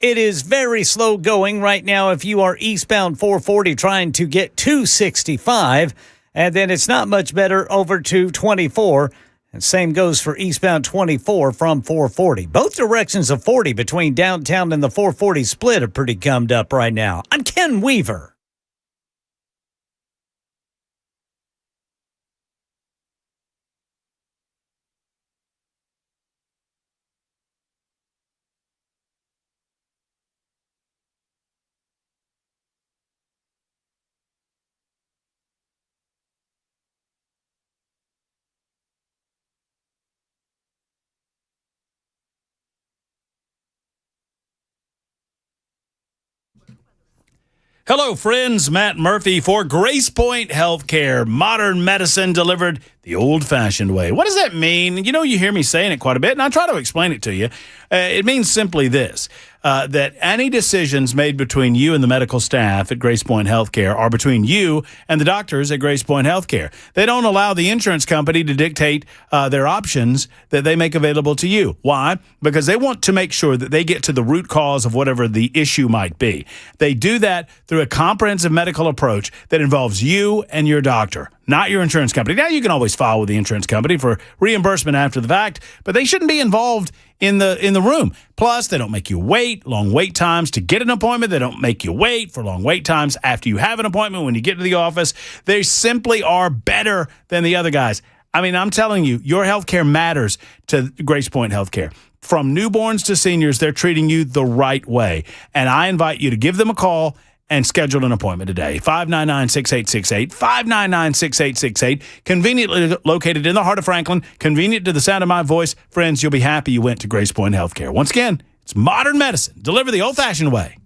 It is very slow going right now if you are eastbound 440 trying to get to 65. And then it's not much better over to 24. And same goes for eastbound 24 from 440. Both directions of 40 between downtown and the 440 split are pretty gummed up right now. I'm Ken Weaver. Hello, friends. Matt Murphy for Grace Point Healthcare. Modern medicine delivered the old-fashioned way. What does that mean? You know, you hear me saying it quite a bit, and I try to explain it to you. It means simply this, that any decisions made between you and the medical staff at Grace Point Healthcare are between you and the doctors at Grace Point Healthcare. They don't allow the insurance company to dictate their options that they make available to you. Why? Because they want to make sure that they get to the root cause of whatever the issue might be. They do that through a comprehensive medical approach that involves you and your doctor, not your insurance company. Now, you can always file with the insurance company for reimbursement after the fact, but they shouldn't be involved in the room. Plus, they don't make you wait, long wait times to get an appointment. They don't make you wait for long wait times after you have an appointment when you get to the office. They simply are better than the other guys. I mean, I'm telling you, your health care matters to Grace Point Healthcare. From newborns to seniors, they're treating you the right way. And I invite you to give them a call and schedule an appointment today. 599-6868, 599-6868, conveniently located in the heart of Franklin, convenient to the sound of my voice. Friends, you'll be happy you went to Grace Point Healthcare. Once again, it's modern medicine, delivered the old-fashioned way.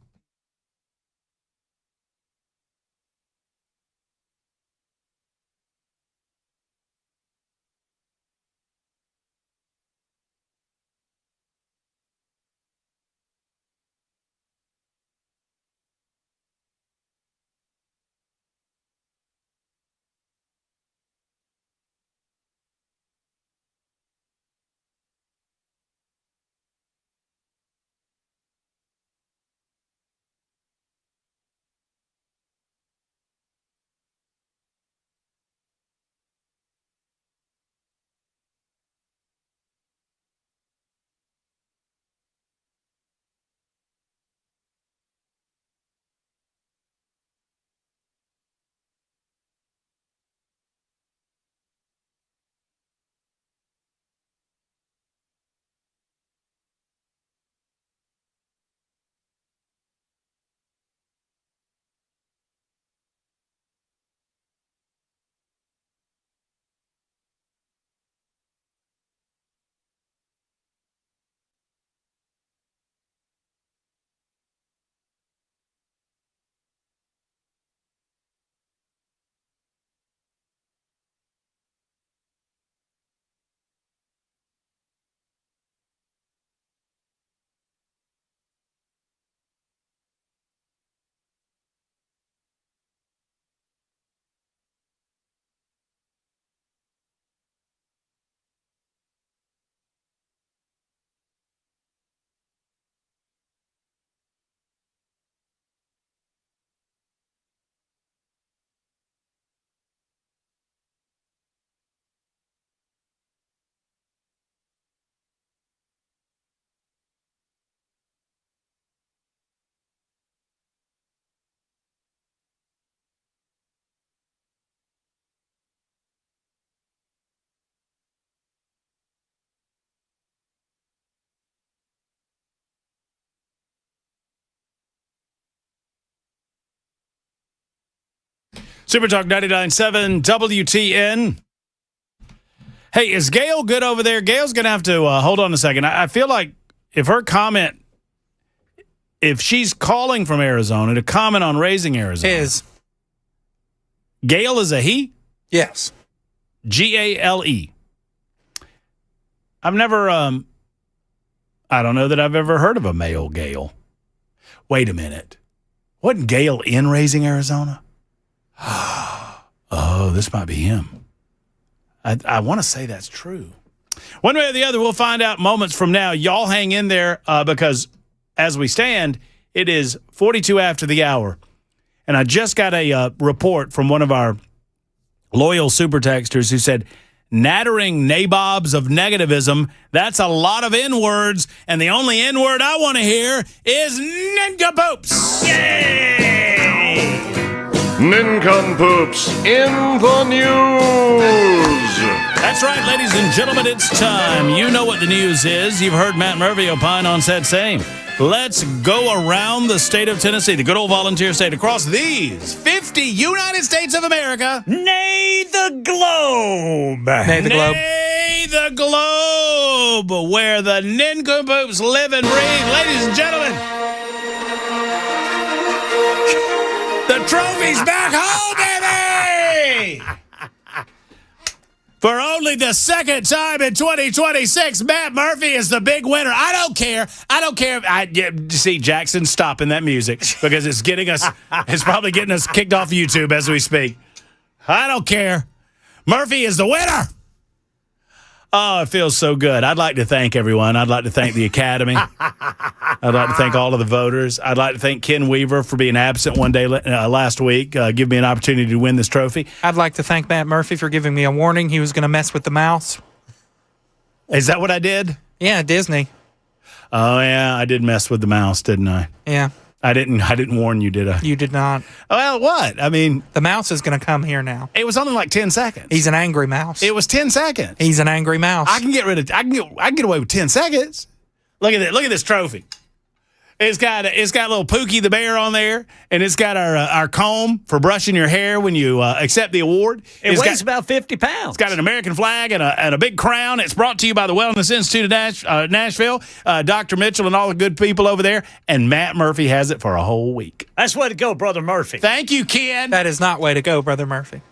Super Talk 99.7 WTN. Hey, is Gail good over there? Gail's going to have to hold on a second. I feel like if her comment, if she's calling from Arizona to comment on raising Arizona. Gail is a he? Yes. Gale. I've never, I don't know that I've ever heard of a male Gail. Wait a minute. Wasn't Gale in Raising Arizona? Oh, this might be him. I want to say that's true. One way or the other, we'll find out moments from now. Y'all hang in there because as we stand, it is 42 after the hour. And I just got a report from one of our loyal super texters who said, nattering nabobs of negativism, that's a lot of N-words, and the only N-word I want to hear is nincompoops. Yay! Nincompoops in the news. That's right, ladies and gentlemen, it's time. You know what the news is. You've heard Matt Murphy opine on said same. Let's go around the state of Tennessee, the good old volunteer state, across these 50 United States of America. Nay, the globe. Nay, the globe. Nay, the globe, where the nincompoops live and breathe. Ladies and gentlemen, the trophy's back home, baby! For only the second time in 2026, Matt Murphy is the big winner. I don't care. See, Jackson's stopping that music because it's getting us, it's probably getting us kicked off YouTube as we speak. I don't care. Murphy is the winner. Oh, it feels so good. I'd like to thank everyone. I'd like to thank the Academy. I'd like to thank all of the voters. I'd like to thank Ken Weaver for being absent one day last week, give me an opportunity to win this trophy. I'd like to thank Matt Murphy for giving me a warning he was going to mess with the mouse. Is that what I did? Yeah, Disney. Oh, yeah, I did mess with the mouse, didn't I? Yeah. I didn't warn you, did I? You did not. Well, what? I mean, the mouse is going to come here now. It was only like 10 seconds. He's an angry mouse. It was 10 seconds. He's an angry mouse. I can get away with 10 seconds. Look at that. Look at this trophy. It's got little Pookie the bear on there, and it's got our comb for brushing your hair when you accept the award. It weighs about 50 pounds. It's got an American flag and a big crown. It's brought to you by the Wellness Institute of Nashville, Dr. Mitchell and all the good people over there, and Matt Murphy has it for a whole week. That's way to go, Brother Murphy. Thank you, Ken. That is not way to go, Brother Murphy.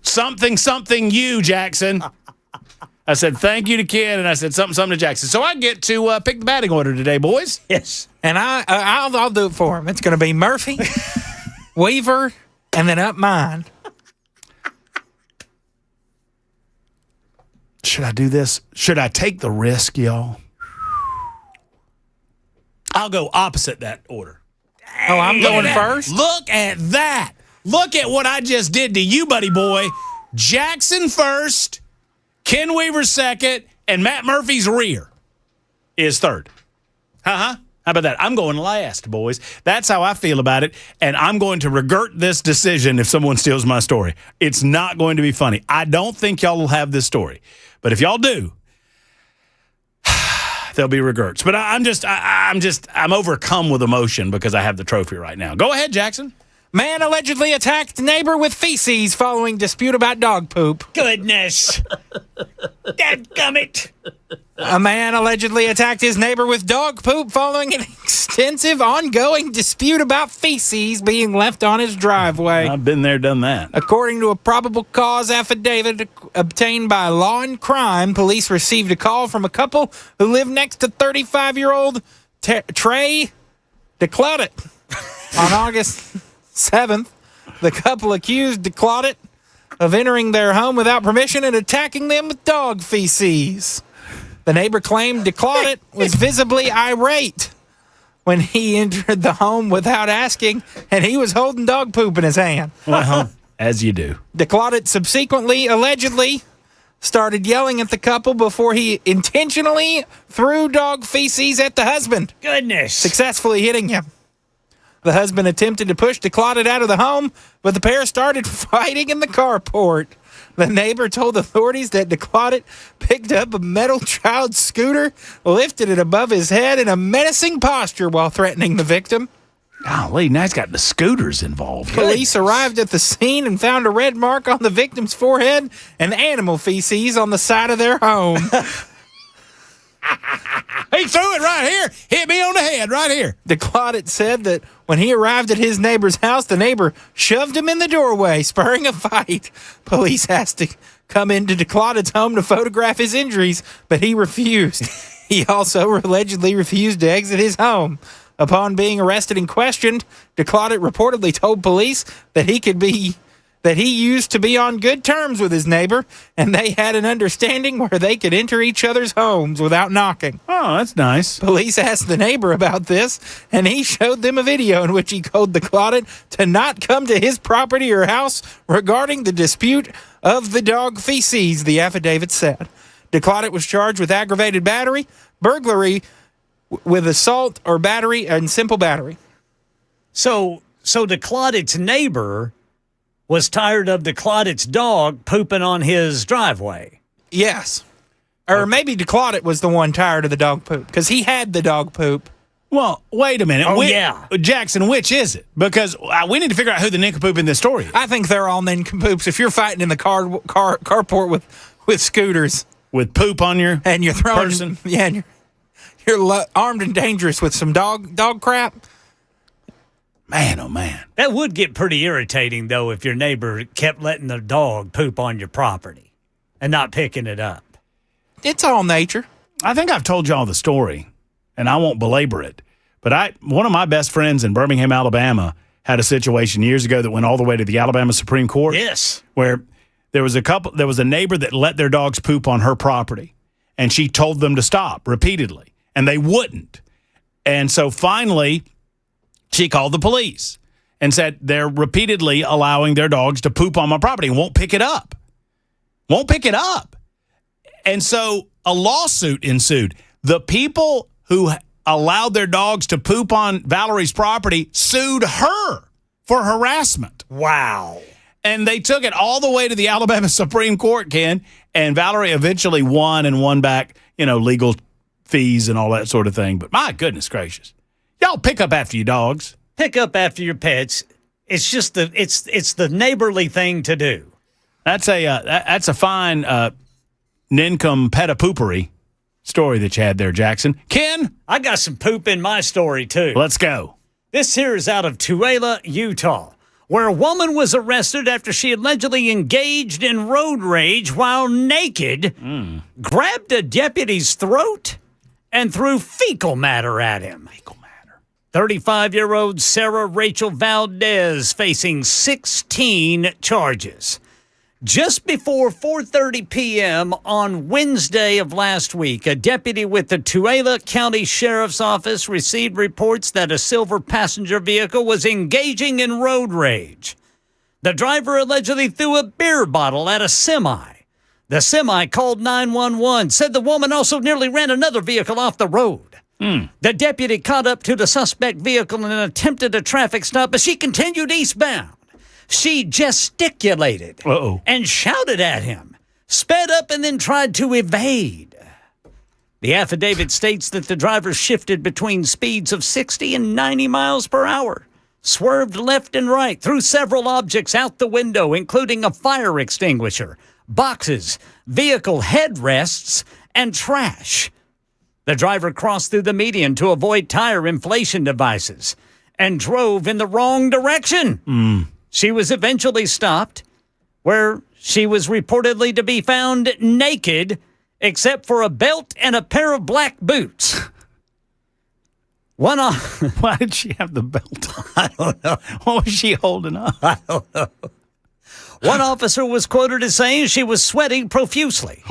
Something, you, Jackson. I said thank you to Ken, and I said something to Jackson. So I get to pick the batting order today, boys. Yes. And I'll do it for him. It's going to be Murphy, Weaver, and then up mine. Should I do this? Should I take the risk, y'all? I'll go opposite that order. Oh, I'm going first? Look at that. Look at what I just did to you, buddy boy. Jackson first, Ken Weaver second, and Matt Murphy's rear is third. How about that? I'm going last, boys. That's how I feel about it, and I'm going to regret this decision if someone steals my story. It's not going to be funny. I don't think y'all will have this story, but if y'all do, there'll be regrets. But I'm overcome with emotion because I have the trophy right now. Go ahead, Jackson. Man allegedly attacked neighbor with feces following dispute about dog poop. Goodness. Dadgummit. A man allegedly attacked his neighbor with dog poop following an extensive ongoing dispute about feces being left on his driveway. I've been there, done that. According to a probable cause affidavit obtained by Law and Crime, police received a call from a couple who live next to 35-year-old Trey DeClodet. On August 7th, the couple accused DeClodet of entering their home without permission and attacking them with dog feces. The neighbor claimed DeClodet was visibly irate when he entered the home without asking, and he was holding dog poop in his hand. Well, as you do. DeClodet subsequently, allegedly, started yelling at the couple before he intentionally threw dog feces at the husband. Goodness. Successfully hitting him. The husband attempted to push DeClodet out of the home, but the pair started fighting in the carport. The neighbor told authorities that DeClodet picked up a metal child scooter, lifted it above his head in a menacing posture while threatening the victim. Golly, now he's got the scooters involved. Police arrived at the scene and found a red mark on the victim's forehead and animal feces on the side of their home. He threw it right here. Hit me on the head right here. DeClodet said that when he arrived at his neighbor's house, the neighbor shoved him in the doorway, spurring a fight. Police asked to come into DeClodet's home to photograph his injuries, but he refused. He also allegedly refused to exit his home. Upon being arrested and questioned, DeClaudet reportedly told police that he used to be on good terms with his neighbor, and they had an understanding where they could enter each other's homes without knocking. Oh, that's nice. Police asked the neighbor about this, and he showed them a video in which he told DeClaudet to not come to his property or house regarding the dispute of the dog feces, the affidavit said. DeClaudet was charged with aggravated battery, burglary with assault or battery, and simple battery. So DeClaudet's neighbor was tired of DeClaudet's dog pooping on his driveway. Yes. Or maybe DeClaudet was the one tired of the dog poop, because he had the dog poop. Well, wait a minute. Oh, yeah. Jackson, which is it? Because we need to figure out who the nincompoop in this story is. I think they're all nincompoops. If you're fighting in the carport with scooters. With poop on your and you're throwing, person. Yeah, and you're armed and dangerous with some dog crap. Man, oh man. That would get pretty irritating, though, if your neighbor kept letting the dog poop on your property and not picking it up. It's all nature. I think I've told y'all the story, and I won't belabor it. But one of my best friends in Birmingham, Alabama, had a situation years ago that went all the way to the Alabama Supreme Court. Yes. Where there was a neighbor that let their dogs poop on her property, and she told them to stop repeatedly, and they wouldn't. And so finally, she called the police and said they're repeatedly allowing their dogs to poop on my property and won't pick it up. Won't pick it up. And so a lawsuit ensued. The people who allowed their dogs to poop on Valerie's property sued her for harassment. Wow. And they took it all the way to the Alabama Supreme Court, Ken, and Valerie eventually won back, legal fees and all that sort of thing. But my goodness gracious. Y'all pick up after your dogs. Pick up after your pets. It's just it's the neighborly thing to do. That's a fine nincom-peta-poopery story that you had there, Jackson. Ken? I got some poop in my story, too. Let's go. This here is out of Tooele, Utah, where a woman was arrested after she allegedly engaged in road rage while naked, grabbed a deputy's throat, and threw fecal matter at him. 35-year-old Sarah Rachel Valdez facing 16 charges. Just before 4:30 p.m. on Wednesday of last week, a deputy with the Tooele County Sheriff's Office received reports that a silver passenger vehicle was engaging in road rage. The driver allegedly threw a beer bottle at a semi. The semi called 911, said the woman also nearly ran another vehicle off the road. The deputy caught up to the suspect vehicle and attempted a traffic stop, but she continued eastbound. She gesticulated and shouted at him, sped up, and then tried to evade. The affidavit states that the driver shifted between speeds of 60 and 90 miles per hour, swerved left and right, threw several objects out the window, including a fire extinguisher, boxes, vehicle headrests, and trash. The driver crossed through the median to avoid tire inflation devices and drove in the wrong direction. She was eventually stopped, where she was reportedly to be found naked, except for a belt and a pair of black boots. Why did she have the belt on? I don't know. What was she holding up? I don't know. One officer was quoted as saying she was sweating profusely.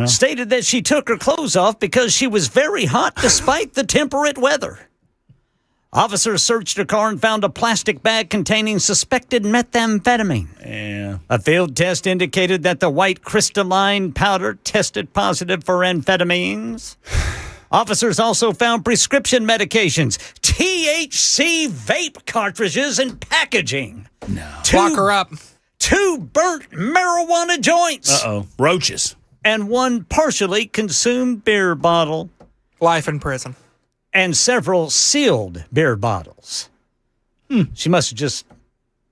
Stated that she took her clothes off because she was very hot despite the temperate weather. Officers searched her car and found a plastic bag containing suspected methamphetamine. Yeah. A field test indicated that the white crystalline powder tested positive for amphetamines. Officers also found prescription medications, THC vape cartridges, and packaging. No. Lock her up. 2 burnt marijuana joints. Roaches. And 1 partially consumed beer bottle. Life in prison. And several sealed beer bottles. She must have just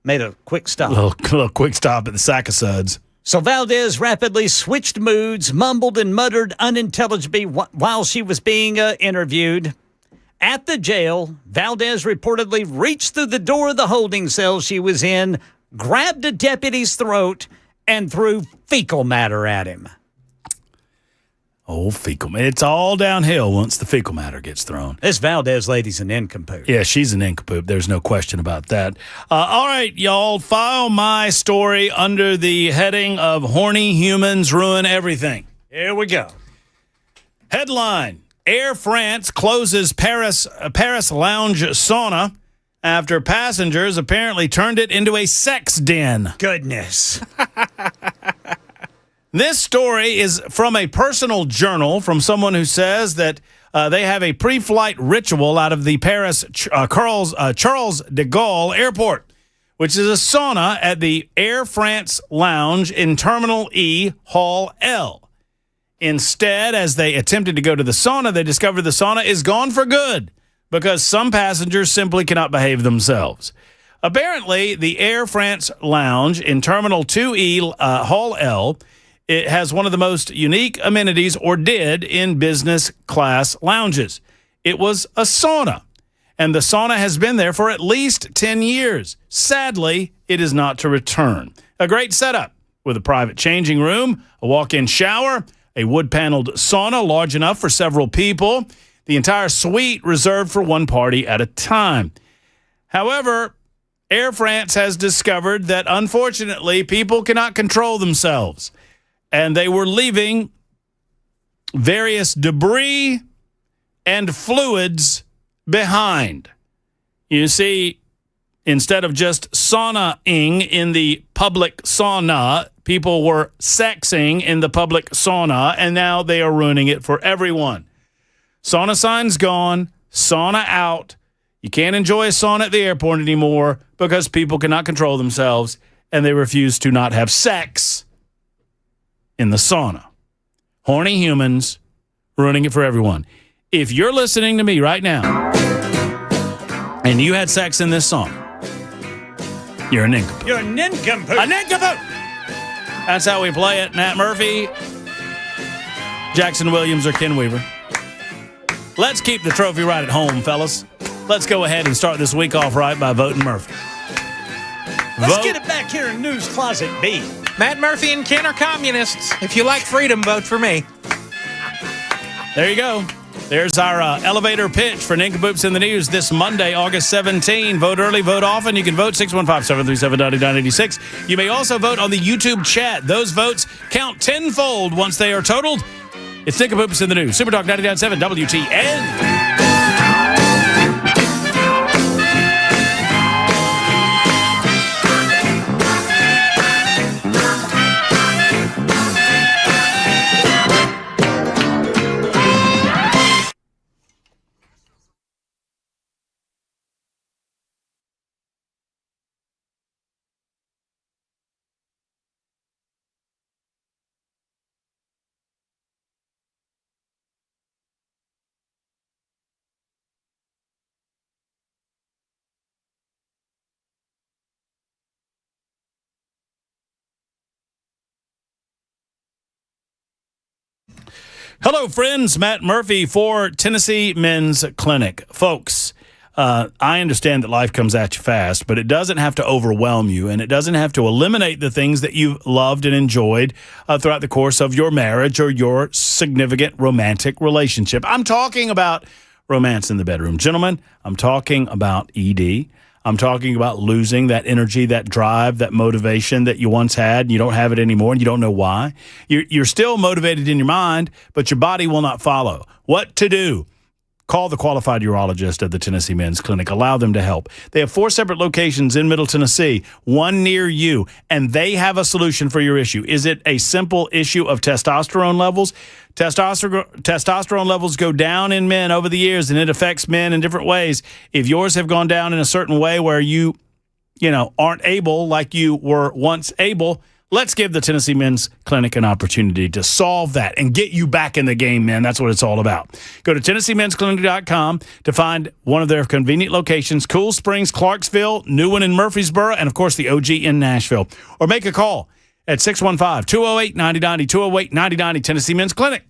made a quick stop. A little quick stop at the sack of suds. So Valdez rapidly switched moods, mumbled and muttered unintelligibly while she was being interviewed. At the jail, Valdez reportedly reached through the door of the holding cell she was in, grabbed a deputy's throat, and threw fecal matter at him. Oh, fecal. It's all downhill once the fecal matter gets thrown. This Valdez lady's an nincompoop. Yeah, she's an nincompoop. There's no question about that. All right, y'all, file my story under the heading of Horny Humans Ruin Everything. Here we go. Headline: Air France closes Paris lounge sauna after passengers apparently turned it into a sex den. Goodness. This story is from a personal journal from someone who says that they have a pre-flight ritual out of the Paris Charles de Gaulle Airport, which is a sauna at the Air France lounge in Terminal E, Hall L. Instead, as they attempted to go to the sauna, they discovered the sauna is gone for good because some passengers simply cannot behave themselves. Apparently, the Air France lounge in Terminal 2E, Hall L, it has one of the most unique amenities, or did, in business class lounges. It was a sauna, and the sauna has been there for at least 10 years. Sadly, it is not to return. A great setup with a private changing room, a walk-in shower, a wood-paneled sauna large enough for several people, the entire suite reserved for one party at a time. However, Air France has discovered that, unfortunately, people cannot control themselves, and they were leaving various debris and fluids behind. You see, instead of just saunaing in the public sauna, people were sexing in the public sauna, and now they are ruining it for everyone. Sauna sign's gone, sauna out. You can't enjoy a sauna at the airport anymore because people cannot control themselves, and they refuse to not have sex in the sauna. Horny humans ruining it for everyone. If you're listening to me right now and you had sex in this sauna, you're a nincompoop. You're a nincompoop. A nincompoop! That's how we play it. Matt Murphy, Jackson Williams, or Ken Weaver. Let's keep the trophy right at home, fellas. Let's go ahead and start this week off right by voting Murphy. Let's get it back here in News Closet B. Matt Murphy and Ken are communists. If you like freedom, vote for me. There you go. There's our elevator pitch for Nincompoops in the News this Monday, August 17. Vote early, vote often. You can vote 615-737-9986. You may also vote on the YouTube chat. Those votes count tenfold once they are totaled. It's Nincompoops in the News. Super Talk 99.7 WTN. Hello, friends. Matt Murphy for Tennessee Men's Clinic. Folks, I understand that life comes at you fast, but it doesn't have to overwhelm you, and it doesn't have to eliminate the things that you've loved and enjoyed throughout the course of your marriage or your significant romantic relationship. I'm talking about romance in the bedroom. Gentlemen, I'm talking about ED. I'm talking about losing that energy, that drive, that motivation that you once had, and you don't have it anymore, and you don't know why. You're still motivated in your mind, but your body will not follow. What to do? Call the qualified urologist at the Tennessee Men's Clinic. Allow them to help. They have 4 separate locations in Middle Tennessee, one near you, and they have a solution for your issue. Is it a simple issue of testosterone levels? Testosterone levels go down in men over the years, and it affects men in different ways. If yours have gone down in a certain way where you aren't able like you were once able, let's give the Tennessee Men's Clinic an opportunity to solve that and get you back in the game, man. That's what it's all about. Go to TennesseeMen'sClinic.com to find one of their convenient locations: Cool Springs, Clarksville, new one in Murfreesboro, and, of course, the OG in Nashville. Or make a call at 615-208-9090, 208-9090, Tennessee Men's Clinic.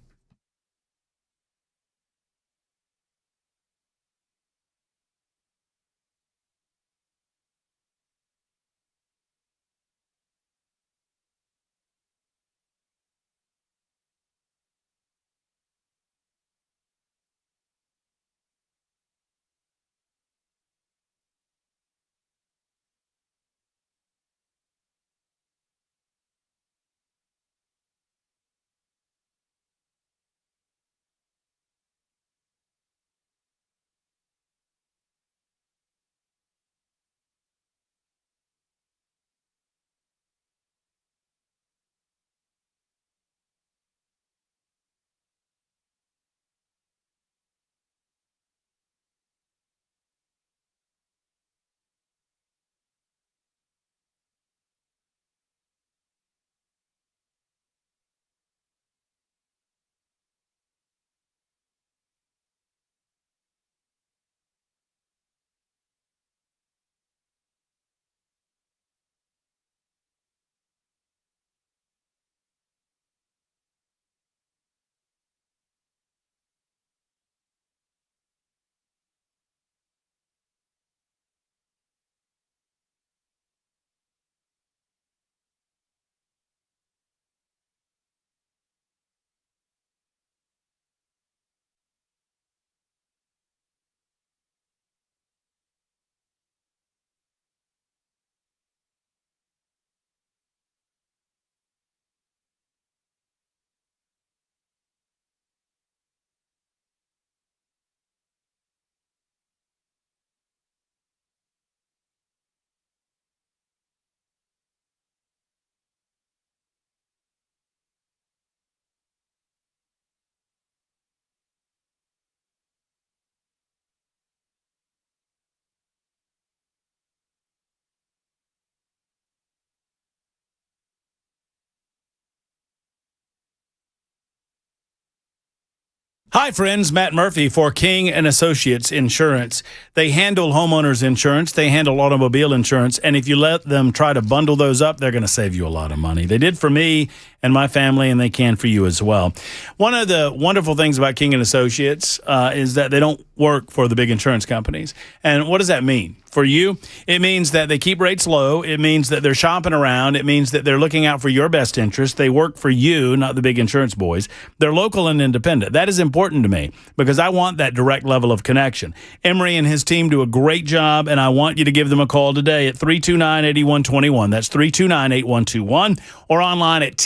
Hi, friends. Matt Murphy for King and Associates Insurance. They handle homeowners insurance. They handle automobile insurance. And if you let them try to bundle those up, they're going to save you a lot of money. They did for me and my family, and they can for you as well. One of the wonderful things about King and Associates is that they don't work for the big insurance companies. And what does that mean? For you, it means that they keep rates low. It means that they're shopping around. It means that they're looking out for your best interest. They work for you, not the big insurance boys. They're local and independent. That is important to me because I want that direct level of connection. Emery and his team do a great job, and I want you to give them a call today at 329-8121. That's 329-8121, or online at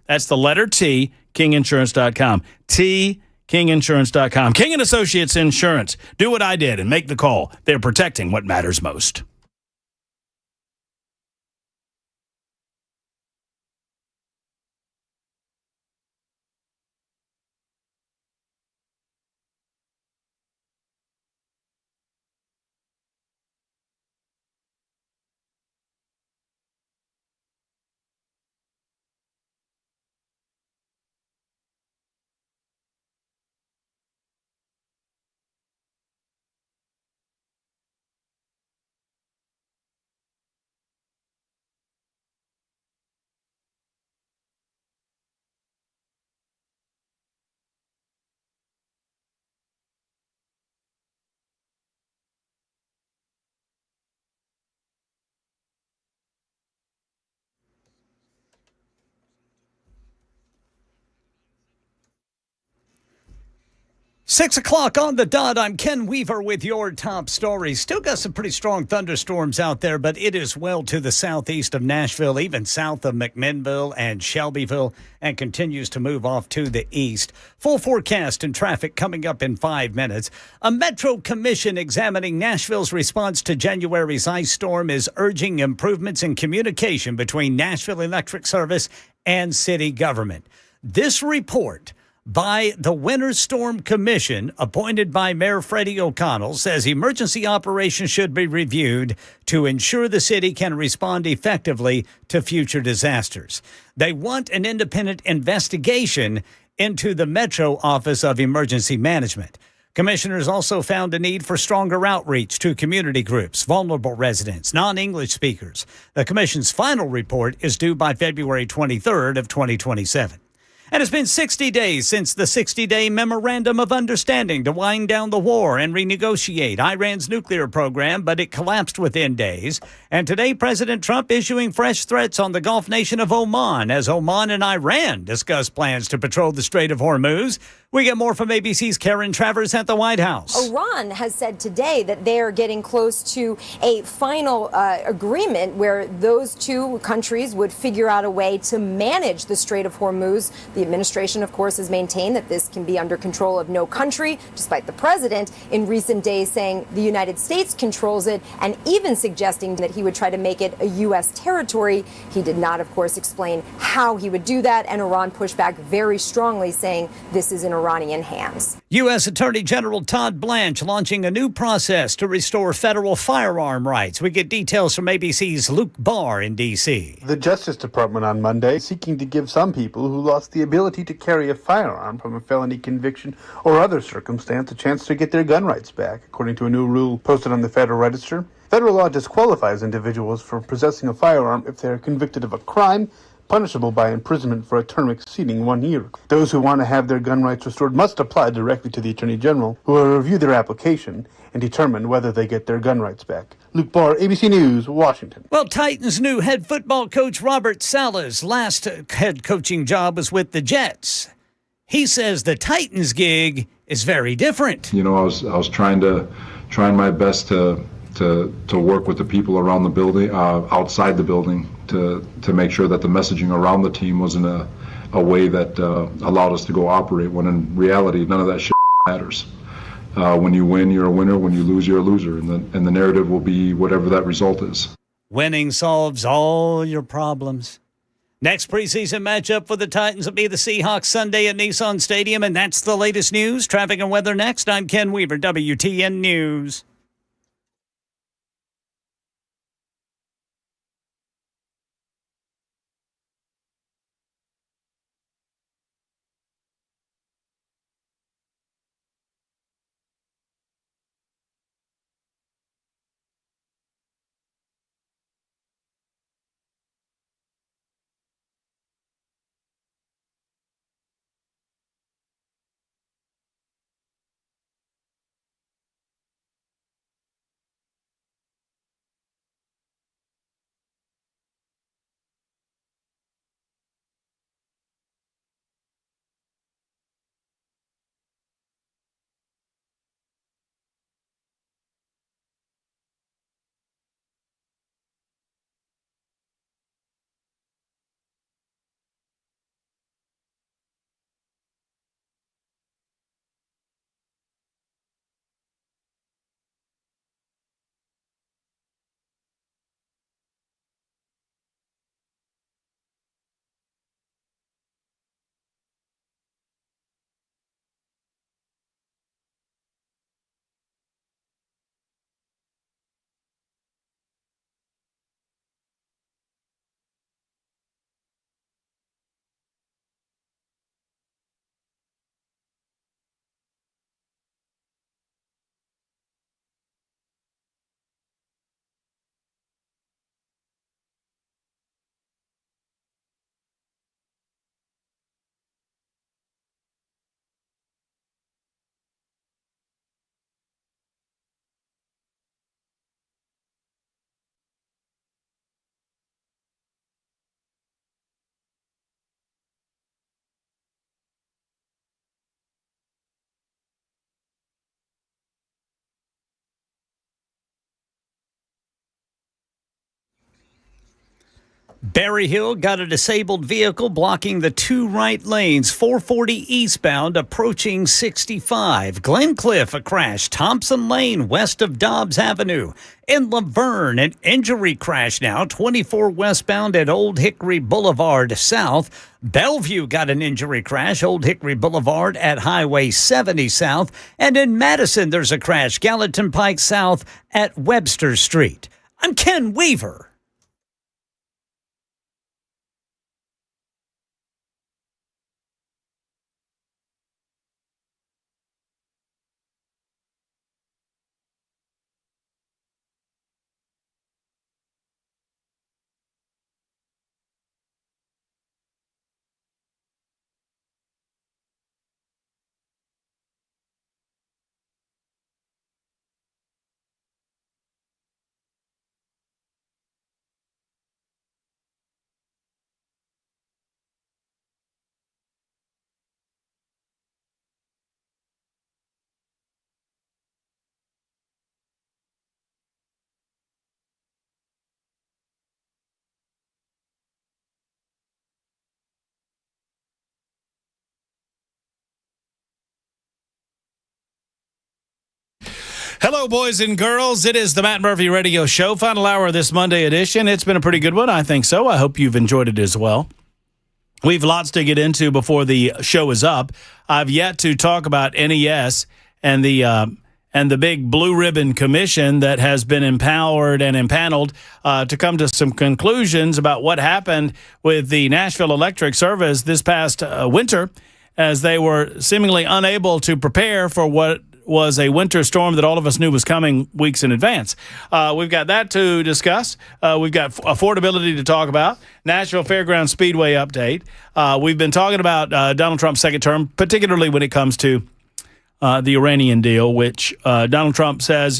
that's the letter T, kinginsurance.com. kinginsurance.com. King & Associates Insurance. Do what I did and make the call. They're protecting what matters most. Six o'clock on the dot. I'm Ken Weaver with your top stories. Still got some pretty strong thunderstorms out there, but it is well to the southeast of Nashville, even south of McMinnville and Shelbyville, and continues to move off to the east. Full forecast and traffic coming up in 5 minutes. A Metro Commission examining Nashville's response to January's ice storm is urging improvements in communication between Nashville Electric Service and city government. This report by the Winter Storm Commission, appointed by Mayor Freddie O'Connell, says emergency operations should be reviewed to ensure the city can respond effectively to future disasters. They want an independent investigation into the Metro Office of Emergency Management. Commissioners also found a need for stronger outreach to community groups, vulnerable residents, non-English speakers. The commission's final report is due by February 23rd of 2027. And it's been 60 days since the 60-day Memorandum of Understanding to wind down the war and renegotiate Iran's nuclear program, but it collapsed within days. And today, President Trump issuing fresh threats on the Gulf nation of Oman as Oman and Iran discuss plans to patrol the Strait of Hormuz. We get more from ABC's Karen Travers at the White House. Iran has said today that they are getting close to a final agreement where those two countries would figure out a way to manage the Strait of Hormuz. The administration, of course, has maintained that this can be under control of no country, despite the president in recent days saying the United States controls it and even suggesting that he would try to make it a U.S. territory. He did not, of course, explain how he would do that, and Iran pushed back very strongly, saying this is in Iranian hands. U.S. Attorney General Todd Blanche launching a new process to restore federal firearm rights. We get details from ABC's Luke Barr in D.C. The Justice Department on Monday seeking to give some people who lost the ability to carry a firearm from a felony conviction or other circumstance a chance to get their gun rights back, according to a new rule posted on the Federal Register. Federal law disqualifies individuals from possessing a firearm if they are convicted of a crime punishable by imprisonment for a term exceeding 1 year. Those who want to have their gun rights restored must apply directly to the Attorney General, who will review their application and determine whether they get their gun rights back. Luke Barr, ABC News, Washington. Well, Titans' new head football coach Robert Saleh's last head coaching job was with the Jets. He says the Titans gig is very different. You know, I was trying my best to work with the people around the building, outside the building, to make sure that the messaging around the team was in a way that allowed us to go operate, when in reality, none of that shit matters. When you win, you're a winner. When you lose, you're a loser. And the narrative will be whatever that result is. Winning solves all your problems. Next preseason matchup for the Titans will be the Seahawks Sunday at Nissan Stadium, and that's the latest news. Traffic and weather next. I'm Ken Weaver, WTN News. Berry Hill got a disabled vehicle blocking the two right lanes, 440 eastbound approaching 65. Glencliff, a crash. Thompson Lane west of Dobbs Avenue. In Laverne, an injury crash now, 24 westbound at Old Hickory Boulevard south. Bellevue got an injury crash, Old Hickory Boulevard at Highway 70 south. And in Madison, there's a crash, Gallatin Pike south at Webster Street. I'm Ken Weaver. Hello, boys and girls. It is the Matt Murphy Radio Show, final hour of this Monday edition. It's been a pretty good one, I think so. I hope you've enjoyed it as well. We've lots to get into before the show is up. I've yet to talk about NES and the big blue ribbon commission that has been empowered and impaneled to come to some conclusions about what happened with the Nashville Electric Service this past winter, as they were seemingly unable to prepare for what was a winter storm that all of us knew was coming weeks in advance. We've got that to discuss. We've got affordability to talk about. Nashville Fairgrounds Speedway update. We've been talking about Donald Trump's second term, particularly when it comes to the Iranian deal, which Donald Trump says,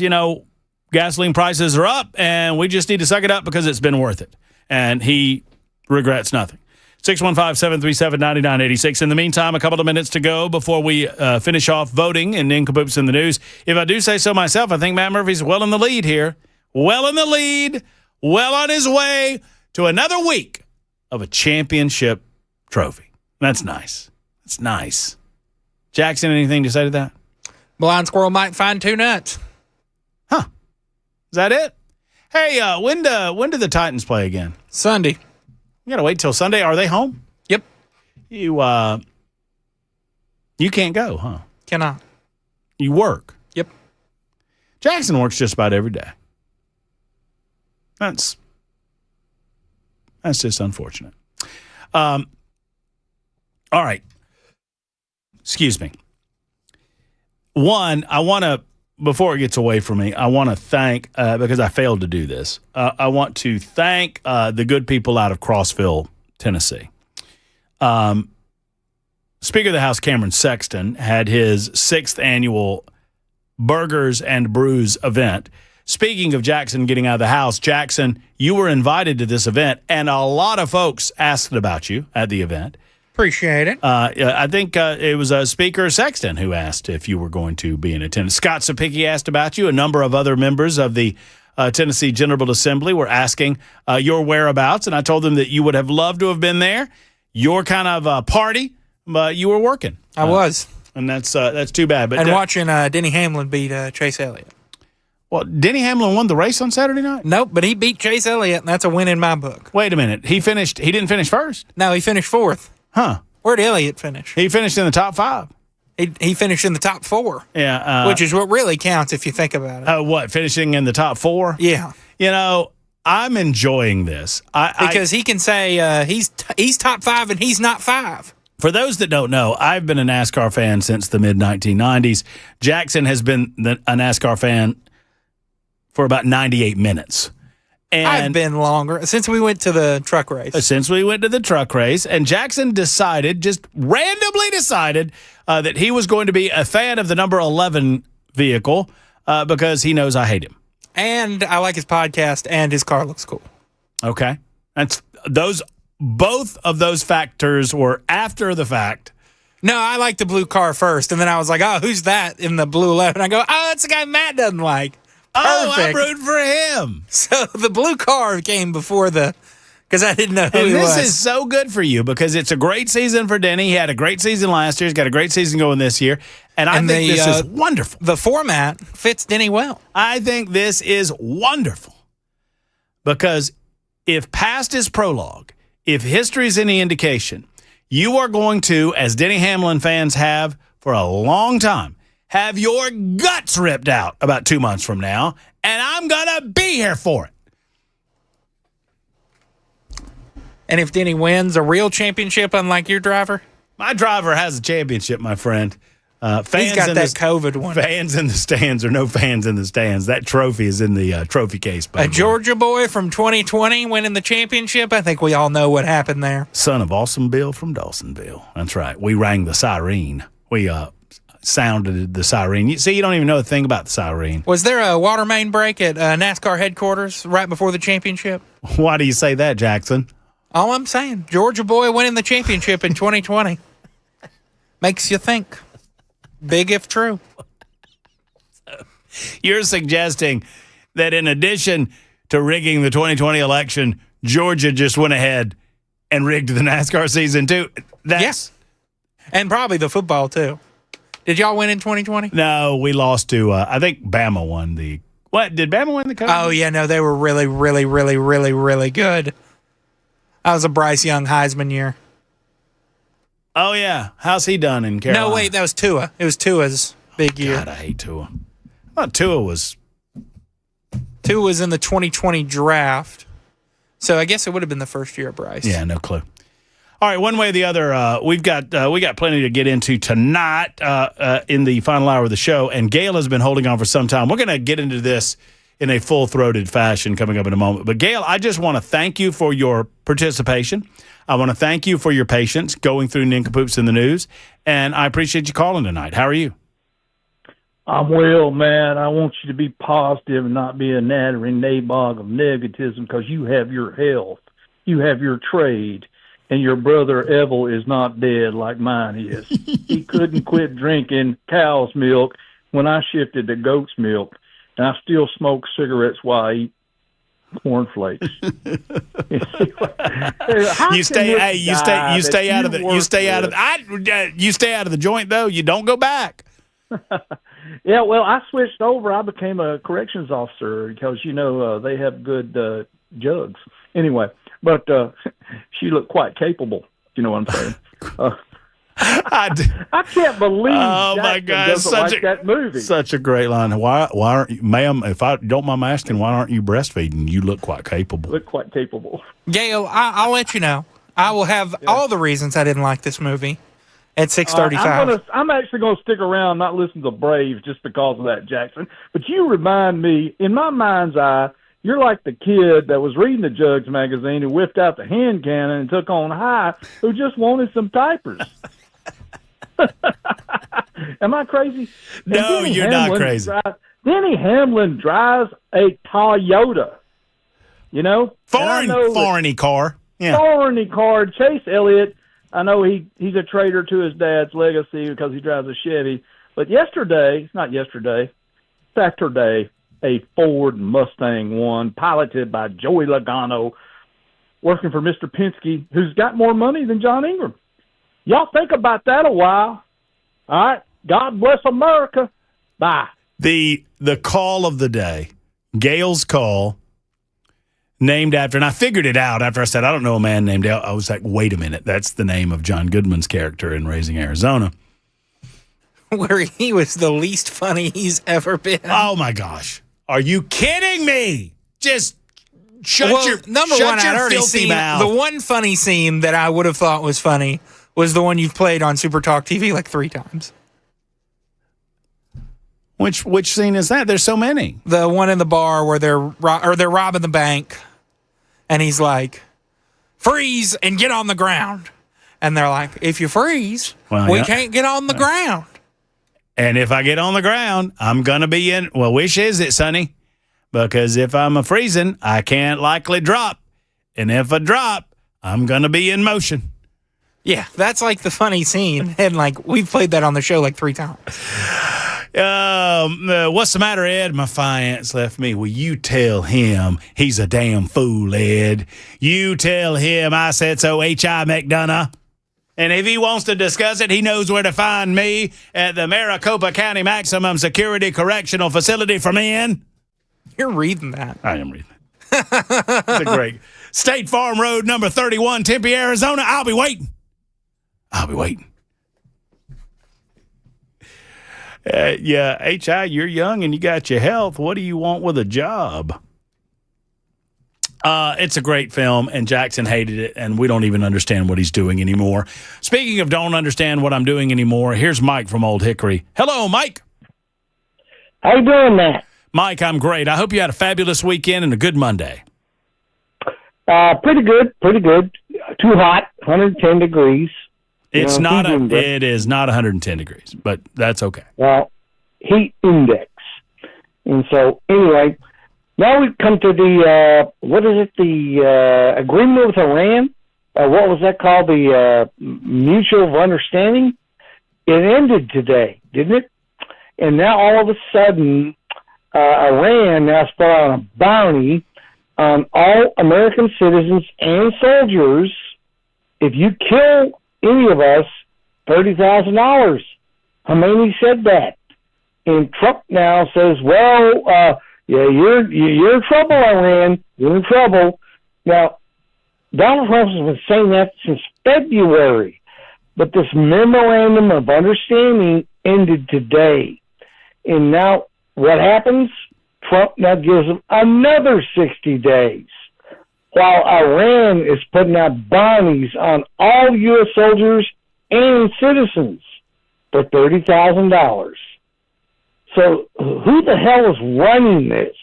gasoline prices are up and we just need to suck it up because it's been worth it. And he regrets nothing. 615-737-9986. In the meantime, a couple of minutes to go before we finish off voting and nincompoops in the news. If I do say so myself, I think Matt Murphy's well in the lead here. Well in the lead. Well on his way to another week of a championship trophy. That's nice. That's nice. Jackson, anything to say to that? Blind squirrel might find two nuts. Huh. Is that it? Hey, when do the Titans play again? Sunday. You got to wait till Sunday. Are they home? Yep. You can't go, huh? Cannot. You work? Yep. Jackson works just about every day. That's just unfortunate. All right. Excuse me. One, I want to, before it gets away from me, I want to thank, because I failed to do this, I want to thank the good people out of Crossville, Tennessee. Speaker of the House Cameron Sexton had his 6th annual Burgers and Brews event. Speaking of Jackson getting out of the house, Jackson, you were invited to this event, and a lot of folks asked about you at the event. Appreciate it. I think it was Speaker Sexton who asked if you were going to be in attendance. Scott Sapicki asked about you. A number of other members of the Tennessee General Assembly were asking your whereabouts, and I told them that you would have loved to have been there. Your kind of party, but you were working. I was. And that's too bad. But watching Denny Hamlin beat Chase Elliott. Well, Denny Hamlin won the race on Saturday night? Nope, but he beat Chase Elliott, and that's a win in my book. Wait a minute. He didn't finish first? No, he finished 4th. Huh. Where'd Elliott finish? He finished in the top 5. He finished in the top 4. Yeah. Which is what really counts if you think about it. What, finishing in the top 4? Yeah. I'm enjoying this. Because he can say he's top 5 and he's not 5. For those that don't know, I've been a NASCAR fan since the mid-1990s. Jackson has been a NASCAR fan for about 98 minutes. And I've been longer, since we went to the truck race. And Jackson randomly decided that he was going to be a fan of the number 11 vehicle because he knows I hate him. And I like his podcast, and his car looks cool. Okay. Both of those factors were after the fact. No, I like the blue car first, and then I was like, oh, who's that in the blue 11? I go, oh, it's the guy Matt doesn't like. Perfect. Oh, I'm rooting for him. So the blue car came before the because I didn't know who And he this was. is so good for you because it's a great season for Denny. He had a great season last year. He's got a great season going this year. And I think this is wonderful. The format fits Denny well. I think this is wonderful because if past is prologue, if history is any indication, you are going to, as Denny Hamlin fans have for a long time, have your guts ripped out about 2 months from now, and I'm going to be here for it. And if Denny wins a real championship, unlike your driver? My driver has a championship, my friend. He's got that COVID one. Fans in the stands or no fans in the stands. That trophy is in the trophy case. A Georgia boy from 2020 winning the championship. I think we all know what happened there. Son of Awesome Bill from Dawsonville. That's right. We rang the siren. We sounded the siren. You don't even know a thing about the siren. Was there a water main break at NASCAR headquarters right before the championship? Why do you say that, Jackson? All I'm saying, Georgia boy winning the championship in 2020. Makes you think. Big if true. You're suggesting that in addition to rigging the 2020 election, Georgia just went ahead and rigged the NASCAR season too? Yes. And probably the football too. Did y'all win in 2020? No, we lost to, I think Bama won the, what? Did Bama win the Coach? Oh, yeah, no, they were really, really, really, really, really good. That was a Bryce Young Heisman year. Oh, yeah. How's he done in Carolina? No, wait, that was Tua. It was Tua's big year. God, I hate Tua. I thought Tua was in the 2020 draft. So I guess it would have been the first year of Bryce. Yeah, no clue. All right, one way or the other, we got plenty to get into tonight in the final hour of the show, and Gail has been holding on for some time. We're going to get into this in a full-throated fashion coming up in a moment. But, Gail, I just want to thank you for your participation. I want to thank you for your patience going through nincompoops in the news, and I appreciate you calling tonight. How are you? I'm well, man. I want you to be positive and not be a nattering nabog of negativism because you have your health, you have your trade, and your brother Evel is not dead like mine is. He couldn't quit drinking cow's milk when I shifted to goat's milk, and I still smoke cigarettes while I eat cornflakes. You stay out of the joint though. You don't go back. Yeah, well, I switched over. I became a corrections officer because they have good jugs. Anyway, but she looked quite capable. You know what I'm saying? I can't believe. Oh Jackson my God! doesn't like that movie. Such a great line. Why aren't you, ma'am? If I don't mind my asking, why aren't you breastfeeding? You look quite capable. Gail, I'll let you know. I will have all the reasons I didn't like this movie at 6:35. I'm actually going to stick around, not listen to Braves just because of that, Jackson. But you remind me, in my mind's eye, you're like the kid that was reading the Jugs magazine who whipped out the hand cannon and took on high, who just wanted some diapers. Am I crazy? No, you're not crazy. Denny Hamlin drives a Toyota. Foreigny car. Yeah. Foreigny car. Chase Elliott, I know he's a traitor to his dad's legacy because he drives a Chevy. But Saturday, a Ford Mustang won, piloted by Joey Logano, working for Mr. Penske, who's got more money than John Ingram. Y'all think about that a while. All right. God bless America. Bye. The call of the day, Gail's call, named after, and I figured it out after I said, I don't know a man named Dale. I was like, wait a minute. That's the name of John Goodman's character in Raising Arizona. Where he was the least funny he's ever been. Oh, my gosh. Are you kidding me? Just shut your filthy mouth. The one funny scene that I would have thought was funny was the one you've played on Super Talk TV like 3 times. Which scene is that? There's so many. The one in the bar where they're robbing the bank, and he's like, "Freeze and get on the ground," and they're like, "If you freeze, we can't get on the ground." And if I get on the ground, I'm gonna be in. Well, which is it, Sonny? Because if I'm a freezing, I can't likely drop, and if I drop, I'm gonna be in motion. Yeah, that's like the funny scene, and like we've played that on the show like 3 times. What's the matter, Ed? My fiance left me. Well, you tell him he's a damn fool, Ed. You tell him I said so, H.I. McDonough. And if he wants to discuss it, he knows where to find me at the Maricopa County Maximum Security Correctional Facility for Men. You're reading that. I am reading that. It's a great. State Farm Road, number 31, Tempe, Arizona. I'll be waiting. Yeah, H.I., you're young and you got your health. What do you want with a job? It's a great film, and Jackson hated it, and we don't even understand what he's doing anymore. Speaking of don't understand what I'm doing anymore, here's Mike from Old Hickory. Hello, Mike. How you doing, Matt? Mike, I'm great. I hope you had a fabulous weekend and a good Monday. Pretty good. Too hot, 110 degrees. It is not 110 degrees, but that's okay. Well, heat index. And so, anyway, now we've come to the, the agreement with Iran? What was that called? The mutual of understanding? It ended today, didn't it? And now all of a sudden, Iran now has put on a bounty on all American citizens and soldiers. If you kill any of us, $30,000. Khomeini said that. And Trump now says, well, you're in trouble, Iran. You're in trouble. Now, Donald Trump has been saying that since February. But this memorandum of understanding ended today. And now what happens? Trump now gives them another 60 days. While Iran is putting out bounties on all U.S. soldiers and citizens for $30,000. So who the hell is running this,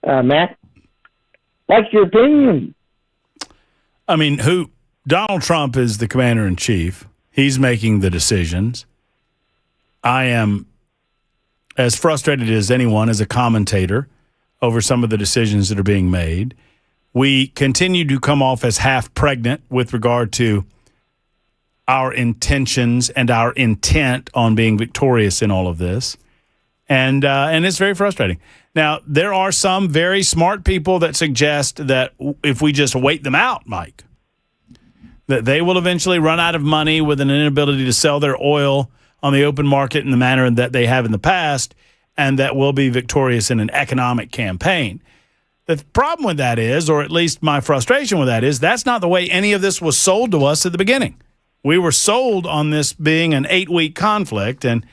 Matt? What's your opinion? I mean, Donald Trump is the commander-in-chief. He's making the decisions. I am as frustrated as anyone as a commentator over some of the decisions that are being made. We continue to come off as half pregnant with regard to our intentions and our intent on being victorious in all of this. And it's very frustrating. Now, there are some very smart people that suggest that if we just wait them out, Mike, that they will eventually run out of money with an inability to sell their oil on the open market in the manner that they have in the past, and that we'll be victorious in an economic campaign. The problem with that is, or at least my frustration with that is, that's not the way any of this was sold to us at the beginning. We were sold on this being an 8-week conflict, and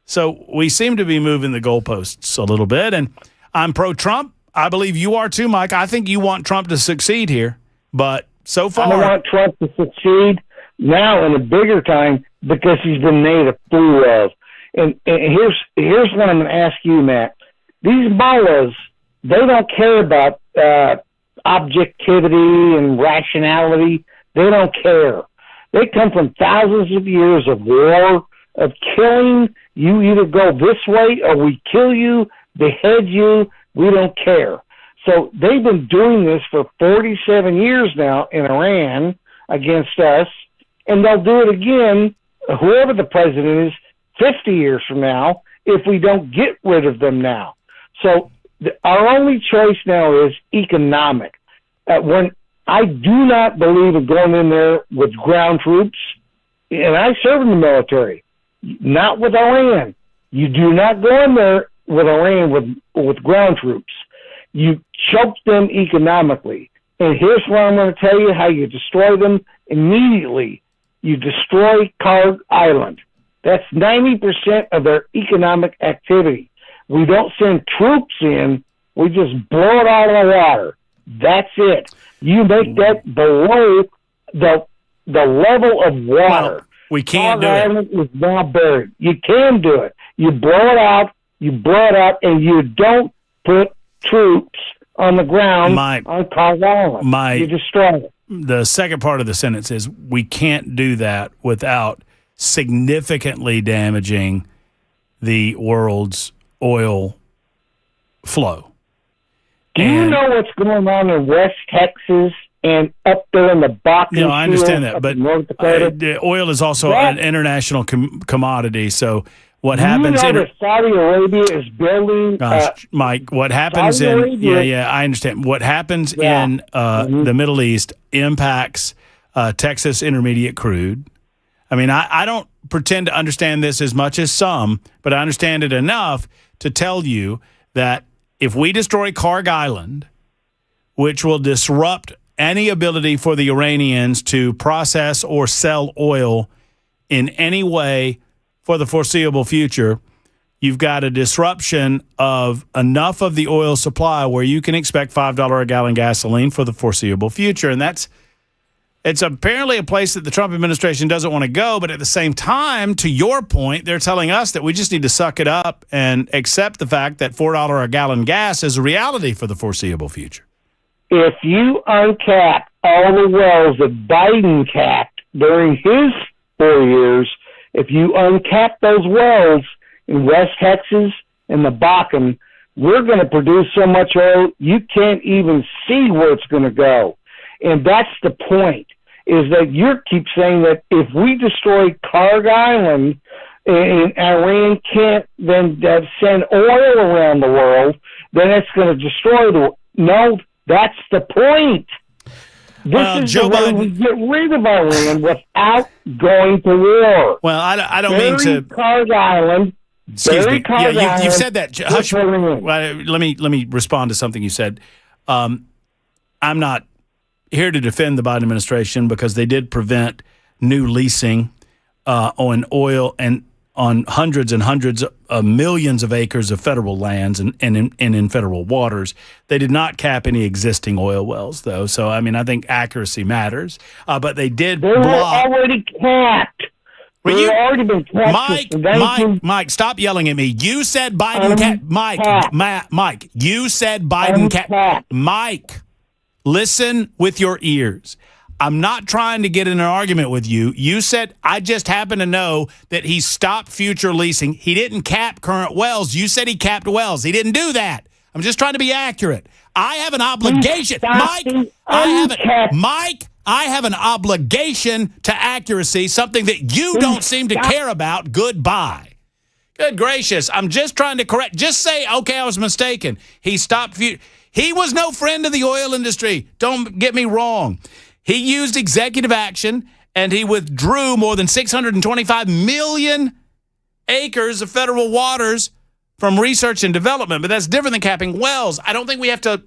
so we seem to be moving the goalposts a little bit. And I'm pro-Trump. I believe you are too, Mike. I think you want Trump to succeed here, but so far, I want Trump to succeed now in a bigger time because he's been made a fool of. And here's what I'm going to ask you, Matt. These mullahs, they don't care about objectivity and rationality. They don't care. They come from thousands of years of war, of killing. You either go this way or we kill you, behead you. We don't care. So they've been doing this for 47 years now in Iran against us, and they'll do it again, whoever the president is, 50 years from now, if we don't get rid of them now. So our only choice now is economic. When I do not believe in going in there with ground troops, and I serve in the military, not with Iran. You do not go in there with Iran with ground troops. You choke them economically. And here's what I'm going to tell you how you destroy them immediately. You destroy Card Island. That's 90% of their economic activity. We don't send troops in. We just blow it out of the water. That's it. You make that below the level of water. Well, we can't do it. Island is now buried. You can do it. You blow it out, and you don't put troops on the ground on Card Island. You destroy it. The second part of the sentence is we can't do that without significantly damaging the world's oil flow. Do you know what's going on in West Texas and up there in the Bakken? No, I understand that, but oil is also an international commodity, so What happens? You know that Saudi Arabia is building. Mike, what happens I understand. What happens in the Middle East impacts Texas Intermediate crude. I mean, I don't pretend to understand this as much as some, but I understand it enough to tell you that if we destroy Karg Island, which will disrupt any ability for the Iranians to process or sell oil in any way for the foreseeable future, you've got a disruption of enough of the oil supply where you can expect $5 a gallon gasoline for the foreseeable future. And it's apparently a place that the Trump administration doesn't want to go. But at the same time, to your point, they're telling us that we just need to suck it up and accept the fact that $4 a gallon gas is a reality for the foreseeable future. If you uncap all the wells that Biden capped during his 4 years, if you uncap those wells in West Texas and the Bakken, we're going to produce so much oil you can't even see where it's going to go. And that's the point, is that you keep saying that if we destroy Karg Island and Iran can't then send oil around the world, then it's going to destroy the world. No, that's the point. This is Joe the way Biden, we get rid of Iran without going to war. Well, I don't mean to. Karg Island. Excuse me. Yeah, you've said that. Hush, let me respond to something you said. I'm not here to defend the Biden administration because they did prevent new leasing on oil and on hundreds and hundreds of millions of acres of federal lands and in federal waters. They did not cap any existing oil wells, though. So, I mean, I think accuracy matters. But they did block. They were already capped. They've already been capped. Mike, stop yelling at me. You said Biden capped. Mike, you said Biden capped. Mike, listen with your ears. I'm not trying to get in an argument with you. You said, I just happen to know that he stopped future leasing. He didn't cap current wells. You said he capped wells. He didn't do that. I'm just trying to be accurate. I have an obligation. Mike, I have an obligation to accuracy, something that you don't seem to care about. Goodbye. Good gracious. I'm just trying to correct. Just say, okay, I was mistaken. He stopped. He was no friend of the oil industry. Don't get me wrong. He used executive action, and he withdrew more than 625 million acres of federal waters from research and development. But that's different than capping wells. I don't think we have to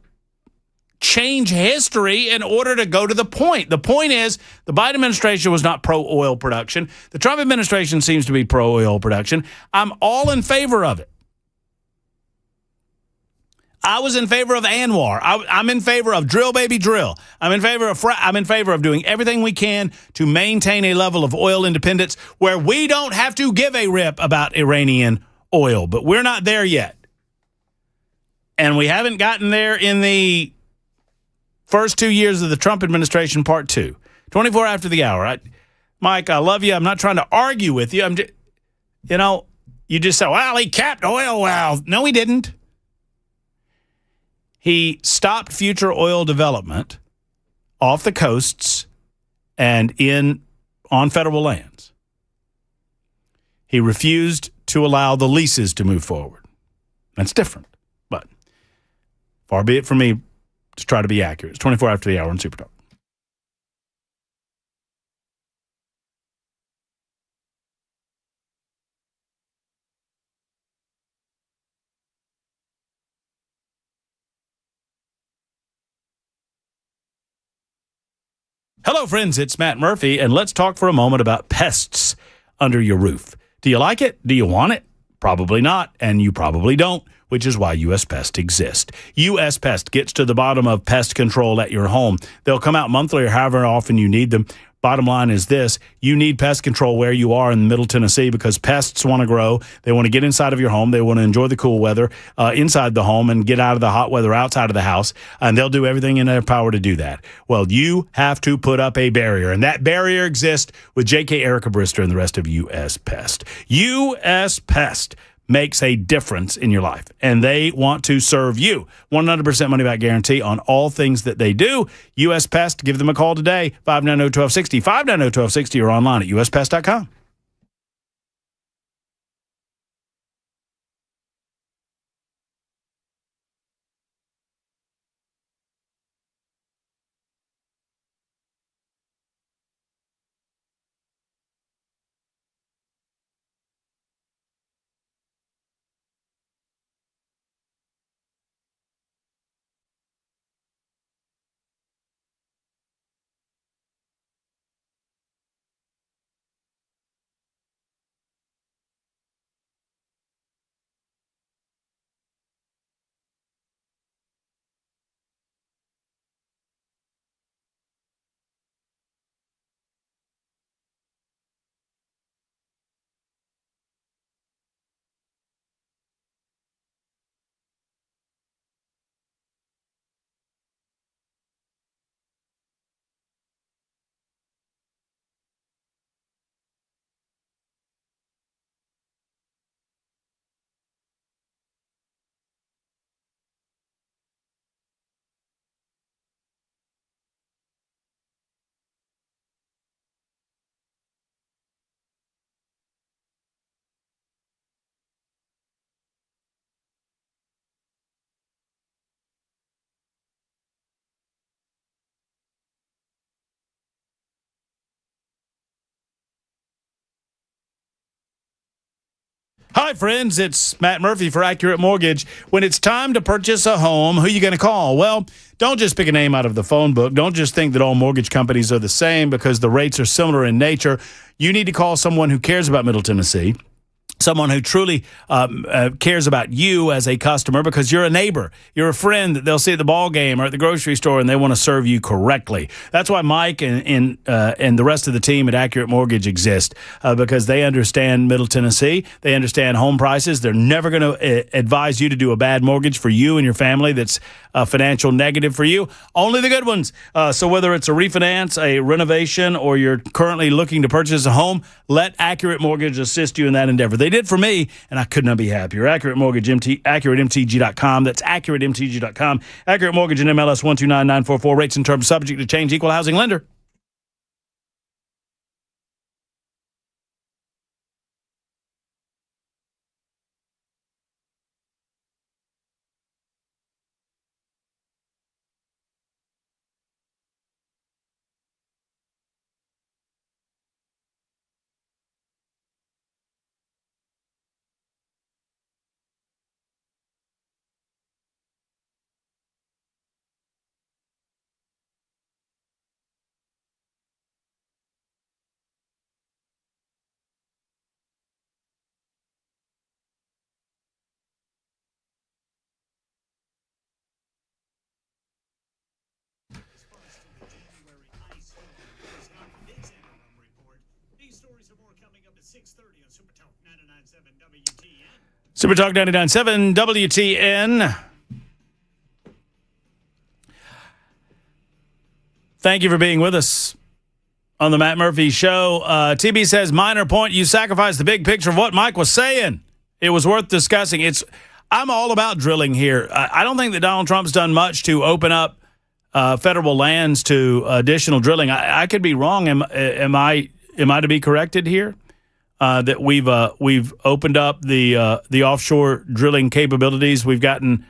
change history in order to go to the point. The point is the Biden administration was not pro-oil production. The Trump administration seems to be pro-oil production. I'm all in favor of it. I was in favor of ANWR. I'm in favor of drill, baby, drill. I'm in favor of doing everything we can to maintain a level of oil independence where we don't have to give a rip about Iranian oil. But we're not there yet. And we haven't gotten there in the first 2 years of the Trump administration, part 2. 24 after the hour. Mike, I love you. I'm not trying to argue with you. I'm just, you just say, well, he capped oil wells. No, he didn't. He stopped future oil development off the coasts and on federal lands. He refused to allow the leases to move forward. That's different. But far be it from me to try to be accurate. It's 24 after the hour on Super Talk. Hello, friends. It's Matt Murphy, and let's talk for a moment about pests under your roof. Do you like it? Do you want it? Probably not, and you probably don't, which is why U.S. Pest exists. U.S. Pest gets to the bottom of pest control at your home. They'll come out monthly or however often you need them. Bottom line is this: you need pest control where you are in Middle Tennessee because pests want to grow. They want to get inside of your home. They want to enjoy the cool weather inside the home and get out of the hot weather outside of the house. And they'll do everything in their power to do that. Well, you have to put up a barrier. And that barrier exists with J.K. Erica Brister and the rest of U.S. Pest. U.S. Pest makes a difference in your life, and they want to serve you. 100% money-back guarantee on all things that they do. U.S. Pest, give them a call today, 590-1260, 590-1260, or online at uspest.com. Hi, friends. It's Matt Murphy for Accurate Mortgage. When it's time to purchase a home, who are you going to call? Well, don't just pick a name out of the phone book. Don't just think that all mortgage companies are the same because the rates are similar in nature. You need to call someone who cares about Middle Tennessee, someone who truly cares about you as a customer because you're a neighbor. You're a friend that they'll see at the ball game or at the grocery store, and they want to serve you correctly. That's why Mike and the rest of the team at Accurate Mortgage exist because they understand Middle Tennessee. They understand home prices. They're never going to advise you to do a bad mortgage for you and your family that's a financial negative for you. Only the good ones. So whether it's a refinance, a renovation, or you're currently looking to purchase a home, let Accurate Mortgage assist you in that endeavor. They did for me, and I could not be happier. Accurate Mortgage, AccurateMTG.com. That's AccurateMTG.com. Accurate Mortgage and MLS 129944. Rates and terms subject to change. Equal housing lender. Super Talk 99.7 WTN. Thank you for being with us on the Matt Murphy Show. TB says, minor point, you sacrificed the big picture of what Mike was saying. It was worth discussing. I'm all about drilling here. I don't think that Donald Trump's done much to open up federal lands to additional drilling. I could be wrong. Am I to be corrected here? That we've opened up the offshore drilling capabilities. We've gotten.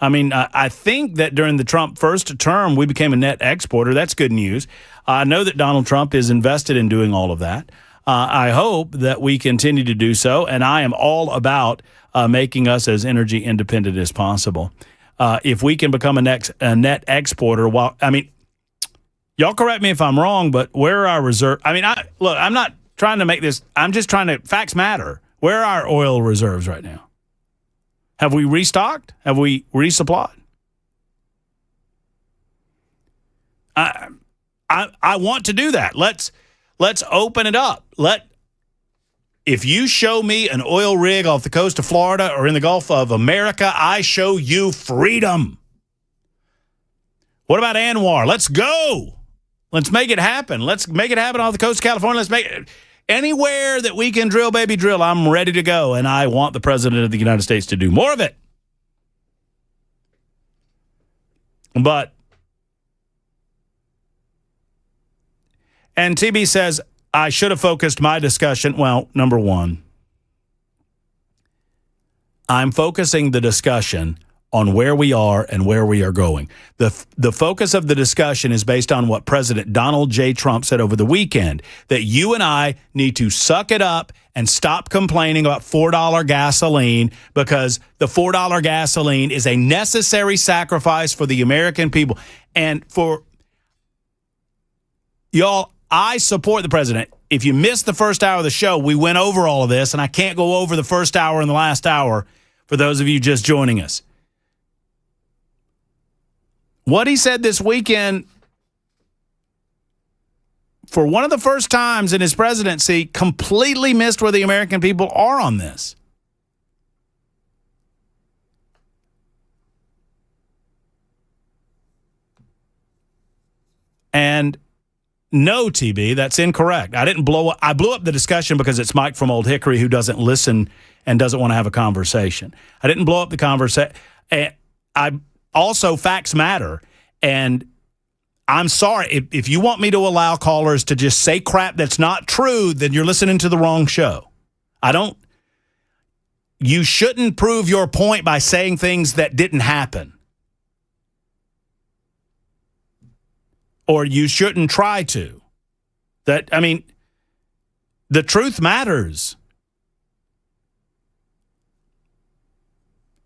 I think that during the Trump first term, we became a net exporter. That's good news. I know that Donald Trump is invested in doing all of that. I hope that we continue to do so, and I am all about making us as energy independent as possible. If we can become a net exporter, y'all correct me if I'm wrong, but where are our reserves? I'm not trying to make this. I'm just trying to. Facts matter. Where are our oil reserves right now? Have we restocked? Have we resupplied? I want to do that. Let's open it up. If you show me an oil rig off the coast of Florida or in the Gulf of America, I show you freedom. What about Anwar? Let's go. Let's make it happen. Let's make it happen off the coast of California. Let's make it. Anywhere that we can drill, baby, drill. I'm ready to go, and I want the President of the United States to do more of it. And TB says, I should have focused my discussion. Well, number one, I'm focusing the discussion on where we are and where we are going. The focus of the discussion is based on what President Donald J. Trump said over the weekend, that you and I need to suck it up and stop complaining about $4 gasoline because the $4 gasoline is a necessary sacrifice for the American people. And for y'all, I support the president. If you missed the first hour of the show, we went over all of this, and I can't go over the first hour and the last hour for those of you just joining us. What he said this weekend, for one of the first times in his presidency, completely missed where the American people are on this. And no, TB, that's incorrect. I blew up the discussion because it's Mike from Old Hickory who doesn't listen and doesn't want to have a conversation. I didn't blow up the conversation. Also, facts matter, and I'm sorry. If you want me to allow callers to just say crap that's not true, then you're listening to the wrong show. You shouldn't prove your point by saying things that didn't happen. Or you shouldn't try to. The truth matters.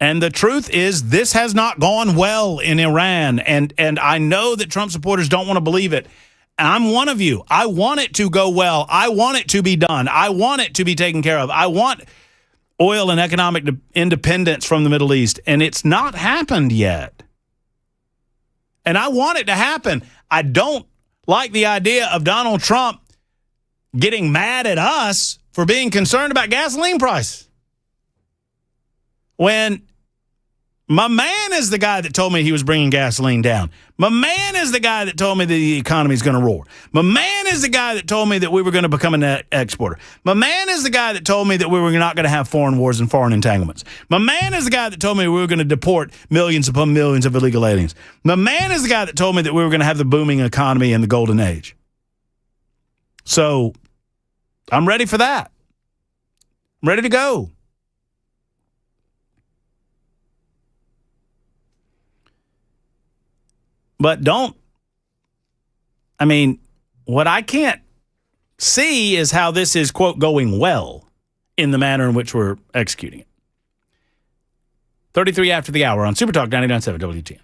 And the truth is, this has not gone well in Iran. And I know that Trump supporters don't want to believe it. I'm one of you. I want it to go well. I want it to be done. I want it to be taken care of. I want oil and economic independence from the Middle East. And it's not happened yet. And I want it to happen. I don't like the idea of Donald Trump getting mad at us for being concerned about gasoline price. When my man is the guy that told me he was bringing gasoline down. My man is the guy that told me that the economy is going to roar. My man is the guy that told me that we were going to become a net exporter. My man is the guy that told me that we were not going to have foreign wars and foreign entanglements. My man is the guy that told me we were going to deport millions upon millions of illegal aliens. My man is the guy that told me that we were going to have the booming economy in the golden age. So I'm ready for that. I'm ready to go. But what I can't see is how this is, quote, going well in the manner in which we're executing it. 33 after the hour on Super Talk 99.7 WTN.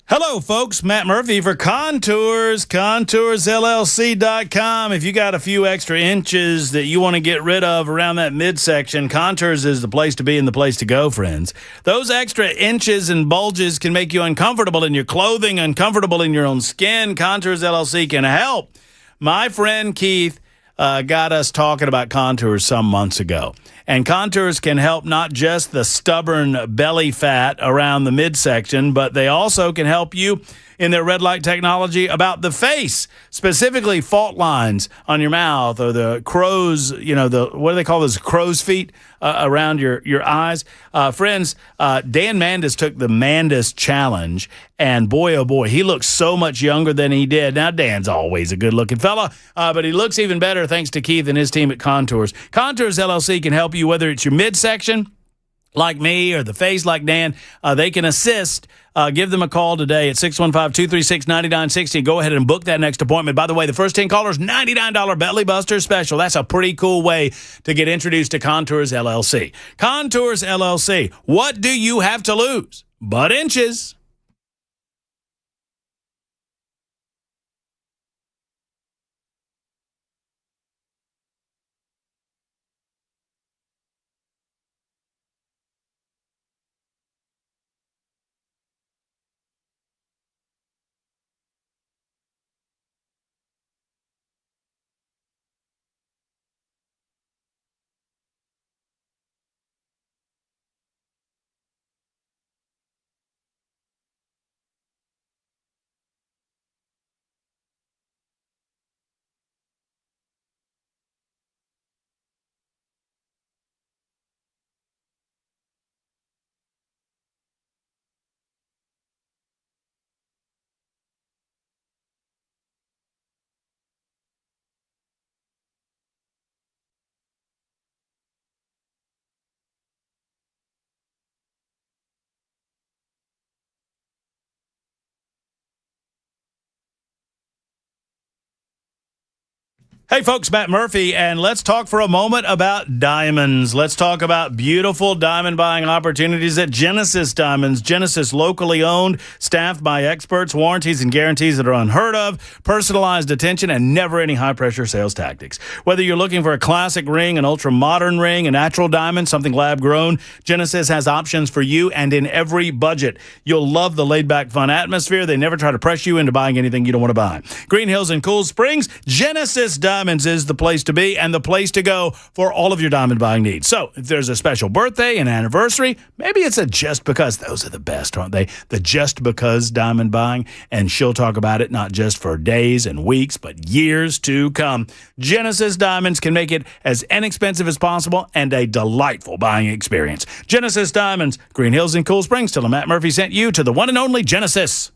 Hello, folks. Matt Murphy for Contours, ContoursLLC.com. If you got a few extra inches that you want to get rid of around that midsection, Contours is the place to be and the place to go, friends. Those extra inches and bulges can make you uncomfortable in your clothing, uncomfortable in your own skin. Contours LLC can help. My friend Keith got us talking about Contours some months ago. And Contours can help not just the stubborn belly fat around the midsection, but they also can help you in their red light technology about the face, specifically fault lines on your mouth or the crow's, what do they call those, crow's feet around your eyes. Friends, Dan Mandis took the Mandis Challenge, and boy, oh boy, he looks so much younger than he did. Now, Dan's always a good-looking fella, but he looks even better thanks to Keith and his team at Contours. Contours LLC can help you, whether it's your midsection, like me, or the face like Dan. They can assist. Give them a call today at 615-236-9960. Go ahead and book that next appointment. By the way, the first 10 callers, $99 Belly Buster special. That's a pretty cool way to get introduced to Contours LLC. Contours LLC. What do you have to lose but inches? Hey, folks, Matt Murphy, and let's talk for a moment about diamonds. Let's talk about beautiful diamond buying opportunities at Genesis Diamonds. Genesis, locally owned, staffed by experts, warranties and guarantees that are unheard of, personalized attention, and never any high-pressure sales tactics. Whether you're looking for a classic ring, an ultra-modern ring, a natural diamond, something lab-grown, Genesis has options for you and in every budget. You'll love the laid-back, fun atmosphere. They never try to press you into buying anything you don't want to buy. Green Hills and Cool Springs, Genesis Diamonds is the place to be and the place to go for all of your diamond buying needs. So if there's a special birthday, an anniversary, maybe it's a just because. Those are the best, aren't they? The just because diamond buying. And she'll talk about it not just for days and weeks, but years to come. Genesis Diamonds can make it as inexpensive as possible and a delightful buying experience. Genesis Diamonds, Green Hills and Cool Springs. Tell them Matt Murphy sent you to the one and only Genesis.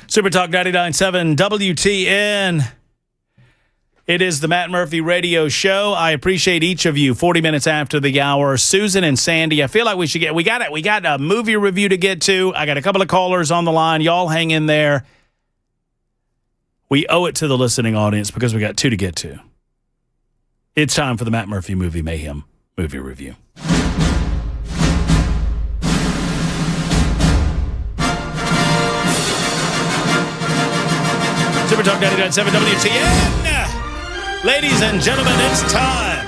Super Talk 99.7 WTN. It is the Matt Murphy Radio Show. I appreciate each of you. 40 minutes after the hour, Susan and Sandy. I feel like we got a movie review to get to. I got a couple of callers on the line. Y'all hang in there. We owe it to the listening audience because we got two to get to. It's time for the Matt Murphy Movie Mayhem movie review. Super Talk 99.7 WTN. Ladies and gentlemen, it's time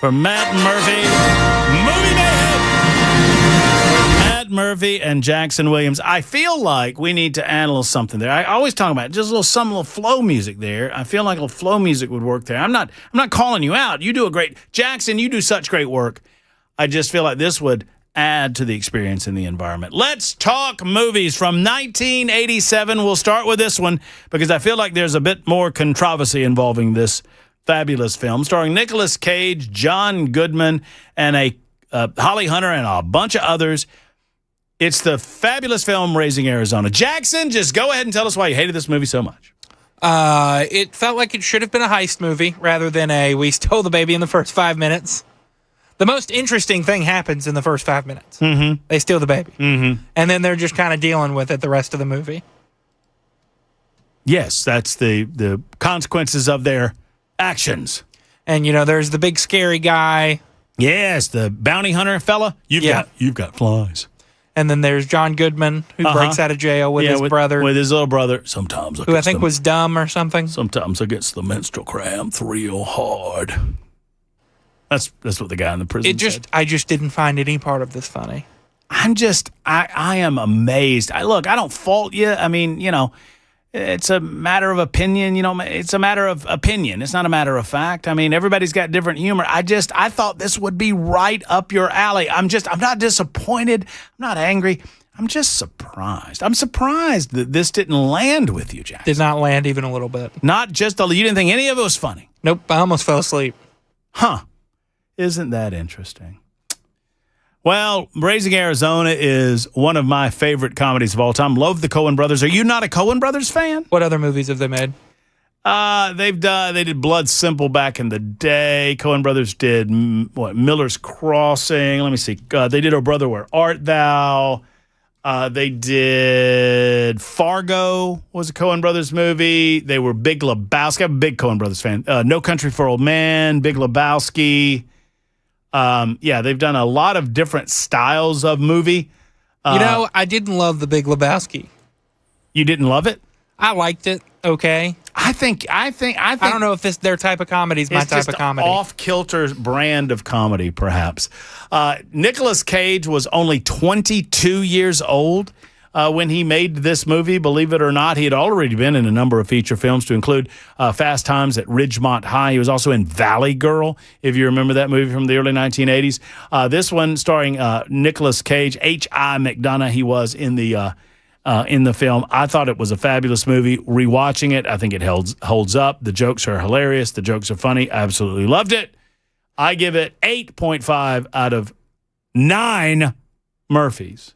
for Matt Murphy Movie Mayhem. Matt Murphy and Jackson Williams. I feel like we need to add a little something there. I always talk about just a little flow music there. I feel like a little flow music would work there. I'm not calling you out. You do a great, Jackson, you do such great work. I just feel like this would add to the experience in the environment. Let's talk movies from 1987. We'll start with this one because I feel like there's a bit more controversy involving this fabulous film, starring Nicolas Cage, John Goodman, and Holly Hunter, and a bunch of others. It's the fabulous film Raising Arizona. Jackson, just go ahead and tell us why you hated this movie so much. It felt like it should have been a heist movie rather than we stole the baby in the first 5 minutes. The most interesting thing happens in the first 5 minutes. Mm-hmm. They steal the baby. Mm-hmm. And then they're just kind of dealing with it the rest of the movie. Yes, that's the consequences of their actions. And, there's the big scary guy. Yes, the bounty hunter fella. You've got flies. And then there's John Goodman, who breaks out of jail with his brother. With his little brother. Sometimes who I think was dumb or something. Sometimes against the menstrual cramp real hard. That's what the guy in the prison said. I just didn't find any part of this funny. I am amazed. I don't fault you. I mean, it's a matter of opinion. It's a matter of opinion. It's not a matter of fact. I mean, everybody's got different humor. I thought this would be right up your alley. I'm not disappointed. I'm not angry. I'm just surprised. I'm surprised that this didn't land with you, Jack. Did not land even a little bit. Not just you didn't think any of it was funny. Nope. I almost fell asleep. Huh. Isn't that interesting? Well, Raising Arizona is one of my favorite comedies of all time. Love the Coen brothers. Are you not a Coen brothers fan? What other movies have they made? They did Blood Simple back in the day. Coen brothers did Miller's Crossing. Let me see. They did Oh Brother, Where Art Thou? They did Fargo was a Coen brothers movie. They were Big Lebowski. I'm a big Coen brothers fan. No Country for Old Men, Big Lebowski. They've done a lot of different styles of movie. I didn't love The Big Lebowski. You didn't love it? I liked it. Okay. I don't know if their type of comedy is my type of comedy. Off-kilter brand of comedy, perhaps. Nicolas Cage was only 22 years old when he made this movie. Believe it or not, he had already been in a number of feature films, to include Fast Times at Ridgemont High. He was also in Valley Girl, if you remember that movie from the early 1980s. This one starring Nicolas Cage, H.I. McDonough. He was in the film. I thought it was a fabulous movie. Rewatching it, I think it holds up. The jokes are hilarious. The jokes are funny. I absolutely loved it. I give it 8.5 out of 9 Murphys.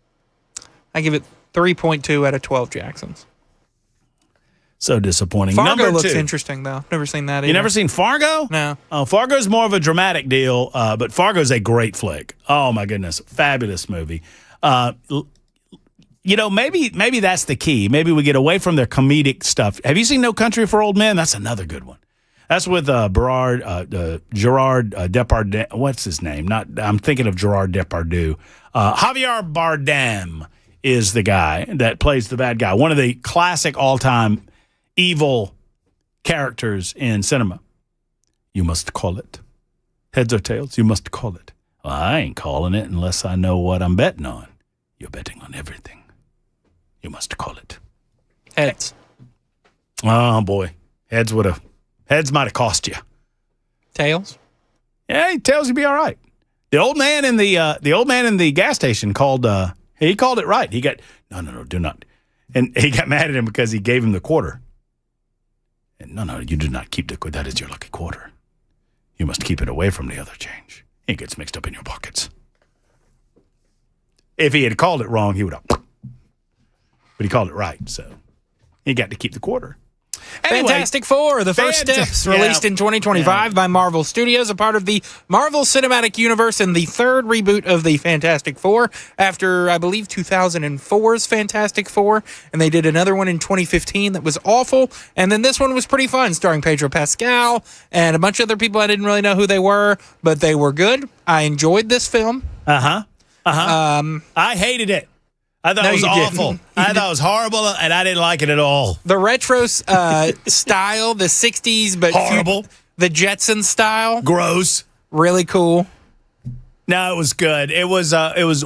I give it 3.2 out of 12 Jacksons. So disappointing. Fargo Number looks 2. Interesting, though. Never seen that either. You never seen Fargo? No. Oh, Fargo's more of a dramatic deal, but Fargo's a great flick. Oh, my goodness. Fabulous movie. Maybe that's the key. Maybe we get away from their comedic stuff. Have you seen No Country for Old Men? That's another good one. That's with Gerard Depardieu. What's his name? I'm thinking of Gerard Depardieu. Javier Bardem is the guy that plays the bad guy. One of the classic all-time evil characters in cinema. You must call it. Heads or tails, you must call it. Well, I ain't calling it unless I know what I'm betting on. You're betting on everything. You must call it. Heads. Oh, boy. Heads might have cost you. Tails? Yeah, tails would be all right. The old man in the gas station called he called it right. He got no, do not. And he got mad at him because he gave him the quarter. And no, you do not keep the quarter. That is your lucky quarter. You must keep it away from the other change. It gets mixed up in your pockets. If he had called it wrong, he would have. But he called it right, so he got to keep the quarter. Anyway, Fantastic Four, the first steps, released in 2025 by Marvel Studios, a part of the Marvel Cinematic Universe and the third reboot of the Fantastic Four after, I believe, 2004's Fantastic Four, and they did another one in 2015 that was awful, and then this one was pretty fun, starring Pedro Pascal and a bunch of other people. I didn't really know who they were, but they were good. I enjoyed this film. I hated it. I thought it was awful. I thought it was horrible, and I didn't like it at all. The retro style, the 60s, but horrible. The Jetsons style. Gross. Really cool. No, it was good. It was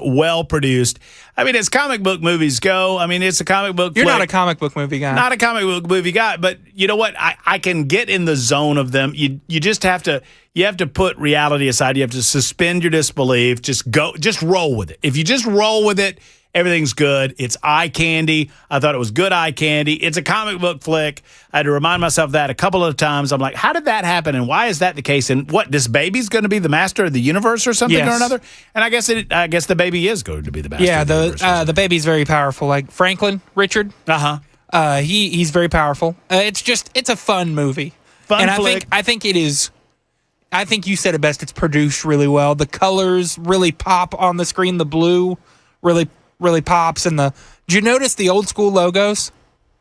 well produced. I mean, as comic book movies go, I mean, it's a comic book. You're not a comic book movie guy. Not a comic book movie guy, but you know what? I can get in the zone of them. You just have to put reality aside. You have to suspend your disbelief. Just roll with it. If you just roll with it, everything's good. It's eye candy. I thought it was good eye candy. It's a comic book flick. I had to remind myself of that a couple of times. I'm like, how did that happen? And why is that the case? And what, this baby's going to be the master of the universe or something or another? And I guess the baby is going to be the master of the universe. Yeah, the baby's very powerful. Like Franklin Richard. He's very powerful. It's a fun movie. Fun flick. I think it is I think you said it best. It's produced really well. The colors really pop on the screen. The blue really, really pops. And did you notice the old school logos?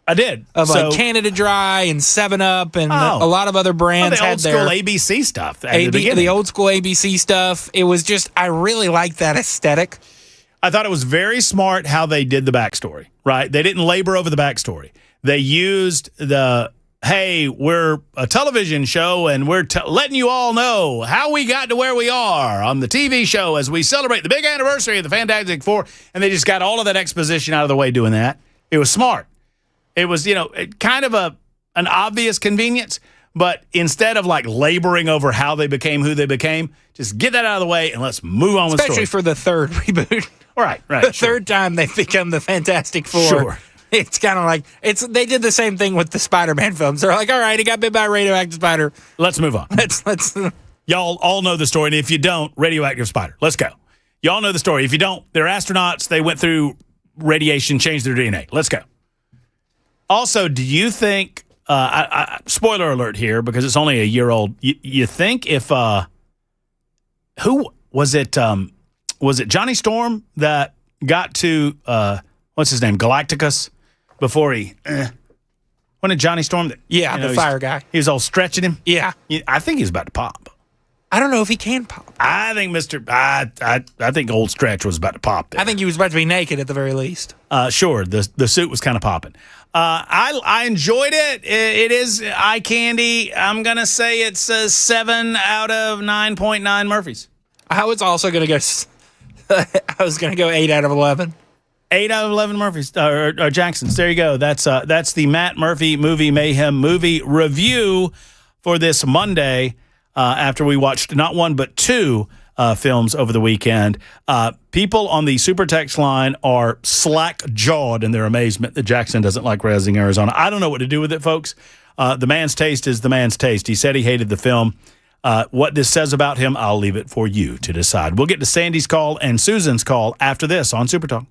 I did. Of like Canada Dry and 7-Up and a lot of other brands the had old school ABC stuff at the beginning. The old school ABC stuff. It was just, I really liked that aesthetic. I thought it was very smart how they did the backstory, right? They didn't labor over the backstory. They used hey, we're a television show and we're letting you all know how we got to where we are on the TV show as we celebrate the big anniversary of the Fantastic Four. And they just got all of that exposition out of the way doing that. It was smart. It was, kind of an obvious convenience, but instead of like laboring over how they became who they became, just get that out of the way and let's move on with the story. Especially for the third reboot. Right. The third time they've become the Fantastic Four. Sure. It's kind of like they did the same thing with the Spider-Man films. They're like, all right, he got bit by a radioactive spider. Let's move on. Let's. Y'all all know the story, and if you don't, radioactive spider. Let's go. Y'all know the story. If you don't, they're astronauts. They went through radiation, changed their DNA. Let's go. Also, do you think? Spoiler alert here, because it's only a year old. You think if who was it? Was it Johnny Storm that got to what's his name, Galacticus? Before he, when did Johnny Storm? The fire guy. He was all stretching him. Yeah, I think he's about to pop. I don't know if he can pop. I think I think old Stretch was about to pop there. I think he was about to be naked at the very least. Sure, the suit was kind of popping. I enjoyed it. It is eye candy. I'm gonna say it's a 7 out of 9.9 Murphys. I was also gonna go. I was gonna go 8 out of 11. 8 out of 11 Murphys or Jacksons. There you go. That's the Matt Murphy Movie Mayhem movie review for this Monday. After we watched not one but two films over the weekend, people on the Super Text line are slack-jawed in their amazement that Jackson doesn't like Raising Arizona. I don't know what to do with it, folks. The man's taste is the man's taste. He said he hated the film. What this says about him, I'll leave it for you to decide. We'll get to Sandy's call and Susan's call after this on Super Talk.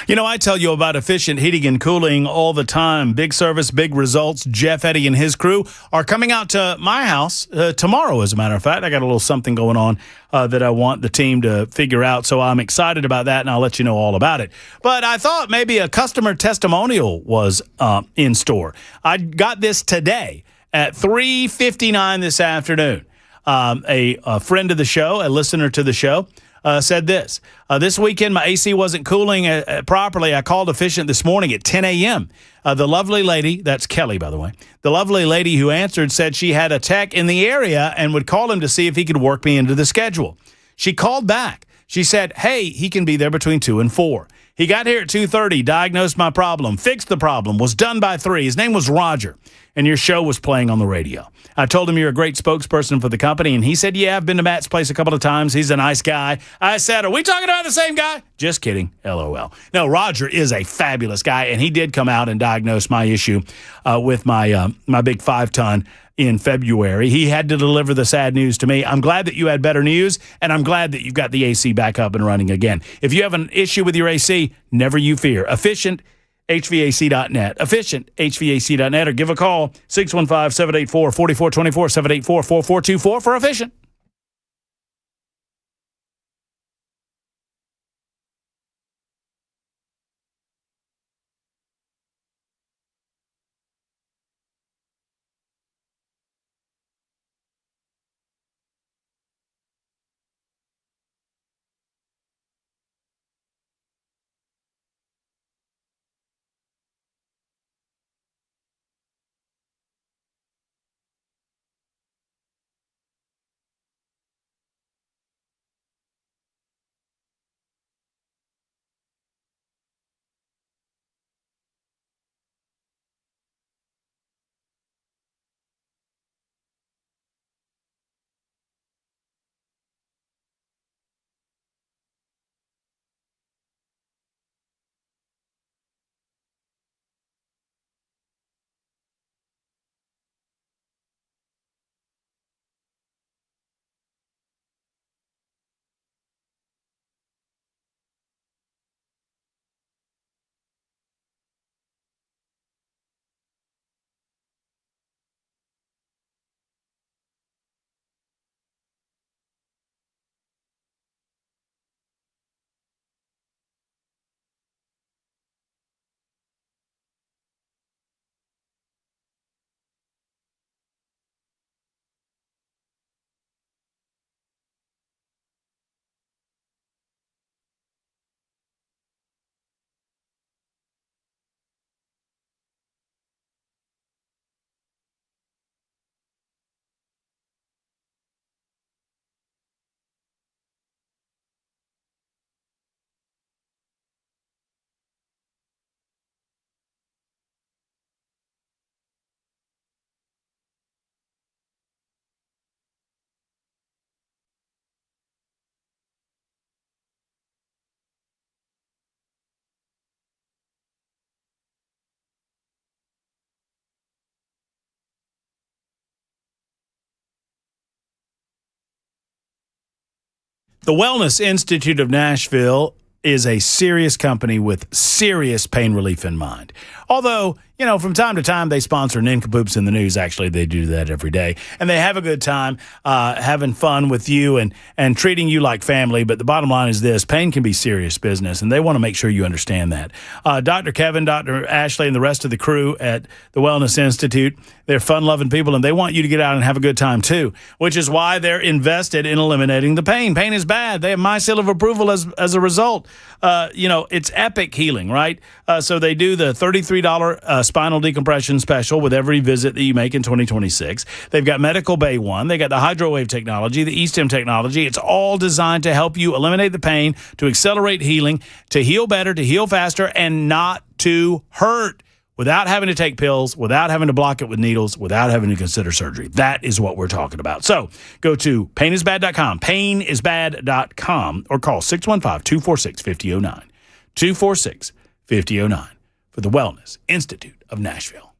I tell you about efficient heating and cooling all the time. Big service, big results. Jeff Eddy and his crew are coming out to my house tomorrow, as a matter of fact. I got a little something going on that I want the team to figure out, so I'm excited about that, and I'll let you know all about it. But I thought maybe a customer testimonial was in store. I got this today at 3:59 this afternoon. A friend of the show, a listener to the show, said this. This weekend, my AC wasn't cooling properly. I called Efficient this morning at 10 a.m. The lovely lady, that's Kelly, by the way, the lovely lady who answered said she had a tech in the area and would call him to see if he could work me into the schedule. She called back. She said, hey, he can be there between 2 and 4. He got here at 2:30, diagnosed my problem, fixed the problem, was done by 3. His name was Roger, and your show was playing on the radio. I told him you're a great spokesperson for the company, and he said, yeah, I've been to Matt's place a couple of times. He's a nice guy. I said, are we talking about the same guy? Just kidding. LOL. No, Roger is a fabulous guy, and he did come out and diagnose my issue with my big 5-ton in February. He had to deliver the sad news to me. I'm glad that you had better news, and I'm glad that you've got the AC back up and running again. If you have an issue with your AC, never you fear. EfficientHVAC.net. EfficientHVAC.net, or give a call, 615-784-4424, 784-4424 for Efficient. The Wellness Institute of Nashville is a serious company with serious pain relief in mind. Although, from time to time, they sponsor Nincompoops in the News. Actually, they do that every day. And they have a good time having fun with you and treating you like family. But the bottom line is this: pain can be serious business, and they want to make sure you understand that. Dr. Kevin, Dr. Ashley, and the rest of the crew at the Wellness Institute, they're fun-loving people, and they want you to get out and have a good time, too, which is why they're invested in eliminating the pain. Pain is bad. They have my seal of approval as a result. It's epic healing, right? So they do the $33 spinal decompression special with every visit that you make in 2026. They've got Medical Bay One. They got the Hydrowave technology, the eStem technology. It's all designed to help you eliminate the pain, to accelerate healing, to heal better, to heal faster, and not to hurt without having to take pills, without having to block it with needles, without having to consider surgery. That is what we're talking about. So go to painisbad.com, painisbad.com, or call 615-246-5009, 246-5009 for the Wellness Institute of Nashville.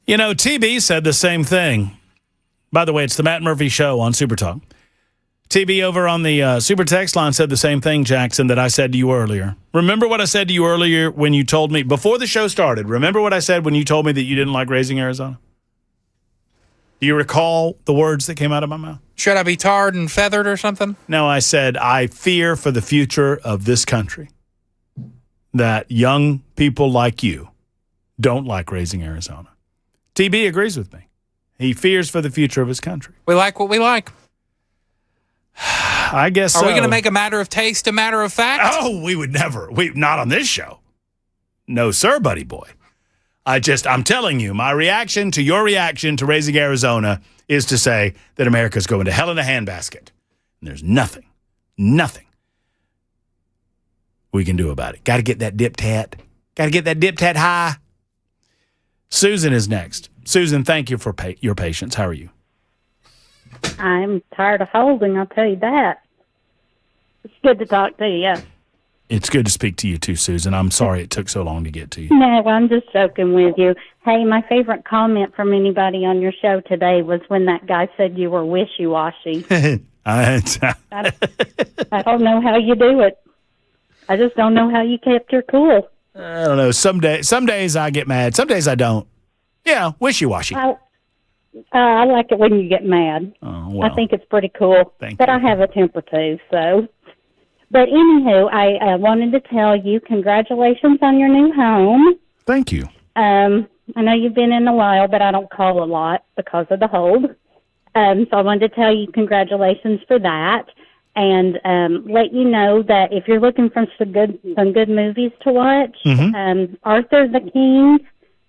TB said the same thing. By the way, it's the Matt Murphy Show on Super Talk. TB over on the Super Text line said the same thing, Jackson, that I said to you earlier. Remember what I said to you earlier when you told me, before the show started, remember what I said when you told me that you didn't like Raising Arizona? Do you recall the words that came out of my mouth? Should I be tarred and feathered or something? No, I said, I fear for the future of this country that young people like you don't like Raising Arizona. TB agrees with me. He fears for the future of his country. We like what we like. I guess Are so. we going to make a matter of taste a matter of fact? Oh, we would never. Not on this show. No, sir, buddy boy. I'm telling you, my reaction to your reaction to Raising Arizona is to say that America's going to hell in a handbasket. And there's nothing we can do about it. Got to get that dip tat. Got to get that dip tat high. Susan is next. Susan, thank you for your patience. How are you? I'm tired of holding, I'll tell you that. It's good to talk to you. It's good to speak to you too, Susan. I'm sorry it took so long to get to you. No, I'm just joking with you. Hey, my favorite comment from anybody on your show today was when that guy said you were wishy-washy. I don't know how you do it. I just don't know how you kept your cool. I don't know. Some days I get mad. Some days I don't. Yeah, wishy-washy. I like it when you get mad. Oh, well. I think it's pretty cool. Thank but you. I have a temper too, so. But anywho, I wanted to tell you congratulations on your new home. Thank you. I know you've been in a while, but I don't call a lot because of the hold. So I wanted to tell you congratulations for that. And let you know that if you're looking for some good movies to watch, Arthur the King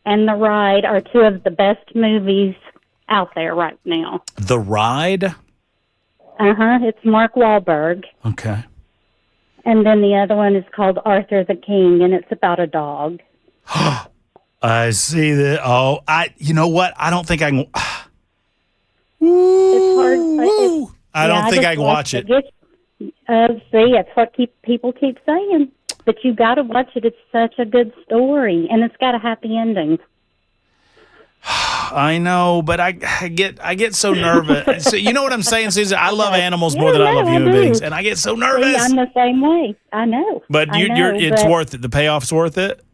and The Ride are two of the best movies out there right now. The Ride? It's Mark Wahlberg. Okay. And then the other one is called Arthur the King, and it's about a dog. I see that. Oh, you know what? I don't think I can. It's hard. I don't think I can watch it. See, that's what people keep saying. But you got to watch it. It's such a good story, and it's got a happy ending. I know, but I get so nervous. So, you know what I'm saying, Susan? I love animals more than I love human beings, and I get so nervous. See, I'm the same way. I know. But it's worth it. The payoff's worth it.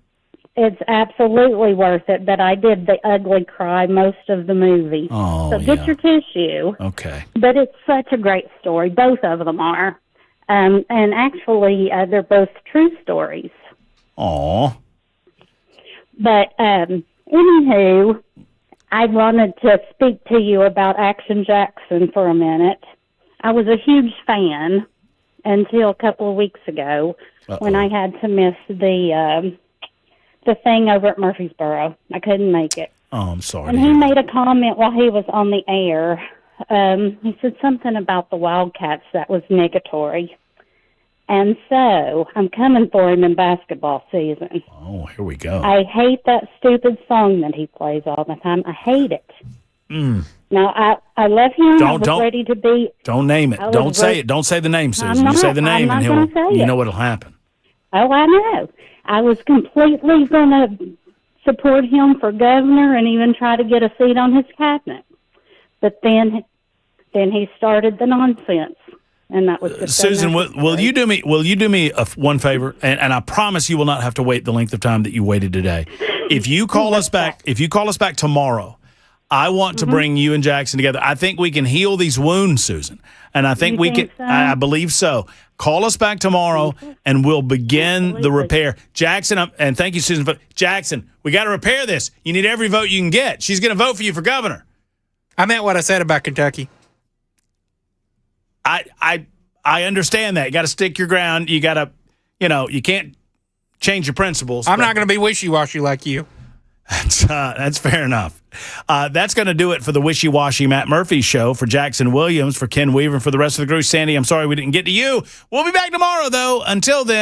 It's absolutely worth it. But I did the ugly cry most of the movie. Oh, so get your tissue. Okay. But it's such a great story. Both of them are, and actually, they're both true stories. Aw. But anywho, I wanted to speak to you about Action Jackson for a minute. I was a huge fan, until a couple of weeks ago when I had to miss the thing over at Murfreesboro. I couldn't make it. Oh, I'm sorry. And he made a comment while he was on the air. He said something about the Wildcats that was negatory. And so I'm coming for him in basketball season. Oh, here we go. I hate that stupid song that he plays all the time. I hate it. Now, I love him. I was ready to be. Don't name it. Don't say it. Don't say the name, Susan. You say the name and you know what'll happen. Oh, I know. I was completely going to support him for governor and even try to get a seat on his cabinet. But then he started the nonsense. And that was just Susan, will you do me one favor? And I promise you will not have to wait the length of time that you waited today. If you call us back tomorrow, I want to bring you and Jackson together. I think we can heal these wounds, Susan. And I think we can. So? I believe so. Call us back tomorrow, and we'll begin the repair. Jackson, and thank you, Susan. But Jackson, we got to repair this. You need every vote you can get. She's going to vote for you for governor. I meant what I said about Kentucky. I understand that. You got to stick your ground. You got to, you can't change your principles. I'm not going to be wishy-washy like you. That's fair enough. That's going to do it for the Wishy-Washy Matt Murphy Show. For Jackson Williams, for Ken Weaver, and for the rest of the crew. Sandy, I'm sorry we didn't get to you. We'll be back tomorrow, though. Until then.